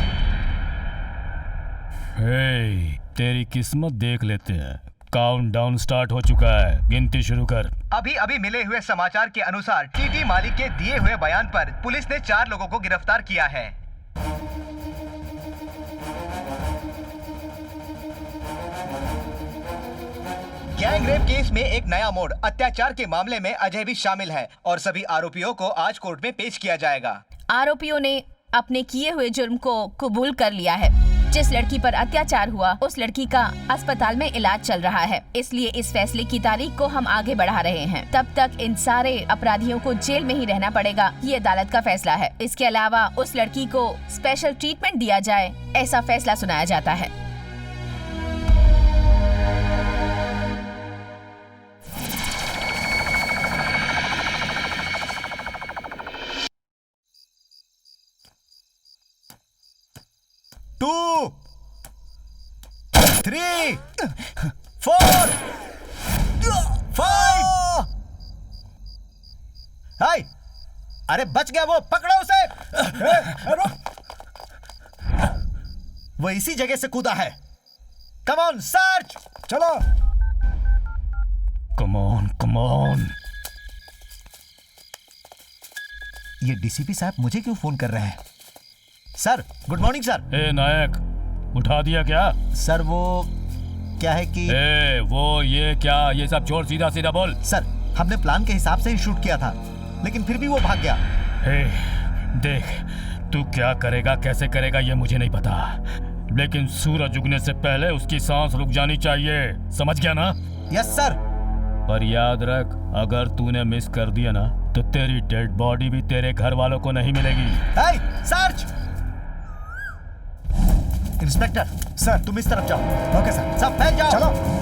तेरी किस्मत देख लेते हैं। काउंटडाउन स्टार्ट हो चुका है, गिनती शुरू कर। अभी मिले हुए समाचार के अनुसार टीटी मालिक के दिए हुए बयान पर पुलिस ने 4 लोगों को गिरफ्तार किया है। गैंग रेप केस में एक नया मोड़। अत्याचार के मामले में अजय भी शामिल है और सभी आरोपियों को आज कोर्ट में पेश किया जाएगा। आरोपियों ने अपने किए हुए जुर्म को कबूल कर लिया है। जिस लड़की पर अत्याचार हुआ उस लड़की का अस्पताल में इलाज चल रहा है, इसलिए इस फैसले की तारीख को हम आगे बढ़ा रहे हैं। तब तक इन सारे अपराधियों को जेल में ही रहना पड़ेगा, ये अदालत का फैसला है। इसके अलावा उस लड़की को स्पेशल ट्रीटमेंट दिया जाए, ऐसा फैसला सुनाया जाता है। Two, 3, 4, 5। हाय, अरे बच गया वो, पकड़ो उसे। वो इसी जगह से कूदा है। कम ऑन सर्च, चलो। Come on. ये डीसीपी साहब मुझे क्यों फोन कर रहे हैं? Sir, good morning sir. Nayak, उठा दिया क्या? सर वो क्या है कि ये क्या, ये सब छोड़, सीधा बोल। सर, हमने प्लान के हिसाब से ही शूट किया था, लेकिन फिर भी वो भाग गया। देख, तू क्या करेगा, कैसे करेगा, ये मुझे नहीं पता, लेकिन सूरज उगने से पहले उसकी सांस रुक जानी चाहिए। समझ गया ना? Yes sir. पर याद रख, अगर तूने मिस कर दिया ना, तो तेरी डेड बॉडी भी तेरे घर वालों को नहीं मिलेगी। सर्च। इंस्पेक्टर सर, तुम इस तरफ जाओ। Okay sir. सब फैल जाओ। चलो।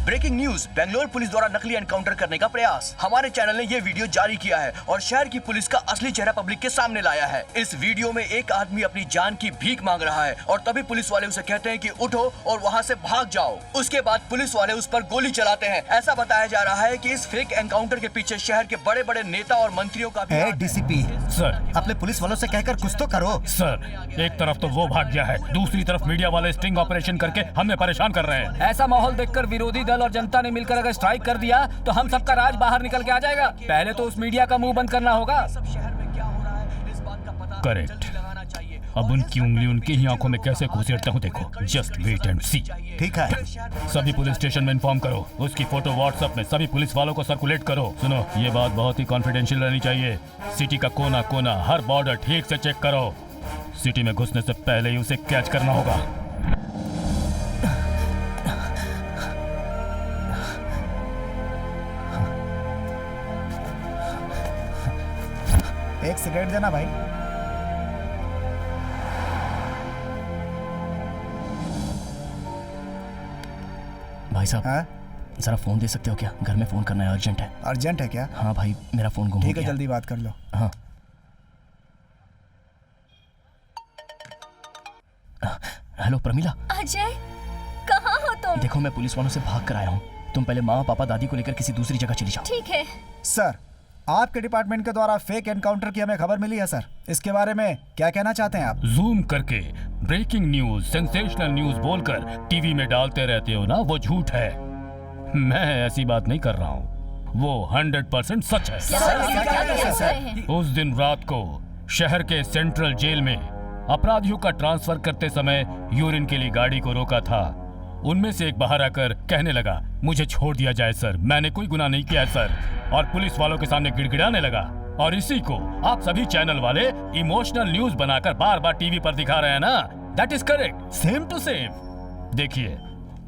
ब्रेकिंग न्यूज, बेंगलोर पुलिस द्वारा नकली एनकाउंटर करने का प्रयास। हमारे चैनल ने ये वीडियो जारी किया है और शहर की पुलिस का असली चेहरा पब्लिक के सामने लाया है। इस वीडियो में एक आदमी अपनी जान की भीख मांग रहा है और तभी पुलिस वाले उसे कहते हैं कि उठो और वहाँ से भाग जाओ। उसके बाद पुलिस वाले उस पर गोली चलाते हैं। ऐसा बताया जा रहा है कि इस फेक एनकाउंटर के पीछे शहर के बड़े बड़े नेता और मंत्रियों का भी। डीसीपी सर, अपने पुलिस वालों से कहकर कुछ तो करो। सर, एक तरफ तो वो भाग गया है, दूसरी तरफ मीडिया वाले स्टिंग ऑपरेशन करके हमें परेशान कर रहे हैं। ऐसा माहौल देखकर विरोधी दल और जनता ने मिलकर अगर स्ट्राइक कर दिया तो हम सबका राज बाहर निकल के आ जाएगा। पहले तो उस मीडिया का मुंह बंद करना होगा। करेक्ट। अब उनकी उंगली उनकी ही आंखों में कैसे घुसेड़ता हूँ देखो। जस्ट वेट एंड सी। ठीक है। सभी पुलिस स्टेशन में इन्फॉर्म करो, उसकी फोटो व्हाट्सएप में सभी पुलिस वालों को सर्कुलेट करो। सुनो, ये बात बहुत ही कॉन्फिडेंशियल रहनी चाहिए। सिटी का कोना कोना, हर बॉर्डर ठीक से चेक करो। सिटी में घुसने से पहले ही उसे कैच करना होगा। एक सिगरेट देना भाई। भाई साहब, जरा फोन दे सकते हो क्या? घर में फोन करना है, अर्जेंट है। अर्जेंट है क्या? हाँ भाई, मेरा फोन गुम हो गया। ठीक है, जल्दी बात कर लो। हाँ। हेलो प्रमिला। अजय, कहाँ हो तुम? देखो, मैं पुलिस वालों से भाग कर आया हूँ। तुम पहले माँ पापा दादी को लेकर किसी दूसरी जगह चली जाओ। ठीक है सर। आपके डिपार्टमेंट के द्वारा फेक एनकाउंटर की हमें खबर मिली है सर। इसके बारे में क्या कहना चाहते हैं आप? जूम करके ब्रेकिंग न्यूज, सेंसेशनल न्यूज बोलकर टीवी में डालते रहते हो ना, वो झूठ है। मैं ऐसी बात नहीं कर रहा हूँ, वो 100% सच है। उस दिन रात को शहर के सेंट्रल जेल में अपराधियों का ट्रांसफर करते समय यूरिन के लिए गाड़ी को रोका था उनमें से एक बाहर आकर कहने लगा, मुझे छोड़ दिया जाए सर, मैंने कोई गुनाह नहीं किया है सर, और पुलिस वालों के सामने गिड़गिड़ाने लगा। और इसी को आप सभी चैनल वाले इमोशनल न्यूज बनाकर बार बार टीवी पर दिखा रहे हैं ना। That is correct, same to same. देखिए,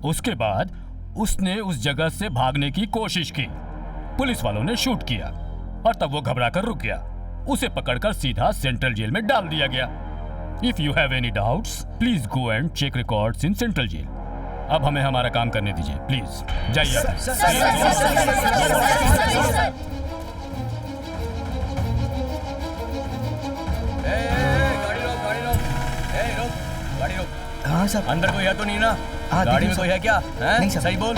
उसके बाद उसने उस जगह से भागने की कोशिश की, पुलिस वालों ने शूट किया और तब वो घबराकर रुक गया। उसे पकड़कर सीधा सेंट्रल जेल में डाल दिया गया। If you have any doubts please go and check records in central jail. अब हमें हमारा काम करने दीजिए प्लीज, जाइए। गाड़ी रोक। हाँ सर। अंदर कोई है तो नहीं ना? हाँ, गाड़ी में देखिए कोई है क्या? नहीं सर। सही बोल।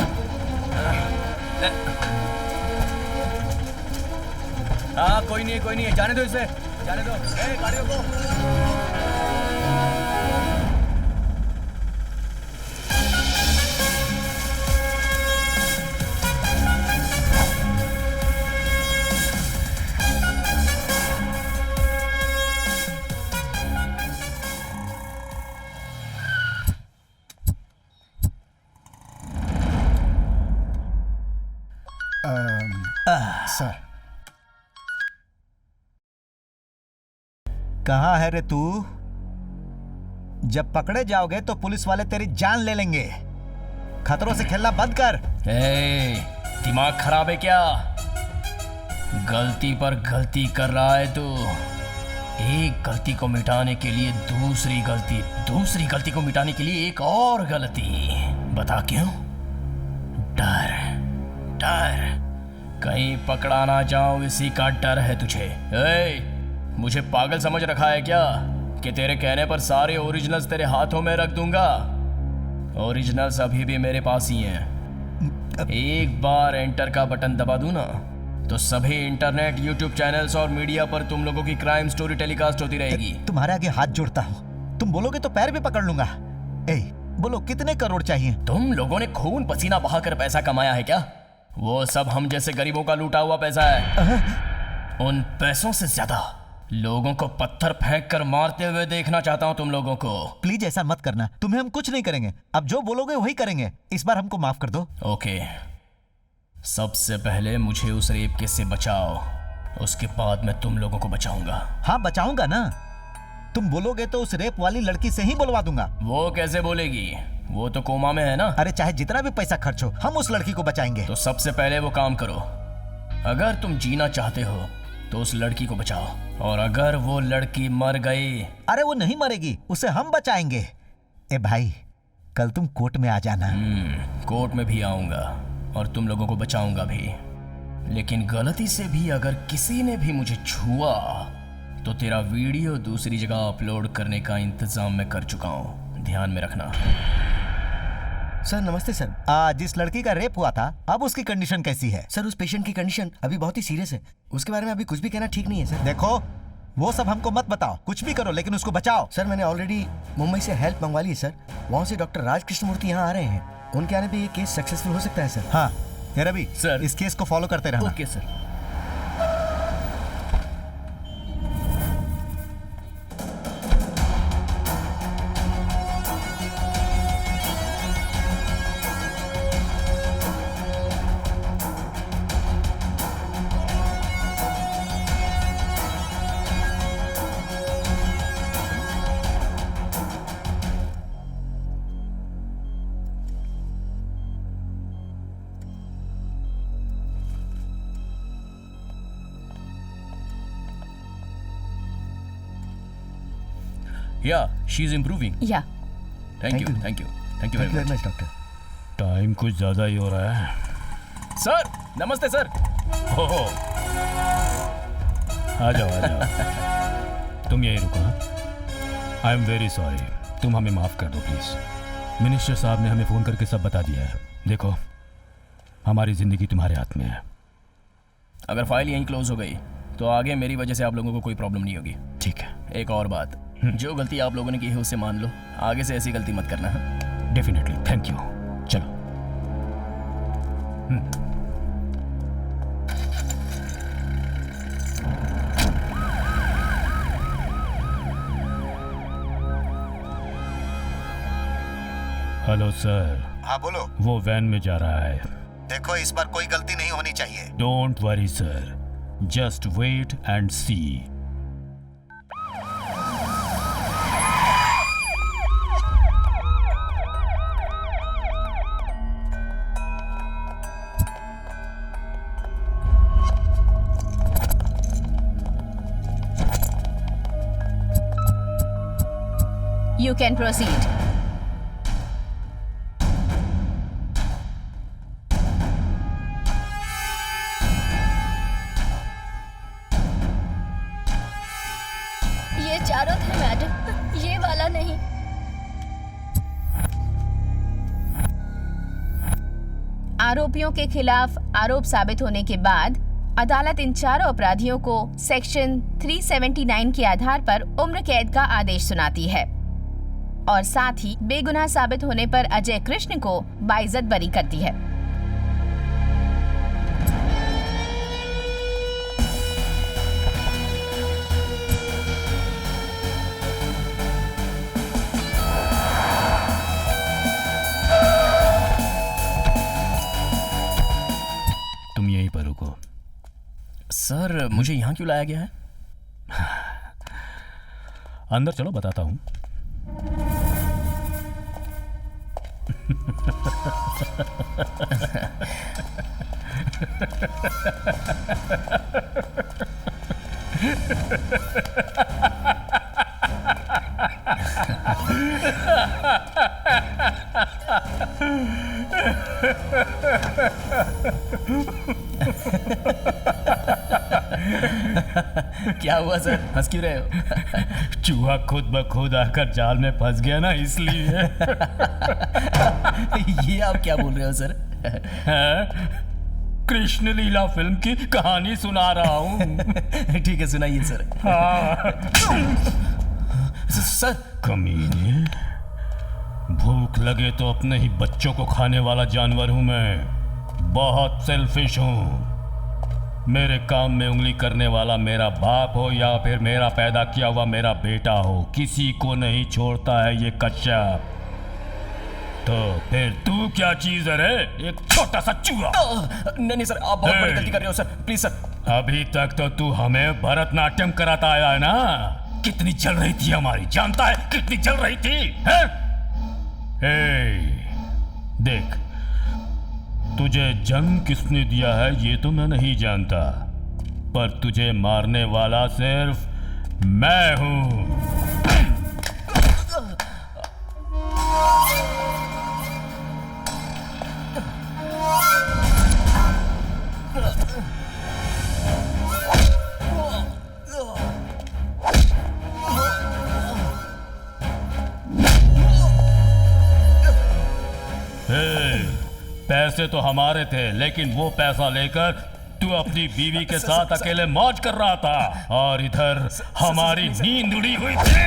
हाँ कोई नहीं है, जाने दो इसे, जाने दो। गाड़ी रोको। सर, कहाँ है रे तू? जब पकड़े जाओगे तो पुलिस वाले तेरी जान ले लेंगे। खतरों से खेलना बंद कर। दिमाग खराब है क्या? गलती पर गलती कर रहा है तू। एक गलती को मिटाने के लिए दूसरी गलती, दूसरी गलती को मिटाने के लिए एक और गलती। बता क्यों? डर, डर, कहीं पकड़ा ना जाऊं इसी का डर है तुझे। मुझे पागल समझ रखा है क्या कि तेरे कहने पर सारे ओरिजिनल्स तेरे हाथों में रख दूंगा? ओरिजिनल्स अभी भी मेरे पास ही हैं। एक बार एंटर का बटन दबा दूं ना तो सभी इंटरनेट, यूट्यूब चैनल्स और मीडिया पर तुम लोगों की क्राइम स्टोरी टेलीकास्ट होती रहेगी। तुम्हारे आगे हाथ जोड़ता हूँ, तुम बोलोगे तो पैर भी पकड़ लूंगा। बोलो कितने करोड़ चाहिए? तुम लोगों ने खून पसीना बहाकर पैसा कमाया है क्या? वो सब हम जैसे गरीबों का लूटा हुआ पैसा है। उन पैसों से ज्यादा लोगों को पत्थर फेंक कर मारते हुए देखना चाहता हूं तुम लोगों को। प्लीज ऐसा मत करना, तुम्हें हम कुछ नहीं करेंगे। अब जो बोलोगे वही करेंगे। इस बार हमको माफ कर दो। ओके, सबसे पहले मुझे उस रेप केस से बचाओ, उसके बाद मैं तुम लोगों को बचाऊंगा। हाँ बचाऊंगा ना। तुम बोलोगे तो उस रेप वाली लड़की से ही बुलवा दूंगा। वो कैसे बोलेगी? वो तो कोमा में है ना। अरे चाहे जितना भी पैसा खर्च हो, हम उस लड़की को बचाएंगे। तो सबसे पहले वो काम करो, अगर तुम जीना चाहते हो तो उस लड़की को बचाओ, और अगर वो लड़की मर गई। अरे वो नहीं मरेगी, उसे हम बचाएंगे। ए भाई, कल तुम कोर्ट में आ जाना। कोर्ट में भी आऊंगा और तुम लोगों को बचाऊंगा भी, लेकिन गलती से भी अगर किसी ने भी मुझे छुआ तो तेरा वीडियो दूसरी जगह अपलोड करने का इंतजाम मैं कर चुका हूं, ध्यान में रखना। सर नमस्ते सर। जिस लड़की का रेप हुआ था, अब उसकी कंडीशन कैसी है? सर उस पेशेंट की कंडीशन अभी बहुत ही सीरियस है, उसके बारे में अभी कुछ भी कहना ठीक नहीं है सर। देखो, वो सब हमको मत बताओ, कुछ भी करो लेकिन उसको बचाओ। सर मैंने ऑलरेडी मुंबई से हेल्प मंगवा ली है सर, वहाँ से डॉक्टर राज कृष्णमूर्ति यहाँ आ रहे हैं, उनके आने पे ये केस सक्सेसफुल हो सकता है सर। हाँ ये रवि सर, इस केस को फॉलो करते रहना। Okay sir. Yeah, she's improving. Yeah. Thank you very much, doctor. Time कुछ ज्यादा ही हो रहा है। सर नमस्ते सर। ओहो, आ जाओ। तुम यही रुको। आई एम वेरी सॉरी, तुम हमें माफ कर दो प्लीज। मिनिस्टर साहब ने हमें फोन करके सब बता दिया है। देखो, हमारी जिंदगी तुम्हारे हाथ में है। अगर फाइल यहीं क्लोज हो गई तो आगे मेरी वजह से आप लोगों को कोई प्रॉब्लम नहीं होगी। ठीक है। एक और बात, जो गलती आप लोगों ने की है उसे मान लो, आगे से ऐसी गलती मत करना। Definitely, thank you. चलो। Hello sir. हाँ बोलो। वो वैन में जा रहा है। देखो इस बार कोई गलती नहीं होनी चाहिए। Don't worry sir, just wait and see. You can proceed. ये चारों थे मैडम, ये वाला नहीं। आरोपियों के खिलाफ आरोप साबित होने के बाद अदालत इन चारों अपराधियों को सेक्शन 379 के आधार पर उम्र कैद का आदेश सुनाती है और साथ ही बेगुनाह साबित होने पर अजय कृष्ण को बाइज्जत बरी करती है। तुम यहीं पर रुको। सर मुझे यहाँ क्यों लाया गया है? अंदर चलो बताता हूँ। क्या हुआ सर, हंस क्यों रहे हो? चूहा खुद ब खुद आकर जाल में फंस गया ना, इसलिए। ये आप क्या बोल रहे हो सर? कृष्ण लीला फिल्म की कहानी सुना रहा हूँ। ठीक है सुनाइए सर। सर कमीने, भूख लगे तो अपने ही बच्चों को खाने वाला जानवर हूं मैं। बहुत सेल्फिश हूं। मेरे काम में उंगली करने वाला मेरा बाप हो या फिर मेरा पैदा किया हुआ मेरा बेटा हो, किसी को नहीं छोड़ता है ये कश्यप। तो फिर तू क्या चीज है रे? एक छोटा सा चूहा। नहीं सर, आप बहुत बड़ी गलती कर रहे हो सर, प्लीज सर। अभी तक तो तू हमें भरतनाट्यम कराता आया है ना? कितनी चल रही थी हमारी, जानता है कितनी चल रही थी? देख, तुझे जन्म किसने दिया है ये तो मैं नहीं जानता, पर तुझे मारने वाला सिर्फ मैं हूं। पैसे तो हमारे थे, लेकिन वो पैसा लेकर तू अपनी बीवी के साथ अकेले मौज कर रहा था और इधर हमारी नींद उड़ी हुई थी।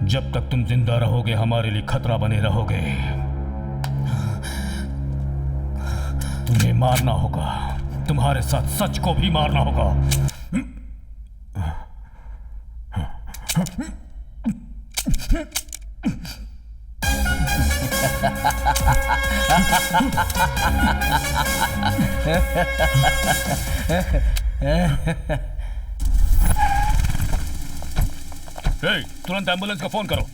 जब तक तुम जिंदा रहोगे हमारे लिए खतरा बने रहोगे। तुम्हें मारना होगा, तुम्हारे साथ सच को भी मारना होगा। तुरंत एम्बुलेंस का फोन करो।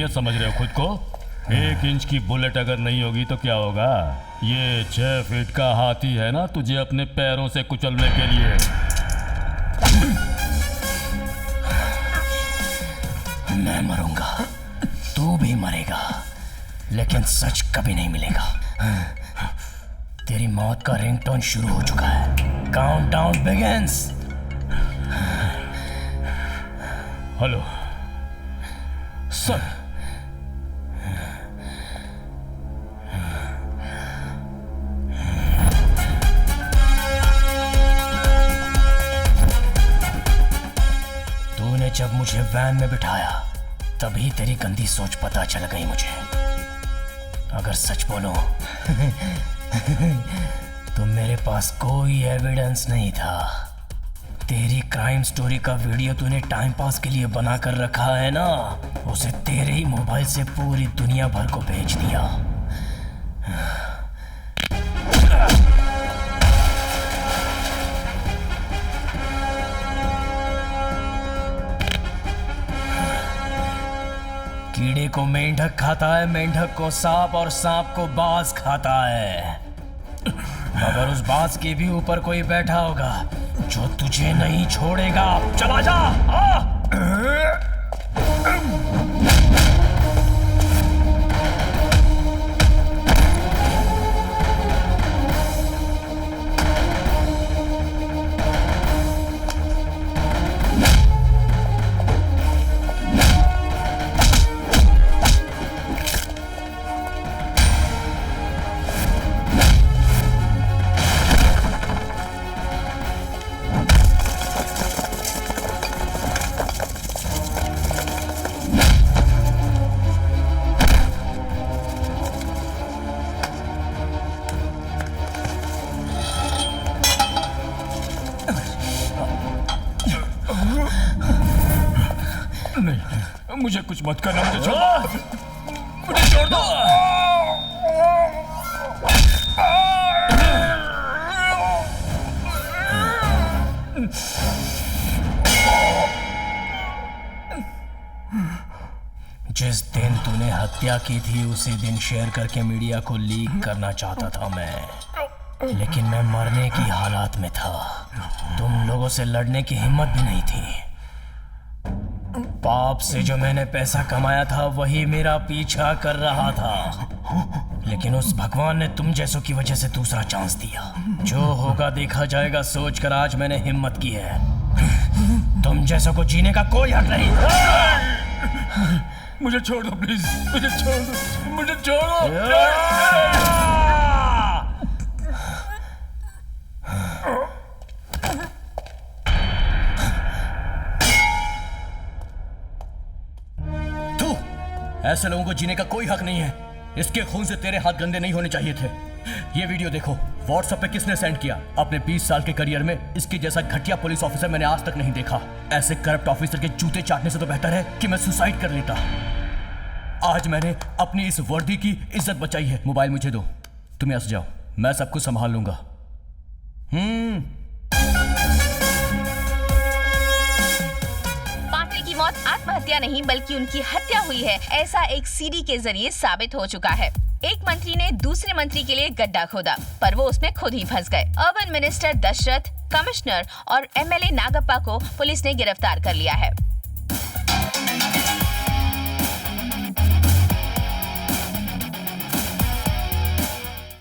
इंजीनियर समझ रहे हो खुद को? 1 इंच की बुलेट अगर नहीं होगी तो क्या होगा? ये 6 फीट का हाथी है ना तुझे अपने पैरों से कुचलने के लिए। मैं मरूंगा, तू भी मरेगा, लेकिन सच कभी नहीं मिलेगा। तेरी मौत का रिंगटोन शुरू हो चुका है। Countdown begins. Hello sir. तूने जब मुझे वैन में बिठाया तभी तेरी गंदी सोच पता चल गई मुझे। अगर सच बोलो तो मेरे पास कोई एविडेंस नहीं था। तेरी क्राइम स्टोरी का वीडियो तूने टाइम पास के लिए बना कर रखा है ना, उसे तेरे ही मोबाइल से पूरी दुनिया भर को भेज दिया। कीड़े को मेंढक खाता है, मेंढक को सांप और सांप को बाज खाता है। मगर उस बाज के भी ऊपर कोई बैठा होगा जो तुझे नहीं छोड़ेगा। चला जा। नहीं, मुझे कुछ मत करना, मुझे छोड़ दो, मुझे छोड़ दो। जिस दिन तूने हत्या की थी उसी दिन शेयर करके मीडिया को लीक करना चाहता था मैं, लेकिन मैं मरने की हालात में था। तुम लोगों से लड़ने की हिम्मत भी नहीं थी। पाप से जो मैंने पैसा कमाया था वही मेरा पीछा कर रहा था, लेकिन उस भगवान ने तुम जैसों की वजह से दूसरा चांस दिया। जो होगा देखा जाएगा सोचकर आज मैंने हिम्मत की है। तुम जैसों को जीने का कोई हक नहीं। मुझे छोड़ दो प्लीज, मुझे छोड़ दो, मुझे छोड़ो। ऐसे लोगों को जीने का कोई हक नहीं है। इसके खून से तेरे हाथ गंदे नहीं होने चाहिए थे। ये वीडियो देखो, व्हाट्सएप पे किसने सेंड किया? अपने 20 साल के करियर में इसके जैसा घटिया पुलिस ऑफिसर मैंने आज तक नहीं देखा। ऐसे करप्ट ऑफिसर के जूते चाटने से तो बेहतर है कि मैं सुसाइड कर लेता। आज मैंने अपनी इस वर्दी की इज्जत बचाई है। मोबाइल मुझे दो, तुम यहाँ से जाओ, मैं सब कुछ संभाल लूंगा। की मौत आत्महत्या नहीं बल्कि उनकी हत्या हुई है, ऐसा एक सीडी के जरिए साबित हो चुका है। एक मंत्री ने दूसरे मंत्री के लिए गड्ढा खोदा, पर वो उसमें खुद ही फंस गए। अर्बन मिनिस्टर दशरथ, कमिश्नर और एमएलए नागप्पा को पुलिस ने गिरफ्तार कर लिया है।